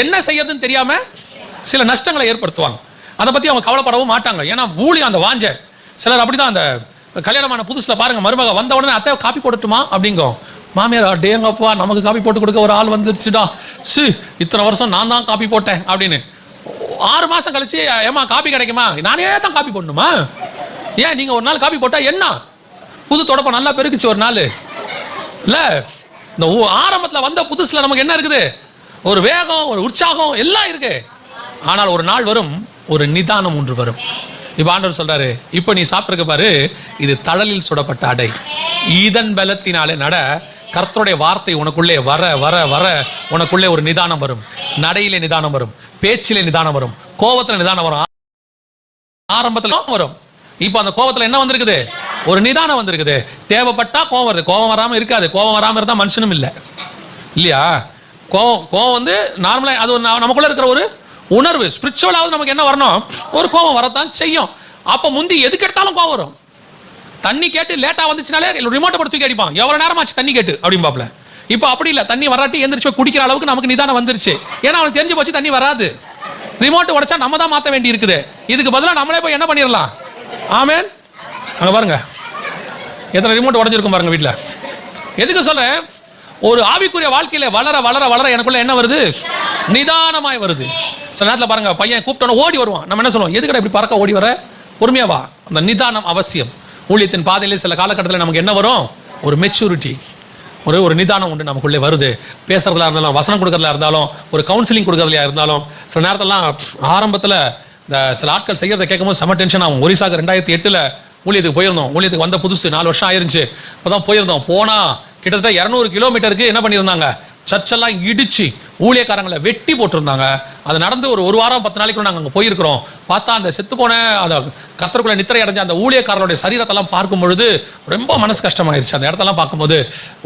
என்ன செய்யறதுன்னு தெரியாமல் சில நஷ்டங்களை ஏற்படுத்துவாங்க. அதை பற்றி அவங்க கவலைப்படவும் மாட்டாங்க. ஏன்னா ஊழியம் அந்த வாஞ்ச. சிலர் அப்படி தான். அந்த கல்யாணமான புதுசில் பாருங்கள், மருமக வந்த உடனே அத்தை காப்பி போடட்டுமா அப்படிங்கும். மாமியார், டேங்கப்பா நமக்கு காப்பி போட்டு கொடுக்க ஒரு ஆள் வந்துருச்சுடா, இத்தனை வருஷம் நான் தான் காப்பி போட்டேன் அப்படின்னு 6 மாசம் கழிச்சு ஏமா காப்பி கிடைக்குமா, நானே தான் காப்பி போடணுமா? ஏன் நீங்க ஒரு நாள் காப்பி போட்டா என்ன, புது தொடப்பம் நல்லா பெருக்குச்சு ஒரு நாள் இல்ல. இந்த ஆரம்பத்துல வந்த புதுசுல நமக்கு என்ன இருக்குது, ஒரு வேகம், ஒரு உற்சாகம் எல்லாம் இருக்கு. ஆனால் ஒரு நாள் வரும், ஒரு நிதானம் ஒன்று வரும். இப்ப ஆண்டவர் சொல்றாரு, இப்ப நீ சாப்பிட்டுருக்க பாரு, இது தழலில் சுடப்பட்ட அடை, இதன் பலத்தினாலே நட. கர்த்தருடைய வார்த்தை உனக்குள்ளே வர வர வர உனக்குள்ளே ஒரு நிதானம் வரும். நடையிலே நிதானம் வரும், பேச்சிலே நிதானம் வரும், கோபத்துல நிதானம் வரும், ஆரம்பத்துல வரும். இப்ப அந்த கோபத்துல என்ன வந்திருக்குது, ஒரு நிதானம் வந்திருக்குது. தேவைப்பட்டா கோபம் வருது, கோபம் வராம இருக்காது. கோபம் வராம இருந்தா மனுஷனும் இல்லை இல்லையா? கோபம் வந்து நார்மலா அது நமக்குள்ள இருக்கிற ஒரு உணர்வு. ஸ்பிரிச்சுவலாவது நமக்கு என்ன வரணும், ஒரு கோபம் வரத்தான் செய்யும். அப்ப முந்தி எதுக்கு எடுத்தாலும் கோபம் வரும். தண்ணி கேட்டு லேட்டா வந்துச்சுனாலே ரிமோட்டை போட்டு தூக்கி அடிப்பான், எவ்வளவு நேரம் ஆச்சு தண்ணி கேட்டு அப்படிம்பாப்ல. இப்போ அப்படி இல்லை, தண்ணி வராட்டி எந்திரிச்சு குடிக்கிற அளவுக்கு நமக்கு நிதானம் வந்துருச்சு. ஏன்னா அவனுக்கு தெரிஞ்சு போச்சு தண்ணி வராது, ரிமோட் உடைச்சா நம்ம தான் மாற்ற வேண்டி இருக்குது. இதுக்கு பதிலாக நம்மளே போய் என்ன பண்ணிடலாம். ஆமேன். அங்க பாருங்க எத்தனை ரிமோட் உடைஞ்சிருக்கும் பாருங்க வீட்டில். எதுக்கு சொல்றேன், ஒரு ஆவிக்குரிய வாழ்க்கையில வளர வளர வளர எனக்குள்ள என்ன வருது, நிதானமாய் வருது. சில நேரத்தில் பாருங்க, பையன் கூப்பிட்டோன்னு ஓடி வருவான். நம்ம என்ன சொல்லுவோம், எதுக்கடா இப்படி பறக்க ஓடி வர, பொறுமையா வா. அந்த நிதானம் அவசியம். ஊழியத்தின் பாதையில சில காலகட்டத்தில் நமக்கு என்ன வரும், ஒரு மெச்சூரிட்டி, ஒரு நிதானம் உண்டு நமக்குள்ளே வருது. பேசுறதுல இருந்தாலும், வசனம் கொடுக்கறதுல இருந்தாலும், ஒரு கவுன்சிலிங் கொடுக்கறதுலையா இருந்தாலும். சில நேரத்திலாம் ஆரம்பத்தில் இந்த சில ஆட்கள் செய்யறதை கேட்கும்போது செம டென்ஷன் ஆகும். ஒரிசாக்கு 2008 ஊழியத்துக்கு போயிருந்தோம். ஊழியத்துக்கு வந்த புதுசு 4 வருஷம் ஆயிருந்துச்சு. இப்போதான் போயிருந்தோம். போனால் கிட்டத்தட்ட 200 கிலோமீட்டருக்கு என்ன பண்ணியிருந்தாங்க, சர்ச்செல்லாம் இடிச்சு ஊழியக்காரங்களை வெட்டி போட்டிருந்தாங்க. அது நடந்து ஒரு வாரம் 10 நாளைக்கு நாங்கள் அங்கே போயிருக்கிறோம். பார்த்தா அந்த செத்து போன அந்த கர்த்தருக்குள்ள நித்திரை அடைஞ்ச அந்த ஊழியக்காரனுடைய சரீரத்தெல்லாம் பார்க்கும் பொழுது ரொம்ப மனசு கஷ்டமாயிருச்சு. அந்த இடத்தெல்லாம் பார்க்கும்போது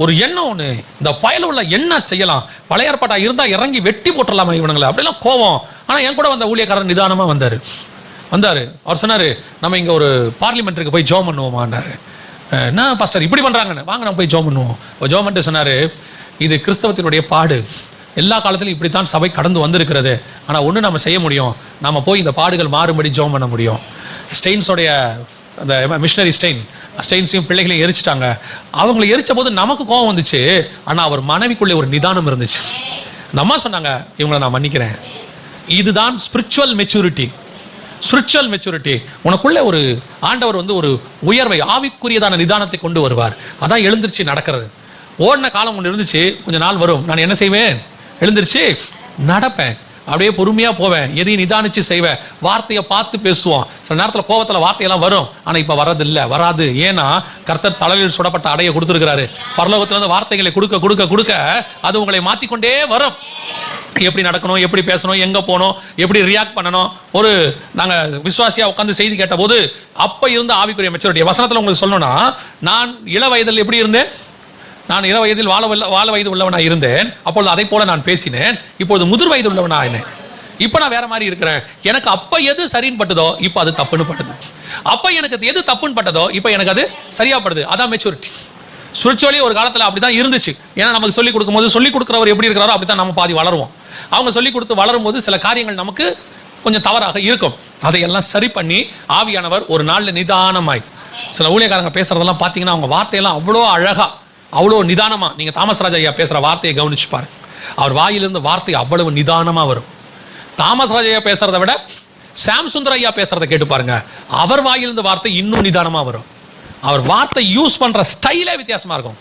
ஒரு எண்ணம் ஒன்று, இந்த பயல உள்ள என்ன செய்யலாம், பழைய ஏற்பாட்டா இருந்தால் இறங்கி வெட்டி போட்டுடலாமா இவனுங்களை, அப்படிலாம் கோவம். ஆனால் என் கூட வந்த ஊழியக்காரர் நிதானமாக வந்தார். அவர் சொன்னார், நம்ம இங்கே ஒரு பார்லிமெண்ட்டுக்கு போய் ஜோம் பண்ணுவோமான்னாரு. என்ன பாஸ்டர் இப்படி பண்ணுறாங்கன்னு, வாங்க நம்ம போய் ஜோம் பண்ணுவோம். ஜோம் பண்ணிட்டு சொன்னார், இது கிறிஸ்தவத்தினுடைய பாடு, எல்லா காலத்திலும் இப்படித்தான் சபை கடந்து வந்திருக்கிறது. ஆனால் ஒன்று நம்ம செய்ய முடியும், நம்ம போய் இந்த பாடுகள் மாறும்படி ஜோம் பண்ண முடியும். ஸ்டெயின்ஸோடைய அந்த மிஷினரி ஸ்டெயின்ஸையும் பிள்ளைகளையும் எரிச்சிட்டாங்க. அவங்களை எரிச்ச போது நமக்கு கோபம் வந்துச்சு, ஆனால் அவர் மனைவிக்குள்ளே ஒரு நிதானம் இருந்துச்சு. இந்த அம்மா சொன்னாங்க, இவங்களை நான் மன்னிக்கிறேன். இதுதான் ஸ்பிரிச்சுவல் மெச்சூரிட்டி. ஸ்பிரிச்சுவல் மெச்சூரிட்டி உனக்குள்ளே ஒரு ஆண்டவர் வந்து ஒரு உயர்வை, ஆவிக்குரியதான நிதானத்தை கொண்டு வருவார். அதான் எழுந்திருச்சு நடக்கிறது. ஓடின காலம் ஒன்று இருந்துச்சு, கொஞ்ச நாள் வரும், நான் என்ன செய்வேன், எழுந்திருச்சு நடப்பேன், அப்படியே பொறுமையாக போவேன், எதையும் நிதானிச்சு செய்வேன், வார்த்தையை பார்த்து பேசுவோம். சில நேரத்தில் கோபத்தில் வார்த்தையெல்லாம் வரும், ஆனால் இப்போ வராது. ஏன்னா கர்த்தர் தலையில் சுடப்பட்ட அடையை கொடுத்துருக்கிறாரு. பரலோகத்திலிருந்து வார்த்தைகளை கொடுக்க கொடுக்க கொடுக்க அது உங்களை மாற்றிக்கொண்டே வரும். எப்படி நடக்கணும், எப்படி பேசணும், எங்கே போகணும், எப்படி ரியாக்ட் பண்ணணும். நாங்கள் விசுவாசியாக உட்காந்து செய்தி கேட்ட போது அப்போ இருந்த ஆவிக்குரிய மெச்சூரிட்டி வசனத்தில் உங்களுக்கு சொல்லணும்னா, நான் இள வயதில் எப்படி இருந்தேன், நான் இள வயதில் வாழ வயது உள்ளவனாக இருந்தேன், அப்பொழுது அதை போல நான் பேசினேன். இப்பொழுது முதிர் வயது உள்ளவனாக ஆயினேன். இப்போ நான் வேற மாதிரி இருக்கிறேன். எனக்கு அப்போ எது சரின்னு பட்டதோ இப்போ அது தப்புன்னு பட்டது. அப்போ எனக்கு எது தப்புன்னு பட்டதோ இப்போ எனக்கு அது சரியாப்படுது. அதான் மெச்சூரிட்டி. ஸ்பிரிச்சுவலி ஒரு காலத்தில் அப்படி தான் இருந்துச்சு. ஏன்னா நமக்கு சொல்லிக் கொடுக்கும்போது சொல்லிக் கொடுக்குறவர் எப்படி இருக்கிறாரோ அப்படி தான் நம்ம பாதி வளருவோம். அவங்க சொல்லிக் கொடுத்து வளரும் போது சில காரியங்கள் நமக்கு கொஞ்சம் தவறாக இருக்கும். அதையெல்லாம் சரி பண்ணி ஆவியானவர் ஒரு நாளில் நிதானமாய், சில ஊழியக்காரங்க பேசுறதெல்லாம் பார்த்தீங்கன்னா அவங்க வார்த்தையெல்லாம் அவ்வளோ அழகா, அவ்வளோ நிதானமாக. நீங்கள் தாமஸ் ராஜ் ஐயா பேசுகிற வார்த்தையை கவனிச்சு பாருங்க. அவர் வாயிலிருந்து வார்த்தை அவ்வளவு நிதானமாக வரும். தாமஸ் ராஜ் ஐயா பேசுறதை விட சாம் சுந்தர் ஐயா பேசுறதை கேட்டு பாருங்க, அவர் வாயிலிருந்து வார்த்தை இன்னும் நிதானமாக வரும். அவர் வார்த்தை யூஸ் பண்ற ஸ்டைலே வித்தியாசமா இருக்கும்.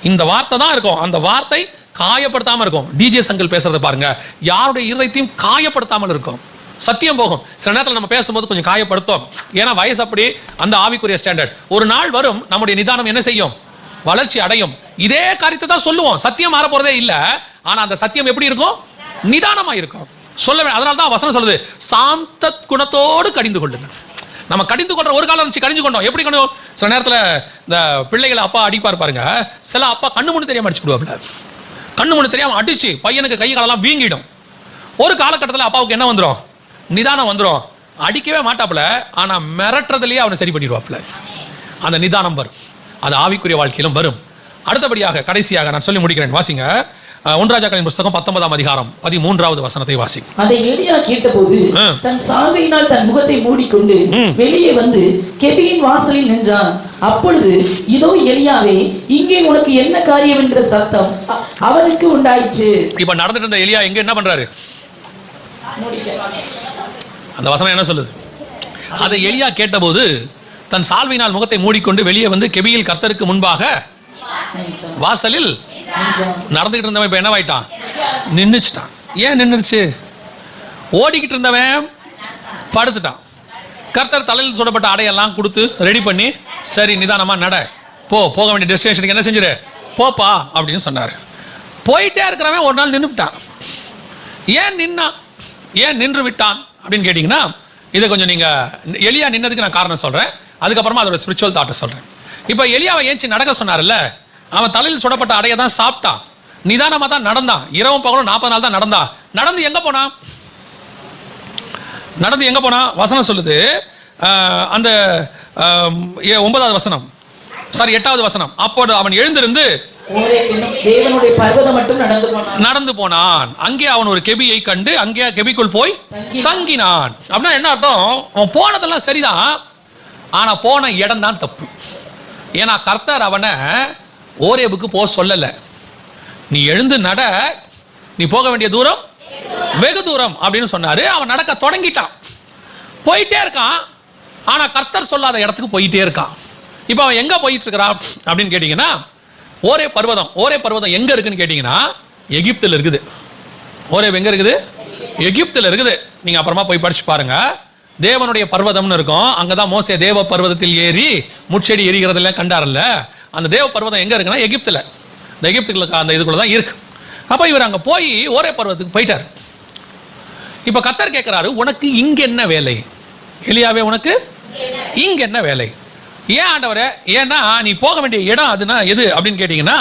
இந்த வார்த்தை தான் இருக்கும், அந்த வார்த்தை காயப்படுத்தாம இருக்கும். டிஜே சங்கல் பேசுறதை பாருங்க, யாருடைய இருதயத்தையும் காயப்படுத்தாமல் இருக்கும். சத்தியம் போகும். சில நேரத்தில் நம்ம பேசும்போது கொஞ்சம் காயப்படுத்தும், ஏன்னா வயசு அப்படி, அந்த ஆவிக்குரிய ஸ்டாண்டர்ட். ஒரு நாள் வரும், நம்முடைய நிதானம் என்ன செய்யும், வளர்ச்சி அடையும். இதே காரியத்தை தான் சொல்லுவோம், சத்தியம் மாற போறதே இல்லை. ஆனா அந்த சத்தியம் எப்படி இருக்கும், நிதானமா இருக்கும். அதனால தான் வசனம் சொல்லுது, சாந்த குணத்தோடு கடிந்து கொள்ளுங்க. நம்ம கடிந்து கொள்ற ஒரு காலம் இருந்துச்சு, கடிஞ்சு கொண்டோம். எப்படி கண்டோம், சில நேரத்தில் இந்த பிள்ளைகளை அப்பா அடிப்பார் பாருங்க. சில அப்பா கண்ணு முன்னு தெரியாம அடிச்சு விடுவாப்ல. கண்ணு முன்னு தெரியாம அடிச்சு பையனுக்கு கை காலெல்லாம் வீங்கிடும். ஒரு காலகட்டத்தில் அப்பாவுக்கு என்ன வந்துடும், நிதானம் வந்துடும். அடிக்கவே மாட்டாப்புல, ஆனா மிரட்டுறதுலயே அவனை சரி பண்ணிடுவாப்புல. அந்த நிதானம் வரும், அது ஆவிக்குரிய வாழ்க்கையிலும் வரும். அடுத்தபடியாக கடைசியாக நான் சொல்லி முடிக்கிறேன், வாசிங்க 1 ராஜாக்களின் புத்தகம் 19ஆம் அதிகாரம் 13வது வசனத்தை வாசி. அதை எலியா கேட்டபோது தன் சால்வையினால் தன் முகத்தை மூடிக்கொண்டு வெளியே வந்து கெபியின் வாசலில் நின்றான். அப்பொழுது இதோ எலியாவே, இங்கே உனக்கு என்ன காரியம் என்கிற சத்தம் அவனுக்கு உண்டாயிற்று. இப்ப நடந்துட்டு இருந்த எலியா எங்க என்ன பண்றாரு, அந்த வசனம் என்ன சொல்லுது? அதை எலியா கேட்டபோது தன் சால்வினால் முகத்தை மூடிக்கொண்டு வெளியே வந்து கெபியில் கர்த்தருக்கு முன்பாக வாசலில் நடந்துகிட்டு இருந்தவன் இப்ப என்னவாயிட்டான்? நின்றுச்சுட்டான். ஏன் நின்றுச்சு? ஓடிக்கிட்டு இருந்தவன் படுத்துட்டான். கர்த்தர் தலையில் சுடப்பட்ட அடையெல்லாம் கொடுத்து ரெடி பண்ணி, சரி நிதானமா நட, போக வேண்டிய டெஸ்டினேஷனுக்கு என்ன செஞ்சிரு, போப்பா அப்படின்னு சொன்னார். போயிட்டே இருக்கிறவன் ஒரு நாள் நின்றுட்டான். ஏன் நின்னான், ஏன் நின்று விட்டான் அப்படின்னு கேட்டிங்கன்னா, இதை கொஞ்சம் நீங்கள் எலியா நின்னதுக்கு நான் காரணம் சொல்கிறேன், அதுக்கப்புறமா அதோட ஸ்பிரிச்சுவல் தாட்டை சொல்கிறேன். இப்போ எலியாவை ஏஞ்சி நடக்க சொன்னார்ல, அவன் தலையில் சுடப்பட்ட அடையை தான் சாப்பிட்டான், நிதானமாக தான் நடந்தான், இரவும் பகலும் 40 நாள் தான் நடந்தான். நடந்து எங்கே போனான்? நடந்து எங்கே போனான்? வசனம் சொல்லுது, அந்த 9வது வசனம், சாரி 8வது வசனம், அப்போது அவன் எழுந்திருந்து தேவனுடைய பர்வதம் மட்டும் நடந்து போனான். அங்கே அவன் ஒரு கெபியை கண்டு அங்கே கெபிக்குள் போய் தங்கினான். அப்படின்னா என்ன அர்த்தம்? அவன் போனதெல்லாம் சரிதான், ஆனா போன இடம் தான் தப்பு. ஏன்னா கர்த்தர் அவனை ஓரேபுக்கு போக சொல்லல. நீ எழுந்து நட, நீ போக வேண்டிய தூரம் வெகு தூரம் அப்படின்னு சொன்னாரு. அவன் நடக்க தொடங்கிட்டான், போயிட்டே இருக்கான். ஆனா கர்த்தர் சொல்லாத இடத்துக்கு போயிட்டே இருக்கான். இப்போ அவன் எங்க போயிட்டு இருக்கிறான் அப்படின்னு கேட்டீங்கன்னா, ஓரே பர்வதம் எங்க இருக்குன்னு கேட்டீங்கன்னா, எகிப்தில் இருக்குது. ஓரேப் எங்க இருக்குது? எகிப்தில் இருக்குது. நீங்க அப்புறமா போய் படிச்சு பாருங்க. தேவனுடைய பர்வதம்னு இருக்கும். அங்கதான் மோசே தேவ பர்வதத்தில் ஏறி முட்செடி எரிகிறதெல்லாம் கண்டார்ல. அந்த தேவ பர்வதம் எங்க இருக்குன்னா எகிப்தில். இந்த எகிப்துக்கு அந்த இதுக்குள்ள தான் இருக்கு. அப்ப இவர் அங்க போய் ஓரே பர்வதத்துக்கு போயிட்டார். இப்ப கர்த்தர் கேட்கிறாரு, உனக்கு இங்க என்ன வேலை? எலியாவே, உனக்கு இங்க என்ன வேலை? ஏன் ஆண்டவரே? ஏன்னா நீ போக வேண்டிய இடம் அதுனா எது அப்படின்னு கேட்டீங்கன்னா,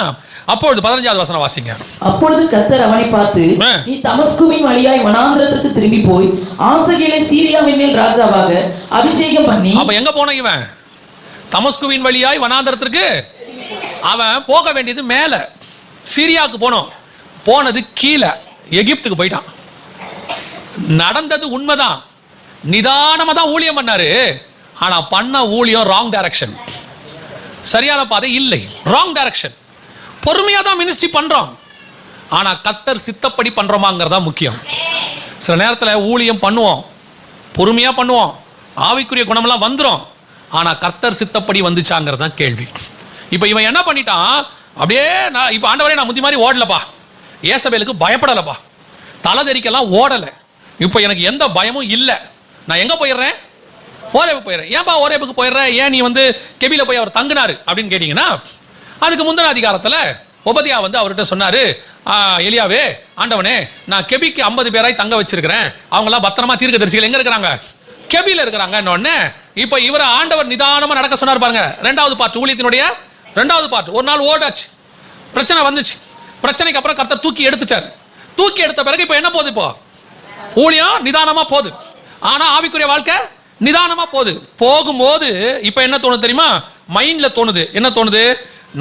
அப்பொழுது 15வது வசனம் வாசிங்க. அப்பொழுது கர்த்தர் அவனை பார்த்து, நீ தமஸ்குவின் வழியாய் வனாந்திரத்துக்கு திரும்பி போய் ஆசகேலை சீரியாவின் மேல் ராஜாவாக அபிஷேகம் பண்ணி. அப்ப எங்க போன இவன்? தமஸ்குவின் வழியாய் வனாந்திரத்திற்கு அவன் போக வேண்டியது மேல சீரியாவுக்கு போனோம். போனது கீழே எகிப்துக்கு போயிட்டான். நடந்தது உண்மைதான், நிதானமா தான் ஊழியம் பண்ணாரு. ஆனா பண்ண ஊழியம் ராங் டைரக்ஷன், சரியான பாதை இல்லை, ராங் டைரக்ஷன். பொறுமையா தான் மினிஸ்ட்ரி பண்றோம், ஆனா கர்த்தர் சித்தப்படி பண்றோமாங்கிறதா முக்கியம். சில நேரத்தில் ஊழியம் பண்ணுவோம், பொறுமையா பண்ணுவோம், ஆவிக்குரிய குணமெல்லாம் வந்துடும், ஆனா கர்த்தர் சித்தப்படி வந்துச்சாங்கிறது தான் கேள்வி. இப்போ இவன் என்ன பண்ணிட்டான்? அப்படியே நான் இப்போ ஆண்டவரே நான் முந்தி மாதிரி ஓடலப்பா, ஏசபேலுக்கு பயப்படலப்பா, தலைதெறிக்கெல்லாம் ஓடலை, இப்போ எனக்கு எந்த பயமும் இல்லை, நான் எங்க போயிடுறேன்? ஓரேபுக்கு போயிடுறேன். ஏன்பா ஓரேபுக்கு போயிடுறேன்? ஏன் நீ வந்து கெபில போய் அவர் தங்கினாரு அப்படின்னு கேட்டீங்கன்னா, அதுக்கு முந்தின அதிகாரத்தில் ஒபதியா வந்து அவர்கிட்ட சொன்னாரு, எலியாவே, ஆண்டவனே, நான் கெபிக்கு 50 பேராய் தங்க வச்சிருக்கிறேன், அவங்களாம் பத்திரமா தீர்க்கதரிசிகள் எங்க இருக்கிறாங்க? கெபில இருக்கிறாங்க. இப்போ இவரை ஆண்டவர் நிதானமா நடக்க சொன்னார் பாருங்க. 2வது பார்ட், ஊழியத்தினுடைய 2வது பார்ட். ஒரு நாள் ஓடாச்சு, பிரச்சனை வந்துச்சு, பிரச்சனைக்கு அப்புறம் கர்த்தர் தூக்கி எடுத்துட்டார். தூக்கி எடுத்த பிறகு இப்போ என்ன போகுது? இப்போ ஊழியம் நிதானமா போகுது, ஆனா ஆவிக்குரிய வாழ்க்கை நிதானமா போகுது. போகும்போது இப்ப என்ன தோணுது தெரியுமா? மைண்ட்ல தோணுது, என்ன தோணுது?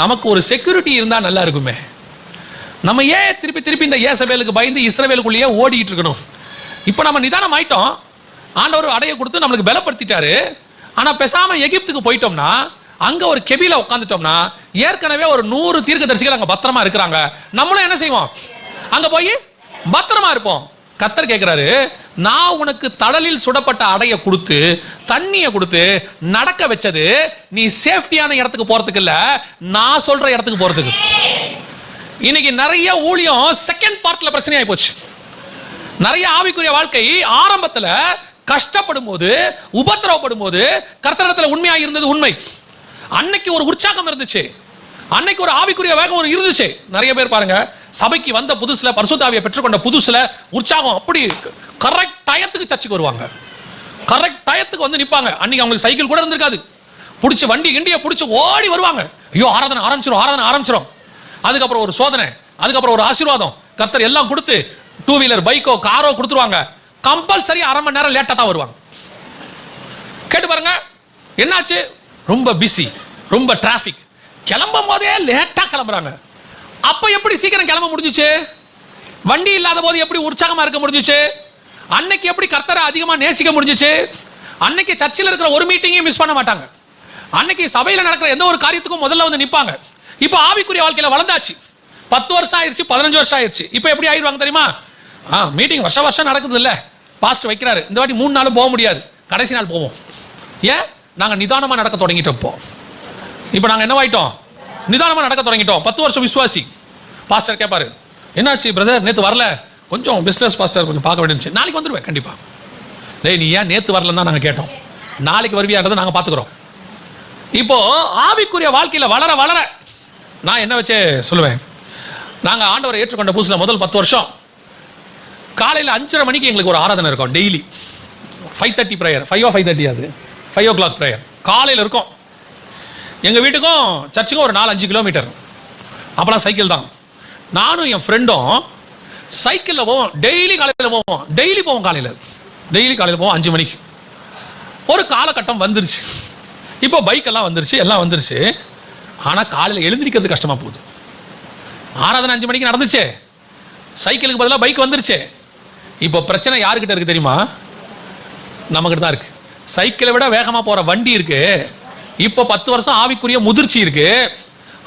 நமக்கு ஒரு செக்யூரிட்டி இருந்தா நல்லா இருக்குமே, நம்ம ஏன் திருப்பி திருப்பி இந்த ஏசபேலுக்கு பயந்து இஸ்ரவேலுக்குள்ளேயே ஓடிட்டு இருக்கணும்? இப்போ நம்ம நிதானம் ஆயிட்டோம், ஆண்டவர் அடைய கொடுத்து நம்மளுக்கு பலப்படுத்திட்டாரு. ஆனா பேசாம எகிப்துக்கு போயிட்டோம்னா, அங்க ஒரு கெபில உட்காந்துட்டோம்னா, ஏற்கனவே ஒரு 100 தீர்க்கதரிசிகள் அங்க பத்திரமா இருக்கிறாங்க, நம்மளும் என்ன செய்வோம்? அங்க போய் பத்திரமா இருப்போம். கர்த்தர் கேட்கிறாரு, நான் உனக்கு தடலில் சுடப்பட்ட அடைய கொடுத்து தண்ணியை கொடுத்து நடக்க வச்சது நீ சேஃப்டியான இடத்துக்கு போறதுக்கு இல்ல, நான் சொல்ற இடத்துக்கு போறதுக்கு. இன்னைக்கு நிறைய ஊழியம் செகண்ட் பார்ட்ல பிரச்சனை ஆகி போச்சு. நிறைய ஆவிக்குரிய வாழ்க்கை ஆரம்பத்துல கஷ்டப்படும் போது, உபத்திரவப்படும் போது கர்த்தரிடத்துல உண்மையா இருந்தது உண்மை. அன்னைக்கு ஒரு உற்சாகம் இருந்துச்சு, அன்னைக்கு ஒரு ஆவிக்குரிய வேகம் ஒரு இருந்துச்சு. நிறைய பேர் பாருங்க, சபைக்கு வந்த புதுசுல, பரிசுத்த ஆவியை பெற்றுக்கொண்ட புதுசுல உற்சாகம், அப்படி கரெக்ட் டயத்துக்கு சர்ச்சுக்கு வருவாங்க, கரெக்ட் டயத்துக்கு வந்து நிப்பாங்க. அன்னைக்கு அவங்களுக்கு சைக்கிள் கூட இருந்திருக்காது, பிடிச்சி வண்டி கிண்டியை பிடிச்சி ஓடி வருவாங்க. ஐயோ ஆராதனை ஆரம்பிச்சிடும். அதுக்கப்புறம் ஒரு சோதனை, அதுக்கப்புறம் ஒரு ஆசீர்வாதம், கர்த்தர் எல்லாம் கொடுத்து 2 வீலர் பைக்கோ காரோ கொடுத்துருவாங்க. கம்பல்சரி 1/2 மணி நேரம் லேட்டா தான் வருவாங்க. கேட்டு பாருங்க என்னாச்சு? ரொம்ப பிஸி, ரொம்ப டிராபிக், கிளம்பும் போதே லேட்டா கிளம்புறாங்க. அப்ப எப்படி சீக்கிரம் கிளம்ப முடிஞ்சிச்சு? வண்டி இல்லாத போது எப்படி உற்சாகமா இருக்க முடிஞ்சிச்சு? அன்னைக்கு எப்படி கர்த்தரை அதிகமா நேசிக்க முடிஞ்சிச்சு? அன்னைக்கு சர்ச்சில் இருக்கிற ஒரு மீட்டிங்கையும் மிஸ் பண்ண மாட்டாங்க, அன்னைக்கு சபையில் நடக்கிற எந்த ஒரு காரியத்துக்கும் முதல்ல வந்து நிற்பாங்க. இப்போ ஆவிக்குரிய வாழ்க்கையில வளர்ந்தாச்சு, 10 வருஷம் ஆயிடுச்சு, 15 வருஷம் ஆயிடுச்சு. இப்போ எப்படி ஆயிடுவாங்க தெரியுமா? மீட்டிங் வருஷம் நடக்குது இல்ல, பாஸ்டர் வைக்கிறாரு, இந்த வாட்டி 3 நாளும் போக முடியாது, கடைசி நாள் போவோம். ஏன்? நாங்கள் நிதானமாக நடக்க தொடங்கிட்டோம். இப்போ நாங்கள் என்னவாயிட்டோம்? நிதானமாக நடக்க தொடங்கிட்டோம். 10 வருஷம் விசுவாசி. பாஸ்டர் கேட்பாரு, என்னாச்சு பிரதர், நேற்று வரல, கொஞ்சம் பிஸ்னஸ் பாஸ்டர் கொஞ்சம் பார்க்க வேண்டியிருந்துச்சு, நாளைக்கு வந்துடுவேன் கண்டிப்பாக. டேய், நீ ஏன் நேற்று வரலன்னு தான் நாங்கள் கேட்டோம், நாளைக்கு வருவியான்றதை நாங்கள் பார்த்துக்குறோம். இப்போ ஆவிக்குரிய வாழ்க்கையில் வளர வளர நான் என்ன வச்சே சொல்லுவேன், நாங்கள் ஆண்டவரை ஏற்றுக்கொண்ட புதுசில் முதல் 10 வருஷம் காலையில் 5:30 மணிக்கு எங்களுக்கு ஒரு ஆராதனை இருக்கும். டெய்லி 5:30 ப்ரேயர், 5:30 அது 5 o'clock ப்ரேயர் காலையில் இருக்கும். எங்கள் வீட்டுக்கும் சர்ச்சுக்கும் ஒரு 4-5 கிலோமீட்டர். அப்போலாம் சைக்கிள் தான். நானும் என் ஃப்ரெண்டும் சைக்கிளில் போவோம். டெய்லி காலையில் போவோம். டெய்லி காலையில் போவோம் 5 மணிக்கு. ஒரு காலகட்டம் வந்துருச்சு, இப்போ பைக்கெல்லாம் வந்துருச்சு, எல்லாம் வந்துருச்சு. ஆனால் காலையில் எழுந்திரிக்கிறது கஷ்டமாக போகுது. ஆராதனை 5 மணிக்கு நடந்துச்சு, சைக்கிளுக்கு பதிலாக பைக் வந்துருச்சு. இப்போ பிரச்சனை யாருக்கிட்ட இருக்குது தெரியுமா? நம்மக்கிட்ட தான் இருக்குது. சைக்கிளை விட வேகமாக போகிற வண்டி இருக்குது. இப்போ 10 வருஷம் ஆவிக்குரிய முதிர்ச்சி இருக்குது.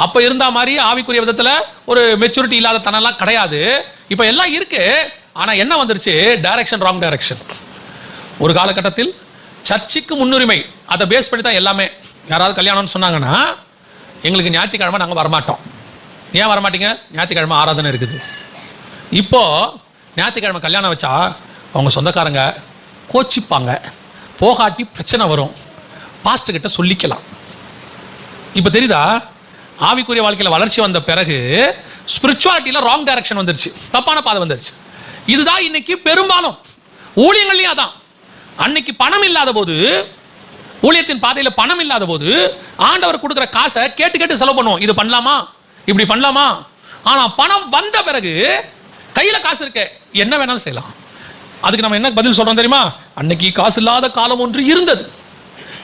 அப்போ இருந்த மாதிரி ஆவிக்குரிய விதத்தில் ஒரு மெச்சூரிட்டி இல்லாத தனெல்லாம் கிடையாது. இப்போ எல்லாம் இருக்குது. ஆனால் என்ன வந்துருச்சு? Direction, wrong direction. ஒரு காலகட்டத்தில் சர்ச்சுக்கு முன்னுரிமை, அதை பேஸ் பண்ணி தான் எல்லாமே. யாராவது கல்யாணம்னு சொன்னாங்கன்னா எங்களுக்கு ஞாயிற்றுக்கிழமை நாங்கள் வரமாட்டோம். ஏன் வரமாட்டீங்க? ஞாயிற்றுக்கிழமை ஆராதனை இருக்குது. இப்போது ஞாயிற்றுக்கிழமை கல்யாணம் வச்சா அவங்க சொந்தக்காரங்க கோச்சிப்பாங்க, போகாட்டி பிரச்சனை வரும், பாஸ்டர்கிட்ட சொல்லிக்கலாம். இப்போ தெரியுதா? ஆவிக்குரிய வாழ்க்கையில் வளர்ச்சி வந்த பிறகு ஸ்பிரிச்சுவாலிட்டியில் ராங் டைரக்ஷன் வந்துருச்சு, தப்பான பாதை வந்துருச்சு. இதுதான் இன்னைக்கு பெரும்பாலும் ஊழியங்கள்லையும் அதான். அன்னைக்கு பணம் இல்லாத போது, ஊழியத்தின் பாதையில் பணம் இல்லாத போது ஆண்டவர் கொடுக்குற காசை கேட்டு கேட்டு செலவு பண்ணுவோம். இது பண்ணலாமா, இப்படி பண்ணலாமா. ஆனால் பணம் வந்த பிறகு கையில் காசு இருக்க, என்ன வேணாலும் செய்யலாம். அதுக்கு நம்ம என்ன பதில் சொல்றோம் தெரியுமா? அன்னைக்கு காசு இல்லாத காலம் ஒன்று இருந்தது,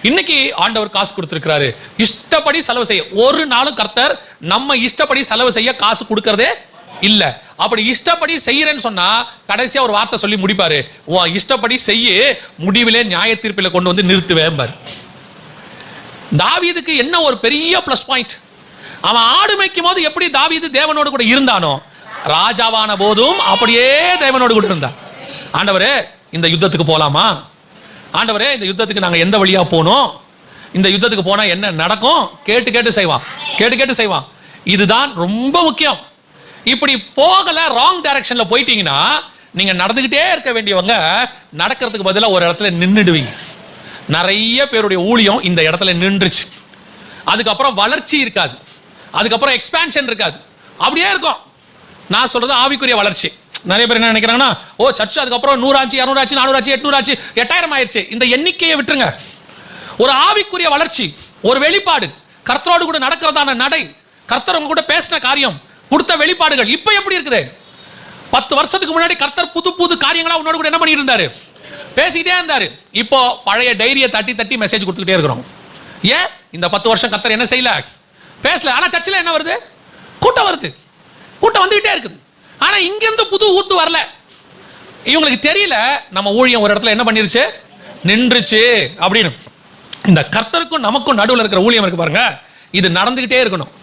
இன்னைக்கு ஆண்டவர் காசு கொடுத்திருக்கிறாரு, இஷ்டப்படி செலவு செய்ய. ஒரு நாளும் கர்த்தர் நம்ம இஷ்டப்படி செலவு செய்ய காசு கொடுக்கறதே இல்ல. அப்படி இஷ்டப்படி செய்யறேன்னு சொன்னா கடைசியா ஒரு வார்த்தை சொல்லி முடிப்பாரு, உன் இஷ்டப்படி செய்ய, முடிவிலே நியாய தீர்ப்பில கொண்டு வந்து நிறுத்துவேன். தாவீதுக்கு என்ன ஒரு பெரிய பிளஸ் பாயிண்ட், அவன் ஆடு மேய்க்கும் போது எப்படி தாவீது தேவனோடு கூட இருந்தானோ, ராஜாவான போதும் அப்படியே தேவனோடு கூட இருந்தான். ஆண்டவரே இந்த யுத்தத்துக்கு போலாமா, ஆண்டவரே இந்த யுத்தத்துக்கு நாங்க எந்த வழியா போனோம், இந்த யுத்தத்துக்கு போனா என்ன நடக்கும், கேட்டு கேட்டு செய்வான், கேட்டு கேட்டு செய்வான். இதுதான் ரொம்ப முக்கியம். இப்படி போகல, ராங் டைரக்ஷன்ல போயிட்டீங்கன்னா நீங்க நடந்துகிட்டே இருக்க வேண்டியவங்க நடக்கிறதுக்கு பதிலாக ஒரு இடத்துல நின்றுடுவீங்க. நிறைய பேருடைய ஊழியம் இந்த இடத்துல நின்றுச்சு. அதுக்கப்புறம் வளர்ச்சி இருக்காது, அதுக்கப்புறம் எக்ஸ்பான்ஷன் இருக்காது, அப்படியே இருக்கும். நான் சொல்றது ஆவிக்குரிய வளர்ச்சி. நிறைய பேர் என்ன நினைக்கிறாங்கன்னா, ஓ சர்ச் அதுக்கப்புறம் 100 ஆச்சு, 200 ஆச்சு, 400 ஆச்சு, 800 ஆச்சு, 8000 ஆயிடுச்சு. இந்த எண்ணிக்கையை விட்டுருங்க. ஒரு ஆவிக்குரிய வளர்ச்சி, ஒரு வெளிப்பாடு, கர்த்தரோடு கூட நடக்கிறதான நடை, கர்த்தர் கூட பேசின காரியம், கொடுத்த வெளிப்பாடுகள் இப்ப எப்படி இருக்குது? 10 வருஷத்துக்கு முன்னாடி கர்த்தர் புது புது காரியங்களா உன்னோட கூட என்ன பண்ணிட்டு இருந்தாரு? பேசிக்கிட்டே இருந்தாரு. இப்போ பழைய டைரியை தட்டி தட்டி மெசேஜ் கொடுத்துக்கிட்டே இருக்கிறோம். ஏன்? இந்த 10 வருஷம் கர்த்தர் என்ன செய்யல, பேசல. ஆனா சர்ச்சில் என்ன வருது? கூட்டம் வருது, கூட்டம் வந்துகிட்டே இருக்குது. ஆனா இங்க இருந்து புது ஊத்து வரல. இவங்களுக்கு தெரியல நம்ம ஊழியம் ஒரு இடத்துல என்ன பண்ணிருச்சு, நின்றுச்சு அப்படின்னு. இந்த கர்த்தருக்கும் நமக்கும் நடுவில் இருக்கிற ஊழியம் இருக்கு பாருங்க, இது நடந்துகிட்டே இருக்கணும்.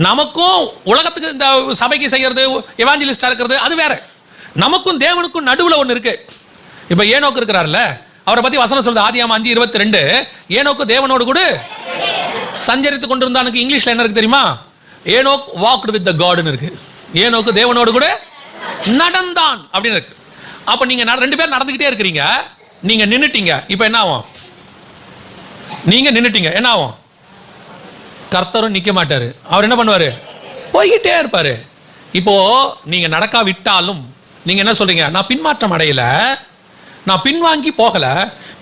நமக்கும் உலகத்துக்கு இந்த சபைக்கு செய்யறது, எவாஞ்சலிஸ்டா இருக்கிறது அது வேற. நமக்கும் தேவனுக்கும் நடுவில் ஒன்று இருக்கு. இப்ப ஏனோக்கு இருக்கிறார்ல, அவரை பத்தி வசனம் சொல்றது ஆதியாகமம் 5:22, ஏனோக்கு தேவனோடு கூட சஞ்சரித்து கொண்டிருந்தானுக்கு இங்கிலீஷ்ல என்ன இருக்கு தெரியுமா? ஏனோக் வாக்ட் வித் தி காட்னு இருக்கு. ஏனோக்கு தேவனோடு கூட நடந்தான் அப்படின்னு இருக்கு. அப்ப நீங்க 2 பேர் நடந்துகிட்டே இருக்கிறீங்க, நீங்க நின்னுட்டீங்க. இப்ப என்ன ஆகும்? நீங்க நின்னுட்டீங்க, என்ன ஆகும்? கர்த்தரும் நிக்க மாட்டாரு, அவர் என்ன பண்ணுவாரு? போய்கிட்டே இருப்பாரு. இப்போ நீங்க நடக்கா விட்டாலும் நீங்க என்ன சொல்றீங்க? நான் பின்மாற்றம் அடையல, நான் பின்வாங்கி போகல,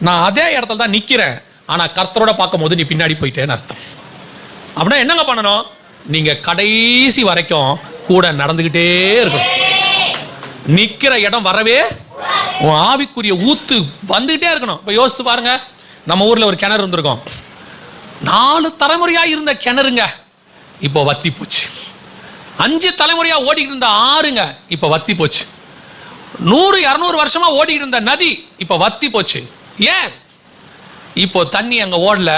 நான் அதே இடத்துல தான் நிக்கிறேன். ஆனா கர்த்தரோட பார்க்கும் போது நீ பின்னாடி போயிட்டேன்னு அர்த்தம். அப்படின்னா என்னங்க பண்ணணும்? நீங்க கடைசி வரைக்கும் கூட நடந்துகிட்டே இருக்கணும். நிக்கிற இடம் வரவே ஆவிக்குரிய ஊத்து வந்துகிட்டே இருக்கணும். இப்ப யோசிச்சு பாருங்க, நம்ம ஊர்ல ஒரு கிணறு இருந்திருக்கும், 4 தலைமுறையா இருந்த கிணறுங்க இப்போ வத்தி போச்சு. 5 தலைமுறையா ஓடிக்கிட்டு இருந்த ஆறுங்க இப்ப வத்தி போச்சு. 100-200 வருஷமா ஓடிக்கிட்டு இருந்த நதி இப்ப வத்தி போச்சு. ஏன்? இப்போ தண்ணி அங்க ஓடல,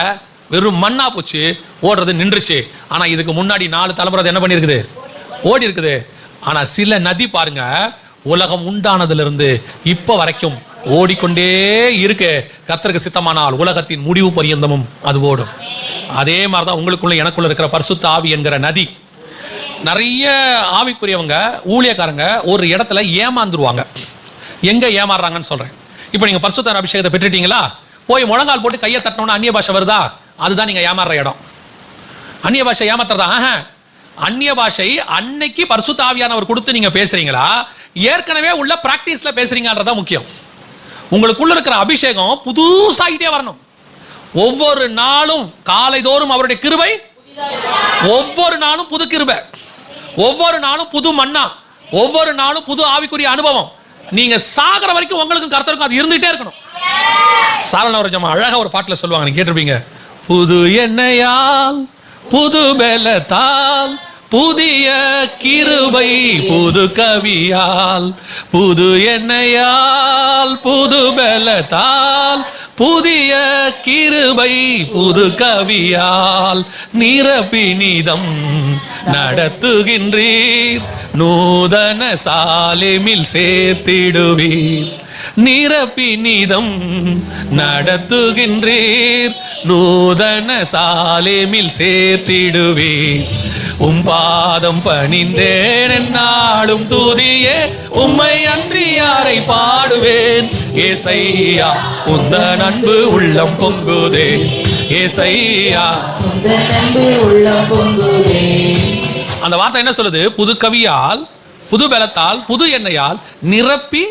வெறும் மண்ணா போச்சு, ஓடுறது நின்றுச்சு. ஆனா இதுக்கு முன்னாடி 4 தலைமுறை என்ன பண்ணிருக்குது? ஓடி இருக்குது. ஆனா சில நதி பாருங்க, உலகம் உண்டானதுல இருந்து இப்ப வரைக்கும் ஓடிக்கொண்டே இருக்கு. கர்த்தருக்கு சித்தமானால் உலகத்தின் முடிவு பரியந்தமும் அது ஓடும். அதே மாதிரிதான் உங்களுக்குள்ள எனக்குள்ள இருக்கிற பரிசுத்த ஆவி என்கிற நதி. நிறைய ஆவிக்குரியவங்க ஊழியக்காரங்க ஒரு இடத்துல ஏமாந்துருவாங்க. எங்க ஏமாறுறாங்கன்னு சொல்றேன். இப்போ நீங்க பரிசுத்த அபிஷேகத்தை பெற்றுட்டீங்களா, போய் முழங்கால் போட்டு கையை தட்டணும்னு அந்நிய பாஷை வருதா, அதுதான் நீங்க ஏமாறுற இடம். அந்நிய பாஷை ஏமாத்துறதா? அந்நிய பாஷை அன்னைக்கு பரிசுத்த ஆவியானவர் கொடுத்து நீங்க பேசுறீங்களா, ஏற்கனவே உள்ள பிராக்டிஸ்ல பேசுறீங்கன்றதா முக்கியம். உங்களுக்குள்ள இருக்கிற அபிஷேகம் புதுசாகிட்டே வரணும். ஒவ்வொரு நாளும் காலைதோறும் அவருடைய கிருபை, ஒவ்வொரு நாளும் புது கிருபை, ஒவ்வொரு நாளும் புது மன்னா, ஒவ்வொரு நாளும் புது ஆவிக்குரிய அனுபவம். நீங்க சாகர வரைக்கும் உங்களுக்கும் கர்த்தருக்கும் அது இருந்துட்டே இருக்கணும். சாரணவரஜமா அழகா ஒரு பாட்டுல சொல்லுவாங்க, நீங்க கேட்டிருப்பீங்க. புது எண்ணெயால் புது பலத்தால் புதிய கிருபை புது கவியால், புது எண்ணெயால் புது பலத்தால் புதிய கிருபை புது கவியால் நிரப்பினிதம் நடத்துகின்றீர், நூதன சாலேமில் சேர்த்திடுவீர். நிரப்பினிதம் நடத்துகின்றீர், நூதன சாலேமில் சேர்த்திடுவீர். பாதம் பணிந்தேன் என்னாலும் துதியே, உம்மை அன்றி யாரை பாடுவேன். ஏசையா உந்தன் அன்பு உள்ளம் பொங்குதே, ஏசையா உந்தன் அன்பு உள்ளம் பொங்குதே. அந்த வார்த்தை என்ன சொல்லுது? புது கவியால் புது பலத்தால் புது எண்ணெயால் நிரப்பி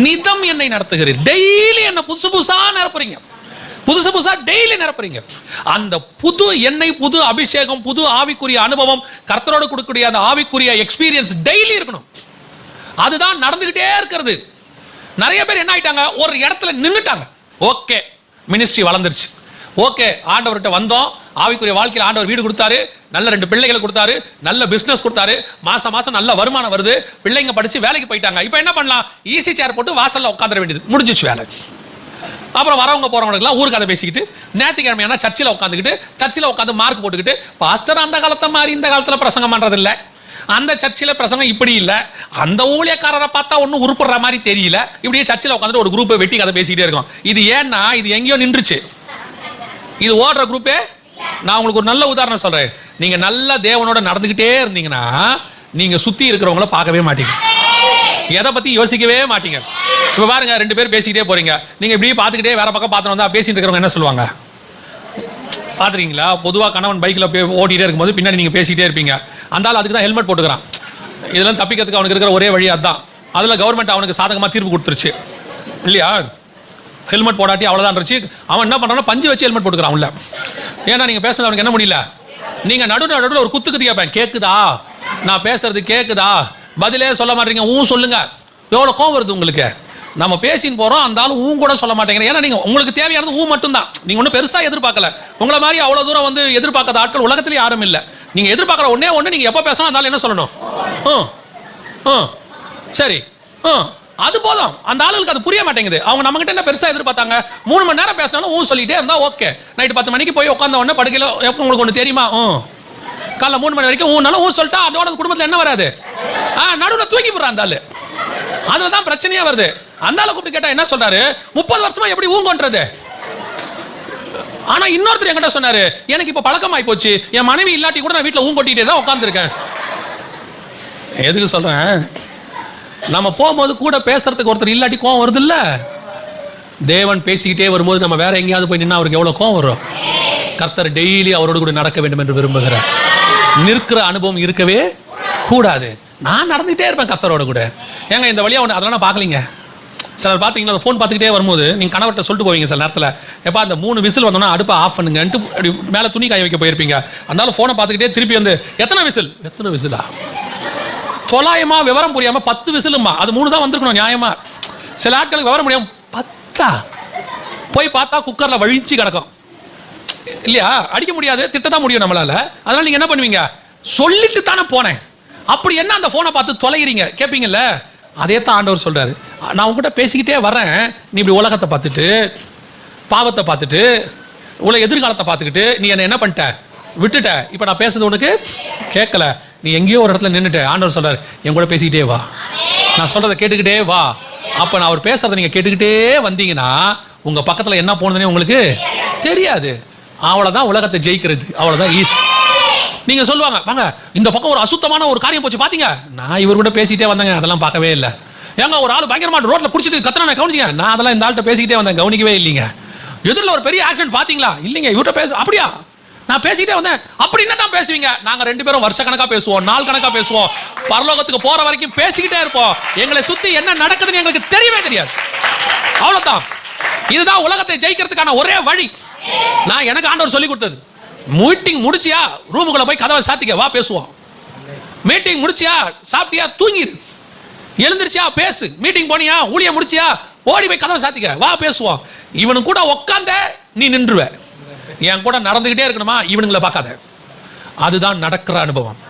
நிதம் என்னை நடத்துகிறீர். டெய்லி என்ன புதுசு புதுசா நிரப்புறீங்க, புதுசு புதுசா டெய்லி நிரப்புறீங்க. அந்த புது எண்ணெய், புது அபிஷேகம், புது ஆவிக்குரிய அனுபவம், கர்த்தரோடு கொடுக்கக்கூடிய அந்த ஆவிக்குரிய எக்ஸ்பீரியன்ஸ் டெய்லி இருக்கணும். அதுதான் நடந்துகிட்டே இருக்கிறது. நிறைய பேர் என்ன ஆயிட்டாங்க, ஒரு இடத்துல நின்னுட்டாங்க. ஓகே, மினிஸ்ட்ரி வளர்ந்துருச்சு, ஓகே, ஆண்டவர்கிட்ட வந்தோம், ஆவிக்குரிய வாழ்க்கையில் ஆண்டவர் வீடு கொடுத்தாரு, நல்ல 2 பிள்ளைகளை கொடுத்தாரு, நல்ல பிசினஸ் கொடுத்தாரு, மாசம் மாசம் நல்ல வருமானம் வருது, பிள்ளைங்க படிச்சு வேலைக்கு போயிட்டாங்க. இப்போ என்ன பண்ணலாம்? ஈஸி சேர் போட்டு வாசல்ல உட்காந்துட வேண்டியது, முடிஞ்சிச்சு வேலை. அப்புறம் வரவங்க போறவங்களுக்குலாம் ஊருக்கு கதை பேசிக்கிட்டு, ஞாயிற்றுக்கிழமையான சர்ச்சில் உட்காந்துக்கிட்டு, சர்ச்சில் உட்காந்து மார்க் போட்டுக்கிட்டு, பாஸ்டர் அந்த காலத்தை மாதிரி இந்த காலத்தில் பிரசங்கம் பண்றது இல்லை, அந்த சர்ச்சில் பிரசங்கம் இப்படி இல்லை, அந்த ஊழியக்காரரை பார்த்தா ஒன்றும் உருப்படுற மாதிரி தெரியல, இப்படியே சர்ச்சில் உட்காந்துட்டு ஒரு குரூப்பை வெட்டி கதை பேசிக்கிட்டே இருக்கோம். இது ஏன்னா இது எங்கேயோ நின்றுச்சு, இது ஓடுற குரூப்பே. நான் உங்களுக்கு ஒரு நல்ல உதாரணம் சொல்றேன். நீங்க நல்ல தேவனோட நடந்துகிட்டே இருந்தீங்கன்னா நீங்க சுத்தி இருக்கிறவங்கள பார்க்கவே மாட்டீங்க, எதை பத்தி யோசிக்கவே மாட்டீங்க. இப்ப பாருங்க, 2 பேர் பேசிக்கிட்டே போறீங்க, நீங்க இப்படி பார்த்துக்கிட்டே வேற பக்கம் பார்த்து வந்தா பேசிட்டு இருக்கிறவங்க என்ன சொல்லுவாங்க பாத்துறீங்களா? பொதுவாக கணவன் பைக்ல ஓட்டிகிட்டே இருக்கும்போது பின்னாடி நீங்க பேசிக்கிட்டே இருப்பீங்க. அந்த ஆள் அதுக்கு தான் ஹெல்மெட் போட்டுக்கிறான். இதெல்லாம் தப்பிக்கிறதுக்கு அவனுக்கு இருக்கிற ஒரே வழி அதுதான். அதுல கவர்மெண்ட் அவனுக்கு சாதகமா தீர்ப்பு கொடுத்துருச்சு இல்லையா? ஹெல்மெட் போடாட்டி அவ்வளோதான் இருந்துச்சு. அவன் என்ன பண்ணுறான்னா பஞ்சு வச்சு ஹெல்மெட் போட்டுக்கிறான் உள்ள. ஏன்னா நீங்கள் பேசுறது அவனுக்கு என்ன முடியல. நீங்கள் நடுவில் ஒரு குத்து கேட்பேன், கேட்குதா நான் பேசுறது கேட்குதா, பதிலே சொல்ல மாட்டீங்க, சொல்லுங்க. எவ்வளோ கோவம் வருது உங்களுக்கு. நம்ம பேசின்னு போகிறோம், அந்த ஆள் கூட சொல்ல மாட்டேங்கிறேன். ஏன்னா நீங்கள் உங்களுக்கு தேவையானது மட்டும்தான். நீங்கள் ஒன்றும் பெருசாக எதிர்பார்க்கல. உங்களை மாதிரி அவ்வளோ தூரம் வந்து எதிர்பார்க்காத ஆட்கள் உலகத்திலே யாரும் இல்லை. நீங்கள் எதிர்பார்க்குற ஒன்று நீங்கள் எப்போ பேசணும் அந்த ஆள் என்ன சொல்லணும், சரி அது போதும். அந்த ஆளுக்கு அது புரிய மாட்டேங்குது. அவங்க நம்ம கிட்ட என்ன பெருசா எதிர்பார்த்தாங்க? 3 மணி நேரம் பேசினாலும் சொல்லிட்டே இருந்தா ஓகே. நைட்டு 10 மணிக்கு போய் உட்கார்ந்த உடனே படுக்கையில எப்போ உங்களுக்கு ஒன்று தெரியுமா, காலைல 3 மணி வரைக்கும் சொல்லிட்டா அதோட குடும்பத்தில் என்ன வராது, நடுவில் தூக்கி போடுறான் அந்த ஆளு. அதுல தான் பிரச்சனையே வருது. அந்த ஆளை கூப்பிட்டு கேட்டா என்ன சொல்றாரு, 30 வருஷமா எப்படி ஊங்கன்றது. ஆனா இன்னொருத்தர் என்கிட்ட சொன்னாரு, எனக்கு இப்ப பழக்கமாயி போச்சு, என் மனைவி இல்லாட்டி கூட நான் வீட்டுல ஊங்கொட்டிட்டே தான் உட்கார்ந்துருக்கேன். எதுக்கு சொல்றேன், நம்ம போகும்போது கூட பேசுறதுக்கு ஒருத்தர் இல்லாட்டி கோவம் வருது இல்ல. தேவன் பேசிக்கிட்டே வரும்போது நம்ம வேற எங்கேயாவது போய் நின்னா அவருக்கு எவ்வளவு கோவம் வரும். கர்த்தர் டெய்லி அவரோடு கூட நடக்க வேண்டும் என்று விரும்புகிறார். நிற்கிற அனுபவம் இருக்கவே கூடாது. நான் நடந்துகிட்டே இருப்பேன் கர்த்தரோட கூட. ஏங்க இந்த வழியா ஒன்று அதெல்லாம் பார்க்கலீங்க. சிலர் பார்த்தீங்கன்னா ஃபோன் பார்த்துக்கிட்டே வரும்போது நீங்கள் கணவர்கிட்ட சொல்லிட்டு போவீங்க சில நேரத்தில், எப்போ அந்த 3 விசில் வந்தோன்னா அடுப்பை ஆஃப் பண்ணுங்கன்ட்டு அப்படி மேலே துணி காய வைக்க போயிருப்பீங்க. அதனால ஃபோனை பார்த்துக்கிட்டே திருப்பி வந்து எத்தனை விசிலா தொலாயமா விவரம் புரியாம 10 விசிலுமா, அது 3 தான் வந்திருக்கணும் நியாயமா. சில ஆட்களுக்கு விவரம் முடியாம 10 போய் பார்த்தா குக்கர்ல வழிச்சு கிடக்கும் இல்லையா, அடிக்க முடியாது, திட்டத்தான் முடியும் நம்மளால. அதனால நீங்க என்ன பண்ணுவீங்க, சொல்லிட்டு தானே போனேன், அப்படி என்ன அந்த போனை பார்த்து தொலைகிறீங்க கேட்பீங்கல்ல. அதே தான் ஆண்டவர் சொல்றாரு, நான் உங்ககிட்ட பேசிக்கிட்டே வரேன், நீ இப்படி உலகத்தை பார்த்துட்டு பாவத்தை பார்த்துட்டு உலக எதிர்காலத்தை பார்த்துக்கிட்டு நீ என்ன பண்ணிட்ட, விட்டுட்ட. இப்ப நான் பேசுறது உனக்கு கேட்கல, நீ எங்கேயோ ஒரு இடத்துல நின்றுட்ட. ஆண்டவர் சொல்றாரு, என் கூட பேசிக்கிட்டே வா, நான் சொல்றதை கேட்டுக்கிட்டே வா, அப்ப நான் அவர் பேசுறதை நீங்க கேட்டுக்கிட்டே வந்தீங்கன்னா உங்க பக்கத்துல என்ன போனதுன்னே உங்களுக்கு தெரியாது. அவ்வளவுதான் உலகத்தை ஜெயிக்கிறது, அவ்வளவுதான் ஈஸி. நீங்க சொல்லுவாங்க, வாங்க இந்த பக்கம் ஒரு அசுத்தமான ஒரு காரியம் போச்சு பாத்தீங்க, நான் இவர் கூட பேசிக்கிட்டே வந்தேங்க, அதெல்லாம் பார்க்கவே இல்லை. ஏங்க ஒரு ஆள் பயங்கரமா ரோட்ல குடிச்சிட்டு கத்துறானே கவனிச்சிங்க, நான் அதெல்லாம் இந்த ஆள்கிட்ட பேசிக்கிட்டே வந்தேன், கவனிக்கவே இல்லைங்க. எதிரில் ஒரு பெரிய ஆக்சிடென்ட் பாத்தீங்களா, இல்லைங்க இவர்கிட்ட பேச, அப்படியா நான் பேசிக்கிட்டே வந்தேன். அப்படி என்ன தான் பேசுவீங்க? நாங்க 2 பேரும் வருஷ கணக்கா பேசுவோம், நாள் கணக்கா பேசுவோம், பரலோகத்துக்கு போற வரைக்கும் பேசிக்கிட்டே இருப்போம். எங்களை சுத்தி என்ன நடக்குதுன்னு எங்களுக்கு தெரியவே தெரியாது. அவ்வளவுதான். இதுதான் உலகத்தை ஜெயிக்கிறதுக்கான ஒரே வழி. நான் எனக்கு ஆண்டவர் சொல்லி கொடுத்தது. மீட்டிங் முடிச்சியா ரூமுக்குள்ள போய் கதவை சாத்திக்க, வா பேசுவோம். மீட்டிங் முடிச்சியா சாப்பிட்டியா தூங்கிடு, எழுந்திருச்சியா பேசு. மீட்டிங் போனியா ஊழியம் முடிச்சியா ஓடி போய் கதவை சாத்திக்க, வா பேசுவோம். இவனு கூட உட்கார்ந்த நீ நின்றுவ, என் கூட நடந்துகிட்டே இருக்கணுமா இவனுங்களை பார்க்காத. அதுதான் நடக்கிற அனுபவம்.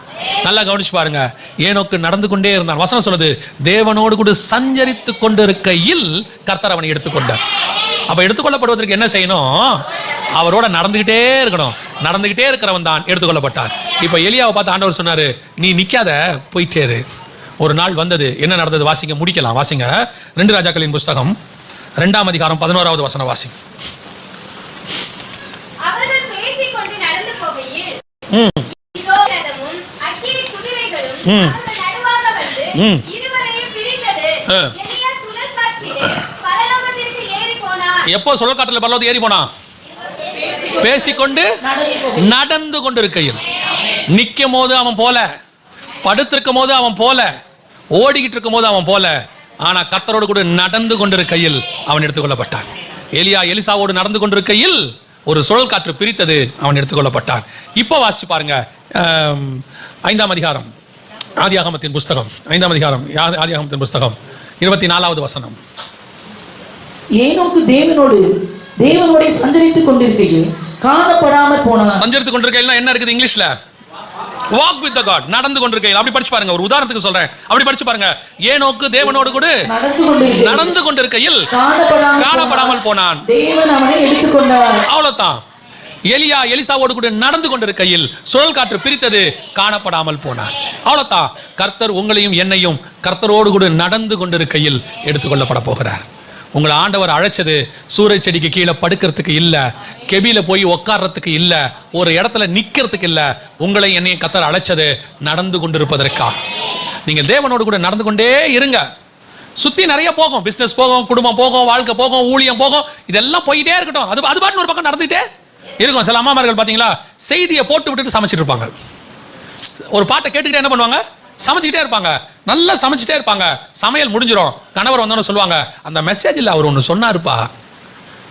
நல்லா கவனிச்சு பாருங்க. ஏனோக்கு நடந்து கொண்டே இருந்தான். வசனம் சொல்லுது, தேவனோடு கூட சஞ்சரித்து கொண்டிருக்கையில் கர்த்தர் அவனை எடுத்துக்கொண்டார். அப்ப எடுத்துக்கொள்ளப்படுவதற்கு என்ன செய்யணும்? அவரோட நடந்துகிட்டே இருக்கணும். நடந்துகிட்டே இருக்கிறவன் தான் எடுத்துக்கொள்ளப்பட்டான். இப்ப எலியாவை பார்த்து ஆண்டவர் சொன்னாரு, நீ நிக்காத, போயிட்டே இரு. ஒரு நாள் வந்தது, என்ன நடந்தது வாசிங்க, முடிக்கலாம். வாசிங்க 2 ராஜாக்களின் புஸ்தகம் 2ஆம் அதிகாரம் 11வது வசனம் வாசிங்க. அவர்கள் பேசிக்கொண்டு நடந்து போகையில் இதோ ரதமும் அக்கினி குதிரைகளும் அவர்கள் நடுவாக வந்து இருவரையும் பிரித்தது. எலியா சுழல் காற்றிலே பரலோகத்திற்கு ஏறி போனான். எப்போ சுழல் காற்றிலே பரலோகத்துக்கு ஏறி போனான்? பேசிக்கொண்டு நடந்து கொண்டிருக்கையில். நிக்கும் போது அவன் போல, படுத்திருக்கும் போது அவன் போல, ஓடிக்கிட்டு இருக்கும் போது அவன் போல, ஆனா கர்த்தரோடு கூட நடந்து கொண்டிருக்கையில் அவன் எடுத்துக்கொள்ளப்பட்டான். எலியா எலிசாவோடு நடந்து கொண்டிருக்கையில் ஒரு சுழல் காற்று பிரித்தது, அவன் எடுத்துக்கொள்ளப்பட்டான். இப்போ வாசிச்சு பாருங்க 5ஆம் அதிகாரம் ஆதியாகமத்தின் புஸ்தகம் 5ஆம் அதிகாரம் ஆதியாகமத்தின் புஸ்தகம் 24வது வசனம். ஏனோக்கு தேவனோடு சஞ்சரித்துக் கொண்டிருக்கையில் காணப்படாமல் போனான். சஞ்சரித்துக் கொண்டிருக்கையில் என்ன இருக்குது இங்கிலீஷ்ல? வாக் வித் தி காட், நடந்து கொண்டிருக்கையில். அப்படி படிச்சு பாருங்க. ஒரு உதாரணத்துக்கு சொல்றேன், அப்படி படிச்சு பாருங்க. ஏனோக்கு தேவனோடு கூட நடந்து கொண்டிருக்கையில் காணப்படாமல் போனான், தேவன் அவனை எடுத்துக்கொண்டார். அவ்வளவுதான். எலியா எலிசாவோடு கூட நடந்து கொண்டிருக்கையில் சுழல் காற்று பிரித்தது, காணப்படாமல் போனான். அவ்வளவுதான். கர்த்தர் உங்களையும் என்னையும் கர்த்தரோடு கூட நடந்து கொண்டிருக்கையில் எடுத்துக்கொள்ளப்பட போகிறார். உங்களை ஆண்டவர் அழைச்சது சூறை செடிக்கு கீழே படுக்கிறதுக்கு இல்ல, கெபியில போய் உட்கார்றதுக்கு இல்ல, ஒரு இடத்துல நிக்கிறதுக்கு இல்ல. உங்களை என்னையும் கர்த்தர் அழைச்சது நடந்து கொண்டிருப்பதற்கா. நீங்க தேவனோடு கூட நடந்து கொண்டே இருங்க. சுத்தி நிறைய போகும், பிசினஸ் போகும், குடும்பம் போகும், வாழ்க்கை போகும், ஊழியம் போகும், இதெல்லாம் போயிட்டே இருக்கட்டும். அது பாட்டு ஒரு பக்கம் நடந்துட்டே இருக்கும். சில அம்மாமார்கள் பாத்தீங்களா, செய்தியை போட்டு விட்டுட்டு சமைச்சிட்டு இருப்பாங்க. ஒரு பாட்டை கேட்டுக்கிட்டே என்ன பண்ணுவாங்க? சமைச்சிக்கிட்டே இருப்பாங்க. நல்லா சமைச்சிட்டே இருப்பாங்க. சமையல் முடிஞ்சிடும். கணவர் வந்தோன்னு சொல்லுவாங்க, அந்த மெசேஜில் அவர் ஒன்று சொன்னாருப்பா.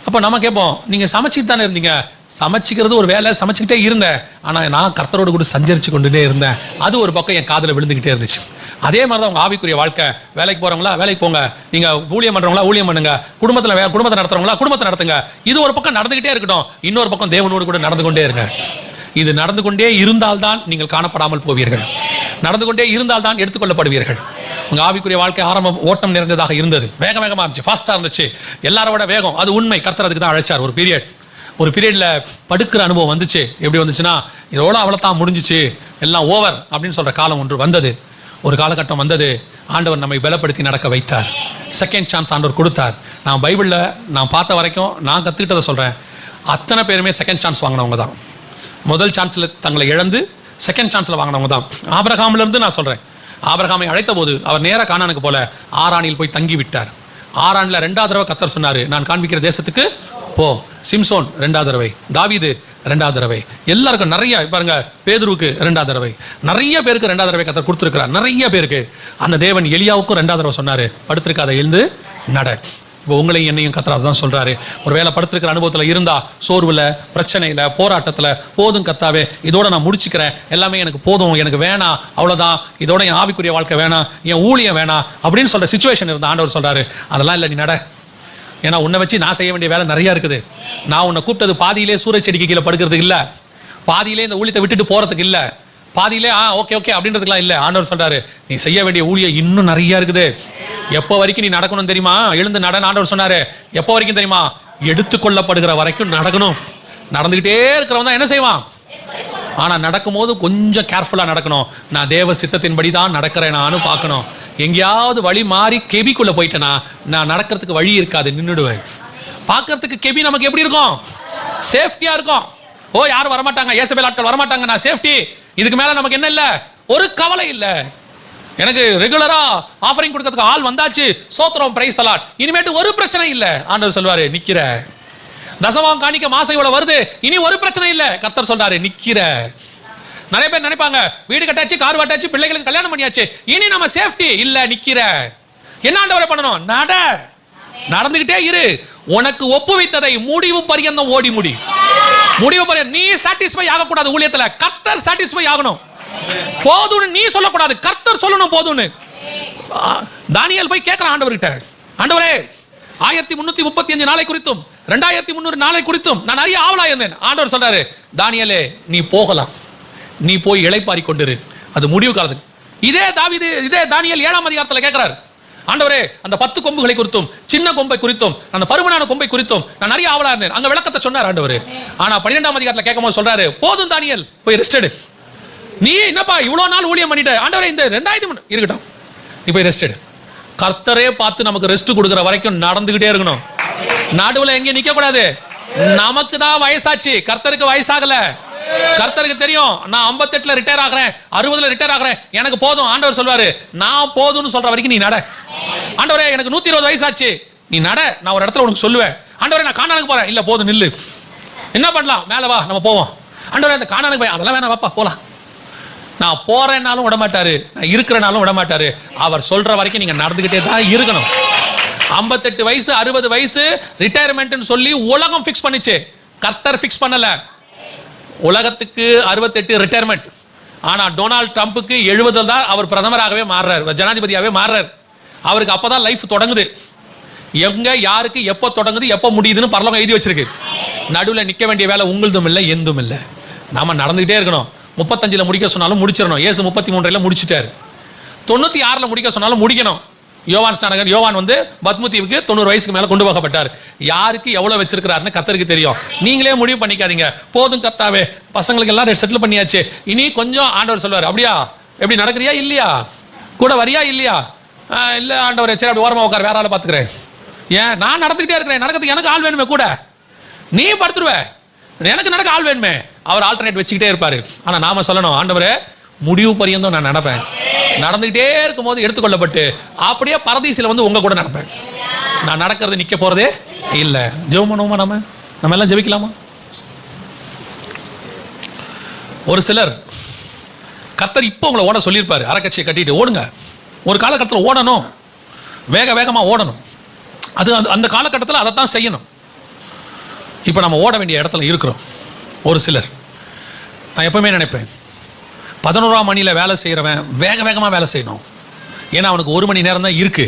அப்போ நம்ம கேட்போம், நீங்கள் சமைச்சிட்டு தானே இருந்தீங்க? சமைச்சிக்கிறது ஒரு வேலை, சமைச்சிக்கிட்டே இருந்தேன். ஆனால் நான் கர்த்தரோடு கூட சஞ்சரிச்சு கொண்டுட்டே இருந்தேன். அது ஒரு பக்கம் என் காதில் விழுந்துக்கிட்டே இருந்துச்சு. அதே மாதிரி தான் உங்கள் ஆவிக்குரிய வாழ்க்கை. வேலைக்கு போகிறவங்களா வேலைக்கு போங்க, நீங்கள் ஊழியம் பண்ணுறவங்களா ஊழியம் பண்ணுங்க, குடும்பத்தை நடத்துறவங்களா குடும்பத்தை நடத்துங்க. இது ஒரு பக்கம் நடந்துக்கிட்டே இருக்கட்டும். இன்னொரு பக்கம் தேவனோடு கூட நடந்து கொண்டே இருங்க. இது நடந்து கொண்டே இருந்தால்தான் நீங்கள் காணப்படாமல் போவீர்கள். நடந்து கொண்டே இருந்தால்தான் எடுத்துக்கொள்ளப்படுவீர்கள். உங்க ஆவிக்குரிய வாழ்க்கை ஆரம்பம் ஓட்டம் நிறைந்ததாக இருந்தது, வேக வேகமா இருந்துச்சு, ஃபாஸ்டா இருந்துச்சு, எல்லாரோட வேகம். அது உண்மை. கர்த்தர் அதுக்கு தான் அழைச்சார். ஒரு பீரியட்ல படுக்கிற அனுபவம் வந்துச்சு. எப்படி வந்துச்சுன்னா, இதோட அவ்வளோதான் முடிஞ்சிச்சு, எல்லாம் ஓவர் அப்படின்னு சொல்ற காலம் ஒன்று வந்தது. ஒரு காலகட்டம் வந்தது. ஆண்டவர் நம்மை பலப்படுத்தி நடக்க வைத்தார். செகண்ட் சான்ஸ் ஆண்டவர் கொடுத்தார். நான் பைபிளில் நான் பார்த்த வரைக்கும், நான் கற்றுக்கிட்டதை சொல்கிறேன், அத்தனை பேருமே செகண்ட் சான்ஸ் வாங்கினவங்க தான். முதல் சான்ஸில் தங்களை இழந்து செகண்ட் சான்ஸில் வாங்கினவங்க தான். ஆபிரகாமிலிருந்து நான் சொல்கிறேன். ஆபிரகாமை அழைத்த போது அவர் நேராக கானானுக்கு போல ஆரானில் போய் தங்கி விட்டார். ஆரானில் 2வது தடவை கர்த்தர் சொன்னார், நான் காண்பிக்கிற தேசத்துக்கு போ. சிம்சோன் 2வது தடவை, தாவீது 2வது தடவை, எல்லாருக்கும் நிறைய பாருங்க, பேதுருவுக்கு 2வது தடவை, நிறைய பேருக்கு 2வது தடவை கர்த்தர் கொடுத்துருக்கிறார். நிறைய பேருக்கு. அந்த தேவன் எலியாவுக்கும் 2வது தடவை சொன்னார், படுத்திருக்காத, எழுந்து நட. இப்போ உங்களையும் என்னையும் கர்த்தர் தான் சொல்றாரு. ஒரு வேலை படுத்திருக்கிற அனுபவத்தில் இருந்தா, சோர்வில், பிரச்சனையில், போராட்டத்தில், போதும் கர்த்தாவே, இதோட நான் முடிச்சுக்கிறேன், எல்லாமே எனக்கு போதும், எனக்கு வேணாம், அவ்வளோதான், இதோட என் ஆவிக்குரிய வாழ்க்கை வேணாம், என் ஊழியம் வேணாம் அப்படின்னு சொல்ற சிச்சுவேஷன் இருந்தா ஆண்டவர் சொல்றாரு, அதெல்லாம் இல்லை, நீ நட. ஏன்னா உன்னை வச்சு நான் செய்ய வேண்டிய வேலை நிறைய இருக்குது. நான் உன்னை கூப்பிட்டது பாதியிலே சூரிய செடிக்கு கீழே படுக்கிறதுக்கு இல்லை, பாதியிலே இந்த ஊழியத்தை விட்டுட்டு போறதுக்கு இல்லை, பாதியிலே ஓகே அப்படின்றதுக்குலாம் இல்லை. ஆண்டவர் சொல்றாரு, நீ செய்ய வேண்டிய ஊழியம் இன்னும் நிறைய இருக்குது. எப்போ வரைக்கும் நீ நடக்கணும் தெரியுமா? எழுந்து நட. ஆண்டவர் சொன்னாரு, எப்போ வரைக்கும் தெரியுமா? எடுத்துக்கொள்ளப்படுகிற வரைக்கும் நடக்கணும். நடந்துகிட்டே இருக்கிறவன் தான் என்ன செய்வான்? ஆனா நடக்கும்போது கொஞ்சம் கேர்ஃபுல்லா நடக்கணும். நான் தேவ சித்தத்தின்படி தான் நடக்கிறேன் நானும் பார்க்கணும். எங்கேயாவது வழி மாறி கெபிக்குள்ள போயிட்டேனா நான் நடக்கிறதுக்கு வழி இருக்காது, நின்றுடுவேன். பார்க்கறதுக்கு கெபி நமக்கு எப்படி இருக்கும்? சேஃப்டியா இருக்கும். ஓ யாரும் வரமாட்டாங்க, ஏசபேல் ஆட்கள் வரமாட்டாங்க, நான் சேஃப்டி. இதுக்கு மேல நமக்கு என்ன இல்லை, ஒரு கவலை இல்லை. எனக்கு ரெகுலரா ஆஃபரிங் கொடுக்கிறதுக்கு ஆள் வந்தாச்சு, சோத்திரம், பிரைஸ் தி லார்ட், இனிமேட்டு ஒரு பிரச்சனை இல்லை. ஆண்டவர் சொல்வாரு நிக்கிற. தசமாம் காணிக்க மாசம் இவ்வளவு வருது, இனி ஒரு பிரச்சனை இல்லை. கர்த்தர் சொல்றாரு நிக்கிற. நிறைய பேர் நினைப்பாங்க வீடு கட்டாச்சு, கார் வாட்டாச்சு, பிள்ளைகளுக்கு கல்யாணம் பண்ணியாச்சு, இனி நம்ம சேஃப்டி இல்ல. நிக்கிற. என்ன ஆண்டவரே பண்ணணும்? நடந்துகிட்டே இரு. உனக்கு ஒப்புவித்ததை முடிவு பரியந்தம் ஓடி முடி. முடிவு பரியந்தம். நீ சாட்டிஸ்ஃபை ஆகக்கூடாது ஊழியத்துல, கர்த்தர் சாட்டிஸ்ஃபை ஆகணும். போதும்னு நீ சொல்லக்கூடாது, கர்த்தர் சொல்லணும் போதும்னு. தானியேல் போய் கேட்கிறான் ஆண்டவர்கிட்ட, ஆண்டவரே 1335 நாளை குறித்தும் 2300 நாளை குறித்தும் நான் அறிய ஆவலா இருந்தேன். ஆண்டவர் சொல்றாரு, தானியேலே நீ போகலாம், நீ போய் இளைப்பாரி கொண்டிரு, அது முடிவு காலத்துக்கு. இதே தானியேல் 7ஆம் அதிகாரத்துல கேட்கிறார், ஆண்டவரே அந்த 10 கொம்புகளை குறித்தும் சின்ன கொம்பை குறித்தும் அந்த பருமனான கொம்பை குறித்தும் நான் நிறைய ஆவலா இருந்தேன். அங்க விளக்கத்தை சொன்னார் ஆண்டவர். ஆனா 12ஆம் அதிகாரத்துல கேட்கும்போது சொல்றாரு, போதும் தானியேல், போய் ரெஸ்ட் எடு. நீ என்னப்பா இவ்வளவு நாள் ஊழியம் பண்ணிட்ட, ஆண்டவரே இந்த 2000 இருக்கட்டும், நீ போய் ரெஸ்ட் எடு. கர்த்தரே பார்த்து நமக்கு ரெஸ்ட் கொடுக்கிற வரைக்கும் நடந்துகிட்டே இருக்கணும். நடுவுல எங்க நிக்க கூடாது. நமக்கு தான் வயசாச்சு, கர்த்தருக்கு வயசாகல. கர்த்தருக்கு தெரியும் நான் 58ல ரிட்டையர் ஆகிறேன், 60ல ரிட்டையர் ஆகிறேன், எனக்கு போதும். ஆண்டவர் சொல்வாரு, நான் போதும்னு சொல்ற வரைக்கும் நீ நட. ஆண்டவரே எனக்கு 120 வயசாச்சு, நீ நட, நான் ஒரு இடத்துல உனக்கு சொல்லுவேன். ஆண்டவரே நான் கானானுக்கு போறேன், இல்ல போதும் நில்லு. என்ன பண்ணலாம், மேல வா நம்ம போவோம். ஆண்டவரே அந்த கானானுக்கு போய் அதெல்லாம் வேணாம், வாப்பா போலாம். நான் போறேன்னாலும் விட மாட்டாரு, நான் இருக்கிறனாலும் விட மாட்டாரு. அவர் சொல்ற வரைக்கும் நீங்க நடந்துகிட்டே தான் இருக்கணும். 58 வயசு 60 வயசு ரிட்டையர்மெண்ட் சொல்லி உலகம் பிக்ஸ் பண்ணிச்சு, கர்த்தர் பிக்ஸ் பண்ணல. உலகத்துக்கு 68 ரிட்டையர்மெண்ட். ஆனா டொனால்ட் ட்ரம்புக்கு 70 தான் அவர் பிரதமராகவே மாறுறார், ஜனாதிபதியாகவே மாறுறார். அவருக்கு அப்பதான் லைஃப் தொடங்குது. எங்க யாருக்கு எப்போ தொடங்குது எப்போ முடியுதுன்னு பரலோகம் எழுதி வச்சிருக்கு. நடுவில் நிக்க வேண்டிய வேலை உங்களுதும் இல்லை எந்தும் இல்லை. நாம நடந்துகிட்டே இருக்கணும். 35ல முடிக்க சொன்னாலும் முடிச்சிடணும். இயேசு 33ல முடிச்சிட்டாரு. 96ல முடிக்க சொன்னாலும் முடிக்கணும். யோவான் வந்து பத்முதீவுக்கு 90 வயசுக்கு மேல கொண்டு போகப்பட்டார். யாருக்கு எவ்வளவு வச்சிருக்கிறாருன்னு கர்த்தருக்கு தெரியும். நீங்களே முடிவு பண்ணிக்காதீங்க. போதும் கர்த்தாவே, பசங்களுக்கு எல்லாம் செட்டில் பண்ணியாச்சு, இனி கொஞ்சம். ஆண்டவர் சொல்வார், அப்படியா, எப்படி நடக்கிறியா இல்லையா, கூட வரியா இல்லையா? இல்ல ஆண்டவர், சரி அப்படி ஓரமா உட்கார், வேற ஆளை பாத்துக்கிறேன். ஏன், நான் நடந்துகிட்டே இருக்கிறேன், நடக்கிறதுக்கு எனக்கு ஆள் வேணுமே கூட. நீ படுத்துருவ, எனக்கு நடக்க ஆள் வேணுமே. அவர் ஆல்டர்னேட் வச்சுக்கிட்டே இருப்பாரு. ஆனா நாம சொல்லணும், ஆண்டவரே முடிவு பரியந்தம் நான் நடப்பேன். நடந்துகிட்டே இருக்கும் போது எடுத்துக்கொள்ளப்பட்டு அப்படியே பரதீசில வந்து உங்க கூட நடப்பேன். நான் நடக்கிறது நிக்க போறதே இல்ல. ஜெபம் பண்ணுவோமா? நம்ம எல்லாம் ஜெபிக்கலாமா? ஒரு சிலர் கர்த்தர் இப்போ உங்களை ஓட சொல்லியிருப்பாரு, அரைக்கட்சியை கட்டிட்டு ஓடுங்க. ஒரு காலகட்டத்தில் ஓடணும், வேகமா ஓடணும். அது அந்த காலகட்டத்தில் அதைத்தான் செய்யணும். இப்போ நம்ம ஓட வேண்டிய இடத்துல இருக்கிறோம். ஒரு சிலர், நான் எப்பவுமே நினைப்பேன், 11ஆம் மணியில வேலை செய்கிறவன் வேகமாக வேலை செய்யணும். ஏன்னா அவனுக்கு 1 மணி நேரம் தான் இருக்கு.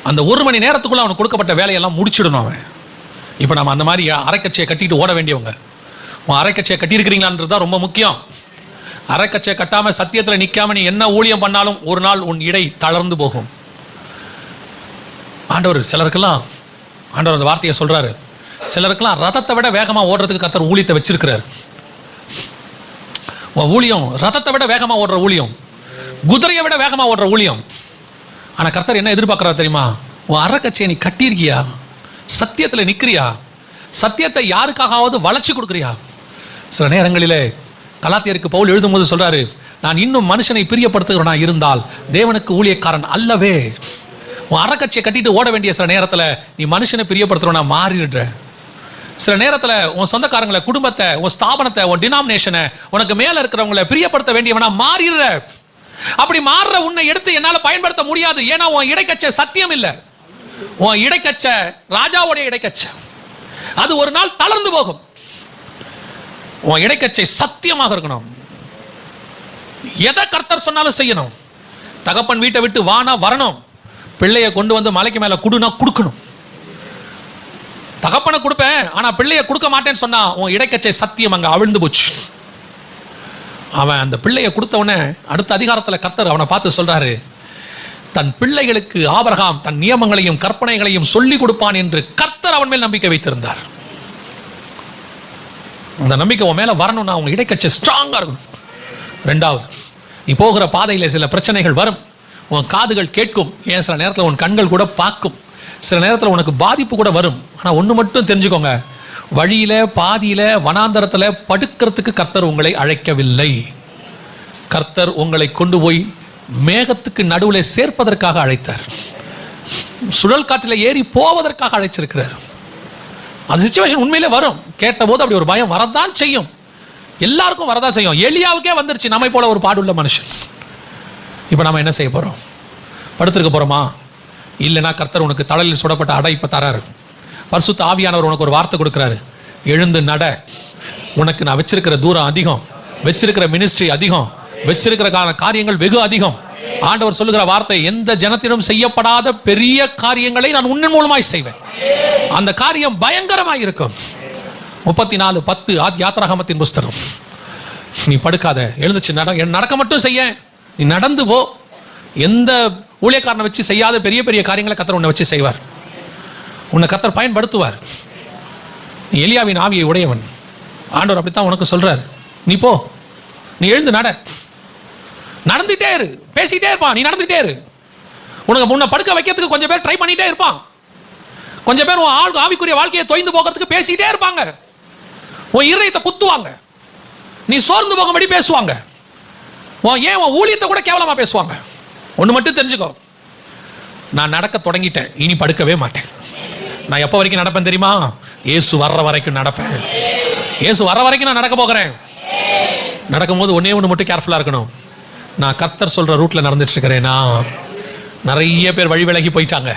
அந்த 1 மணி நேரத்துக்குள்ள அவனுக்கு கொடுக்கப்பட்ட வேலையெல்லாம் முடிச்சிடணும் அவன். இப்போ நம்ம அந்த மாதிரி அரைக்கட்சியை கட்டிட்டு ஓட வேண்டியவங்க. அரைக்கட்சியை கட்டியிருக்கிறீங்களான்றது தான் ரொம்ப முக்கியம். அரைக்கட்சியை கட்டாம சத்தியத்தில் நிற்காம நீ என்ன ஊழியம் பண்ணாலும் ஒரு நாள் உன் இடை தளர்ந்து போகும். ஆண்டவர் சிலருக்கெல்லாம் ஆண்டவர் அந்த வார்த்தையை சொல்றாரு, சிலருக்கெல்லாம் ரதத்தை விட வேகமா ஓடுறதுக்கு கர்த்தர் ஊழியத்தை வச்சிருக்கிறார். ஊழியம் ரதத்தை விட வேகமா ஓடுற ஊழியம், குதிரையை விட வேகமா ஓடுற ஊழியம். ஆனா கர்த்தர் என்ன எதிர்பார்க்கிறார் தெரியுமா? உன் அரைக்கட்சியை நீ கட்டியிருக்கியா? சத்தியத்துல நிக்கிறியா? சத்தியத்தை யாருக்காகவாவது வளர்ச்சி கொடுக்குறியா? சில நேரங்களிலே கலாத்தியருக்கு பவுல் எழுதும் போது சொல்றாரு, நான் இன்னும் மனுஷனை பிரியப்படுத்துகிறவனா இருந்தால் தேவனுக்கு ஊழியக்காரன் அல்லவே. உன் அரைக்கட்சியை கட்டிட்டு ஓட வேண்டிய சில நேரத்துல நீ மனுஷனை பிரியப்படுத்துறவனா மாறிடுற. சில நேரத்துல உன் சொந்தக்காரங்களை, குடும்பத்தை, உன் ஸ்தாபனத்தை, உன் டினாமினேஷனை, உனக்கு மேல இருக்கிறவங்களை பிரியப்படுத்த வேண்டியவனா மாறிடுற. அப்படி மாறுற உன்னை எடுத்து என்னால பயன்படுத்த முடியாது. ஏன்னா உன் இடைக்கச்சை சத்தியம் இல்லை. உன் இடைக்கச்சை ராஜாவுடைய இடைக்கச்சை, அது ஒரு நாள் தளர்ந்து போகும். உன் இடைக்கச்சை சத்தியமாக இருக்கணும். எதை கர்த்தர் சொன்னாலும் செய்யணும். தகப்பன் வீட்டை விட்டு வானா வரணும். பிள்ளைய கொண்டு வந்து மலைக்கு மேல குடுனா கொடுக்கணும். தகப்பனை கொடுப்பேன், ஆனா பிள்ளைய கொடுக்க மாட்டேன்னு சொன்னா உன் இடைக்கச்சை சத்தியம் அங்க அவிழ்ந்து போச்சு. அவன் அந்த பிள்ளைய கொடுத்தவனே அடுத்த அதிகாரத்துல கர்த்தர் அவனை பார்த்து சொல்றாரு, தன் பிள்ளைகளுக்கு ஆபிரகாம் தன் நியமங்களையும் கற்பனைகளையும் சொல்லி கொடுப்பான் என்று கர்த்தர் அவன் மேல் நம்பிக்கை வைத்திருந்தார். அந்த நம்பிக்கை உன் மேல வரணும்னா உங்க இடைக்கச்சை ஸ்ட்ராங்கா இருக்கணும். 2வது, நீ போகிற பாதையில சில பிரச்சனைகள் வரும். உன் காதுகள் கேட்கும், ஏன் சில நேரத்தில் உன் கண்கள் கூட பார்க்கும், சில நேரத்தில் உனக்கு பாதிப்பு கூட வரும். ஆனால் ஒன்று மட்டும் தெரிஞ்சுக்கோங்க, வழியில பாதியில வனாந்தரத்தில் படுக்கிறதுக்கு கர்த்தர் உங்களை அழைக்கவில்லை. கர்த்தர் உங்களை கொண்டு போய் மேகத்துக்கு நடுவில் சேர்ப்பதற்காக அழைத்தார். சுழல் காற்றில் ஏறி போவதற்காக அழைச்சிருக்கிறார். அந்த சிச்சுவேஷன் உண்மையிலே வரும். கேட்டபோது அப்படி ஒரு பயம் வரதான் செய்யும், எல்லாருக்கும் வரதான் செய்யும். எலியாவுக்கே வந்துருச்சு, நம்மை போல ஒரு பாடுள்ள மனுஷன். இப்போ நம்ம என்ன செய்ய போகிறோம்? படுத்திருக்க போகிறோமா? இல்லைனா கர்த்தர் உனக்கு தலையில் சுடப்பட்ட அடை இப்போ தராரு. பரிசுத்த ஆவியானவர் உனக்கு ஒரு வார்த்தை கொடுக்குறாரு, எழுந்து நட. உனக்கு நான் வச்சிருக்கிற தூரம் அதிகம், வச்சிருக்கிற மினிஸ்ட்ரி அதிகம், வச்சிருக்கிற காரியங்கள் வெகு அதிகம். ஆண்டவர் சொல்லுகிற வார்த்தை, எந்த ஜனத்திடம் செய்யப்படாத பெரிய காரியங்களை நான் உன்னின் மூலமாய் செய்வேன். அந்த காரியம் பயங்கரமாய் இருக்கும். 34:10 யாத்திராகமத்தின் புஸ்தகம். நீ படுக்காத, எழுந்துச்சு நடக்க மட்டும் செய்ய. நீ நடந்து போ. எந்த ஊழியக்காரனை வச்சு செய்யாத பெரிய பெரிய காரியங்களை கர்த்தர் உன்னை வச்சு செய்வார். உன்னை கர்த்தர் பயன்படுத்துவார். நீ எலியாவின் ஆவியை உடையவன். ஆண்டவர் அப்படித்தான் உனக்கு சொல்றார். நீ போ, நீ எழுந்து நட. நடந்துட்டே இரு, பேசிக்கிட்டே இருப்பான், நீ நடந்துட்டே இரு. உனக்கு முன்ன படுக்க வைக்கிறதுக்கு கொஞ்சம் பேர் ட்ரை பண்ணிட்டே இருப்பான். கொஞ்சம் பேர் உன் ஆவிக்குரிய வாழ்க்கையை தொய்ந்து போகிறதுக்கு பேசிக்கிட்டே இருப்பாங்க. உன் இருதயத்தை குத்துவாங்க, நீ சோர்ந்து போகும்படி பேசுவாங்க. ஏன் உன் ஊழியத்தை கூட கேவலமா பேசுவாங்க. ஒன்று மட்டும் தெரிஞ்சுக்கோ, நான் நடக்க தொடங்கிட்டேன், இனி படுக்கவே மாட்டேன். நான் எப்போ வரைக்கும் நடப்பேன் தெரியுமா? இயேசு வர்ற வரைக்கும் நடப்பேன். இயேசு வர்ற வரைக்கும் நான் நடக்க போகிறேன். நடக்கும்போது ஒன்னே ஒன்று மட்டும் கேர்ஃபுல்லாக இருக்கணும். நான் கர்த்தர் சொல்கிற ரூட்டில் நடந்துட்டு இருக்கிறேன்னா. நிறைய பேர் வழி விலகி போயிட்டாங்க,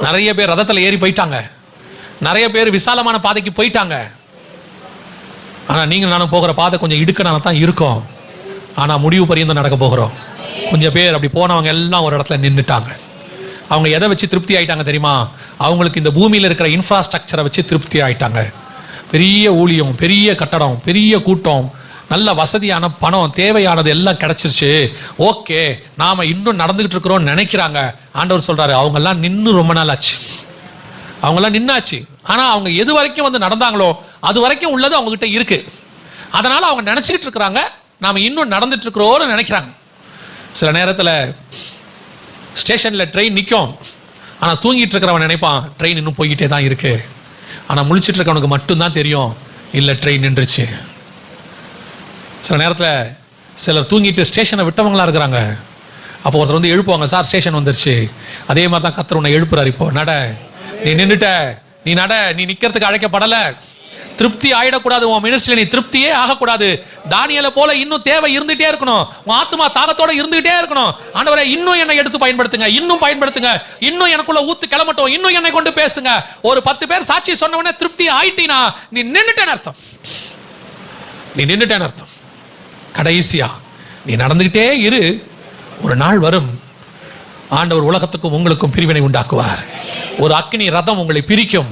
நிறைய பேர் ரதத்தில் ஏறி போயிட்டாங்க, நிறைய பேர் விசாலமான பாதைக்கு போயிட்டாங்க. ஆனால் நீங்கள் நானும் போகிற பாதை கொஞ்சம் இடுக்கனால தான் இருக்கும். ஆனால் முடிவு பரியந்தம் நடக்க போகிறோம். கொஞ்சம் பேர் அப்படி போனவங்க எல்லாம் ஒரு இடத்துல நின்றுட்டாங்க. அவங்க எதை வச்சு திருப்தி ஆயிட்டாங்க தெரியுமா? அவங்களுக்கு இந்த பூமியில் இருக்கிற இன்ஃப்ராஸ்ட்ரக்சரை வச்சு திருப்தி ஆயிட்டாங்க. பெரிய ஊழியம், பெரிய கட்டடம், பெரிய கூட்டம், நல்ல வசதியான பணம், தேவையானது எல்லாம் கிடைச்சிருச்சு. ஓகே, நாம இன்னும் நடந்துகிட்டு இருக்கிறோம் நினைக்கிறாங்க. ஆண்டவர் சொல்றாரு, அவங்கெல்லாம் நின்று ரொம்ப நாள் ஆச்சு, அவங்கெல்லாம் நின்னாச்சு. ஆனா அவங்க எது வரைக்கும் வந்து நடந்தாங்களோ அது வரைக்கும் உள்ளது அவங்க கிட்ட இருக்கு. அதனால அவங்க நினைச்சுக்கிட்டு இருக்கிறாங்க, நாம இன்னும் நடந்துட்டு இருக்கிறோம்னு நினைக்கிறாங்க. சில நேரத்தில் ஸ்டேஷனில் ட்ரெயின் நிற்கும், ஆனால் தூங்கிட்டு இருக்கிறவன் நினைப்பான் ட்ரெயின் இன்னும் போய்கிட்டே தான் இருக்கு. ஆனால் முழிச்சிட்டு இருக்கவனுக்கு மட்டும்தான் தெரியும், இல்லை ட்ரெயின் நின்றுச்சு. சில நேரத்தில் சிலர் தூங்கிட்டு ஸ்டேஷனை விட்டவங்களா இருக்கிறாங்க. அப்போ ஒருத்தர் வந்து எழுப்புவாங்க, சார் ஸ்டேஷன் வந்துருச்சு. அதே மாதிரி தான் கர்த்தர் உன்னை எழுப்புறாரு. இப்போ நட, நீ நின்றுட்ட, நீ நட, நீ நிற்கிறதுக்கு அழைக்கப்படலை. திருப்தி ஆயிடக்கூடாது, உன் மினிஸ்ட்ரியில் நீ திருப்தியே ஆகக்கூடாது. தானியேலை போல இன்னும் தேவை இருந்துகிட்டே இருக்கணும், உன் ஆத்மா தாகத்தோட இருந்துகிட்டே இருக்கணும். ஆண்டவரே, இன்னும் என்னை எடுத்து பயன்படுத்துங்க, இன்னும் பயன்படுத்துங்க, இன்னும் எனக்குள்ள ஊத்து கிளம்பட்டும், இன்னும் என்னை கொண்டு பேசுங்க. ஒரு 10 பேர் சாட்சி சொன்னவனே திருப்தி ஆயிட்டினா நீ நின்றுட்டேன்னு அர்த்தம். நீ நின்றுட்டேன்னு அர்த்தம். கடைசியா நீ நடந்துகிட்டே இரு. ஒரு நாள் வரும், ஆண்டவர் உலகத்துக்கும் உங்களுக்கும் பிரிவினை உண்டாக்குவார். ஒரு அக்கினி ரதம் உங்களை பிரிக்கும்.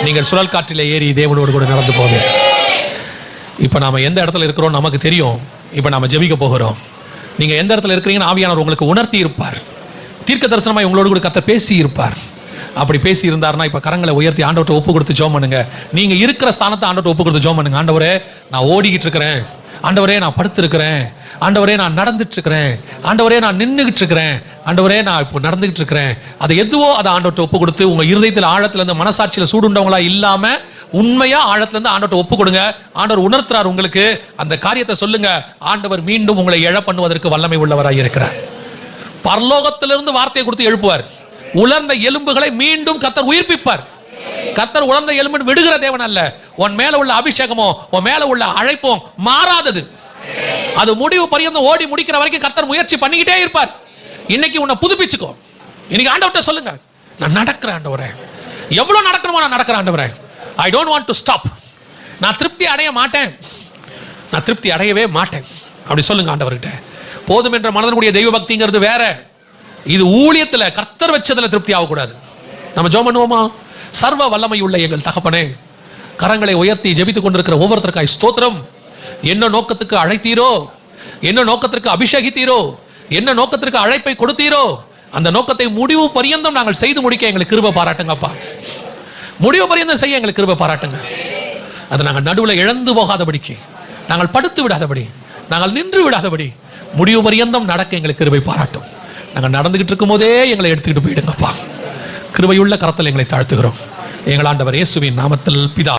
நீங்கள் சுழல் காற்றிலே ஏறி தேவனோடு கூட நடந்து போவீங்க. இப்போ நாம எந்த இடத்துல இருக்கிறோம் நமக்கு தெரியும். இப்போ நாம ஜெபிக்க போகிறோம். நீங்க எந்த இடத்துல இருக்கிறீங்கன்னு ஆவியானவர் உங்களுக்கு உணர்த்தி இருப்பார். தீர்க்க தரிசனமாய் உங்களோடு கூட கர்த்தர் பேசி இருப்பார். அப்படி பேசி இருந்தாருன்னா இப்போ கரங்களை உயர்த்தி ஆண்டவர்கிட்ட ஒப்பு கொடுத்து ஜெபம் பண்ணுங்க. நீங்க இருக்கிற ஸ்தானத்தை ஆண்டவர்கிட்ட ஒப்பு கொடுத்து ஜெபம் பண்ணுங்க. ஆண்டவரே, நான் ஓடிக்கிட்டு இருக்கிறேன். ஆண்டவரே, நான் படுத்திருக்கிறேன். ஆண்டவரே, நான் நடந்துட்டு இருக்கிறேன். ஆண்டவரே, நான் நின்றுகிட்டு இருக்கிறேன். ஆண்டவரே, நான் இப்போ நடந்துகிட்டு இருக்கிறேன். அது எதுவோ அதை ஆண்டவர்கிட்ட ஒப்பு கொடுத்து உங்க இருதயத்தில் ஆழத்துல இருந்து மனசாட்சியில் சூடுண்டவங்களா இல்லாம உண்மையா ஆழத்துல இருந்து ஆண்டவர்கிட்ட ஒப்பு கொடுங்க. ஆண்டவர் உணர்த்துறார் உங்களுக்கு. அந்த காரியத்தை சொல்லுங்க. ஆண்டவர் மீண்டும் உங்களை எழ பண்ணுவதற்கு வல்லமை உள்ளவராய் இருக்கிறார். பரலோகத்திலிருந்து வார்த்தையை கொடுத்து எழுப்புவார். உலர்ந்த எலும்புகளை மீண்டும் கர்த்தர் உயிர்ப்பிப்பார். கர்த்தர் உலர்ந்த எலும்பு விடுகிற தேவன் அல்ல. உன் மேல உள்ள அபிஷேகமோ உன் மேல உள்ள அழைப்பும் மாறாதது. அது முடிவு பரியந்தம் ஓடி முடிக்கிற வரைக்கும் கர்த்தர் முயற்சி பண்ணிக்கிட்டே இருப்பார். இன்னைக்கு உன்னை புதுப்பிச்சுக்கோ. இன்னைக்கு ஆண்டவர்கிட்ட சொல்லுங்க, நான் நடக்கிறேன் ஆண்டவரே, எவ்வளவு நடக்கணுமோ நான் நடக்கிறேன் ஆண்டவரே. I don't want to stop. நான் திருப்தி அடைய மாட்டேன், நான் திருப்தி அடையவே மாட்டேன். அப்படி சொல்லுங்க ஆண்டவர்கிட்ட. போதும் என்ற மனதனுடைய தெய்வ பக்திங்கிறது வேற. இது ஊழியத்தில் கர்த்தர் வச்சதுல திருப்தி ஆகக்கூடாது. நம்ம ஜெபம் பண்ணுவோமா? சர்வ வல்லமை உள்ள எங்கள் தகப்பனே, கரங்களை உயர்த்தி ஜெபித்துக் கொண்டிருக்கிற ஒவ்வொருத்தருக்காய் ஸ்தோத்திரம். என்ன நோக்கத்துக்கு அழைத்தீரோ, என்ன நோக்கத்திற்கு அபிஷேகித்தீரோ, என்ன நோக்கத்திற்கு அழைப்பை கொடுத்தீரோ, அந்த நோக்கத்தை முடிவு பரியந்தம் நாங்கள் செய்து முடிக்க எங்களுக்கு கிருபை பாராட்டுங்கப்பா. முடிவு பரியந்தம் செய்ய எங்களுக்கு கிருபை பாராட்டுங்க. அதை நாங்கள் நடுவில் இழந்து போகாதபடிக்கு, நாங்கள் படுத்து விடாதபடி, நாங்கள் நின்று விடாதபடி முடிவு பரியந்தம் நடக்க எங்களுக்கு கிருபை பாராட்டும். நாங்கள் நடந்துகிட்டு இருக்கும் போதே எங்களை எடுத்துக்கிட்டு போயிடுங்கப்பா. கிருபையுள்ள கரத்தில் எங்களை தாழ்த்துகிறோம். எங்கள் ஆண்டவர் இயேசுவின் நாமத்தில் பிதா.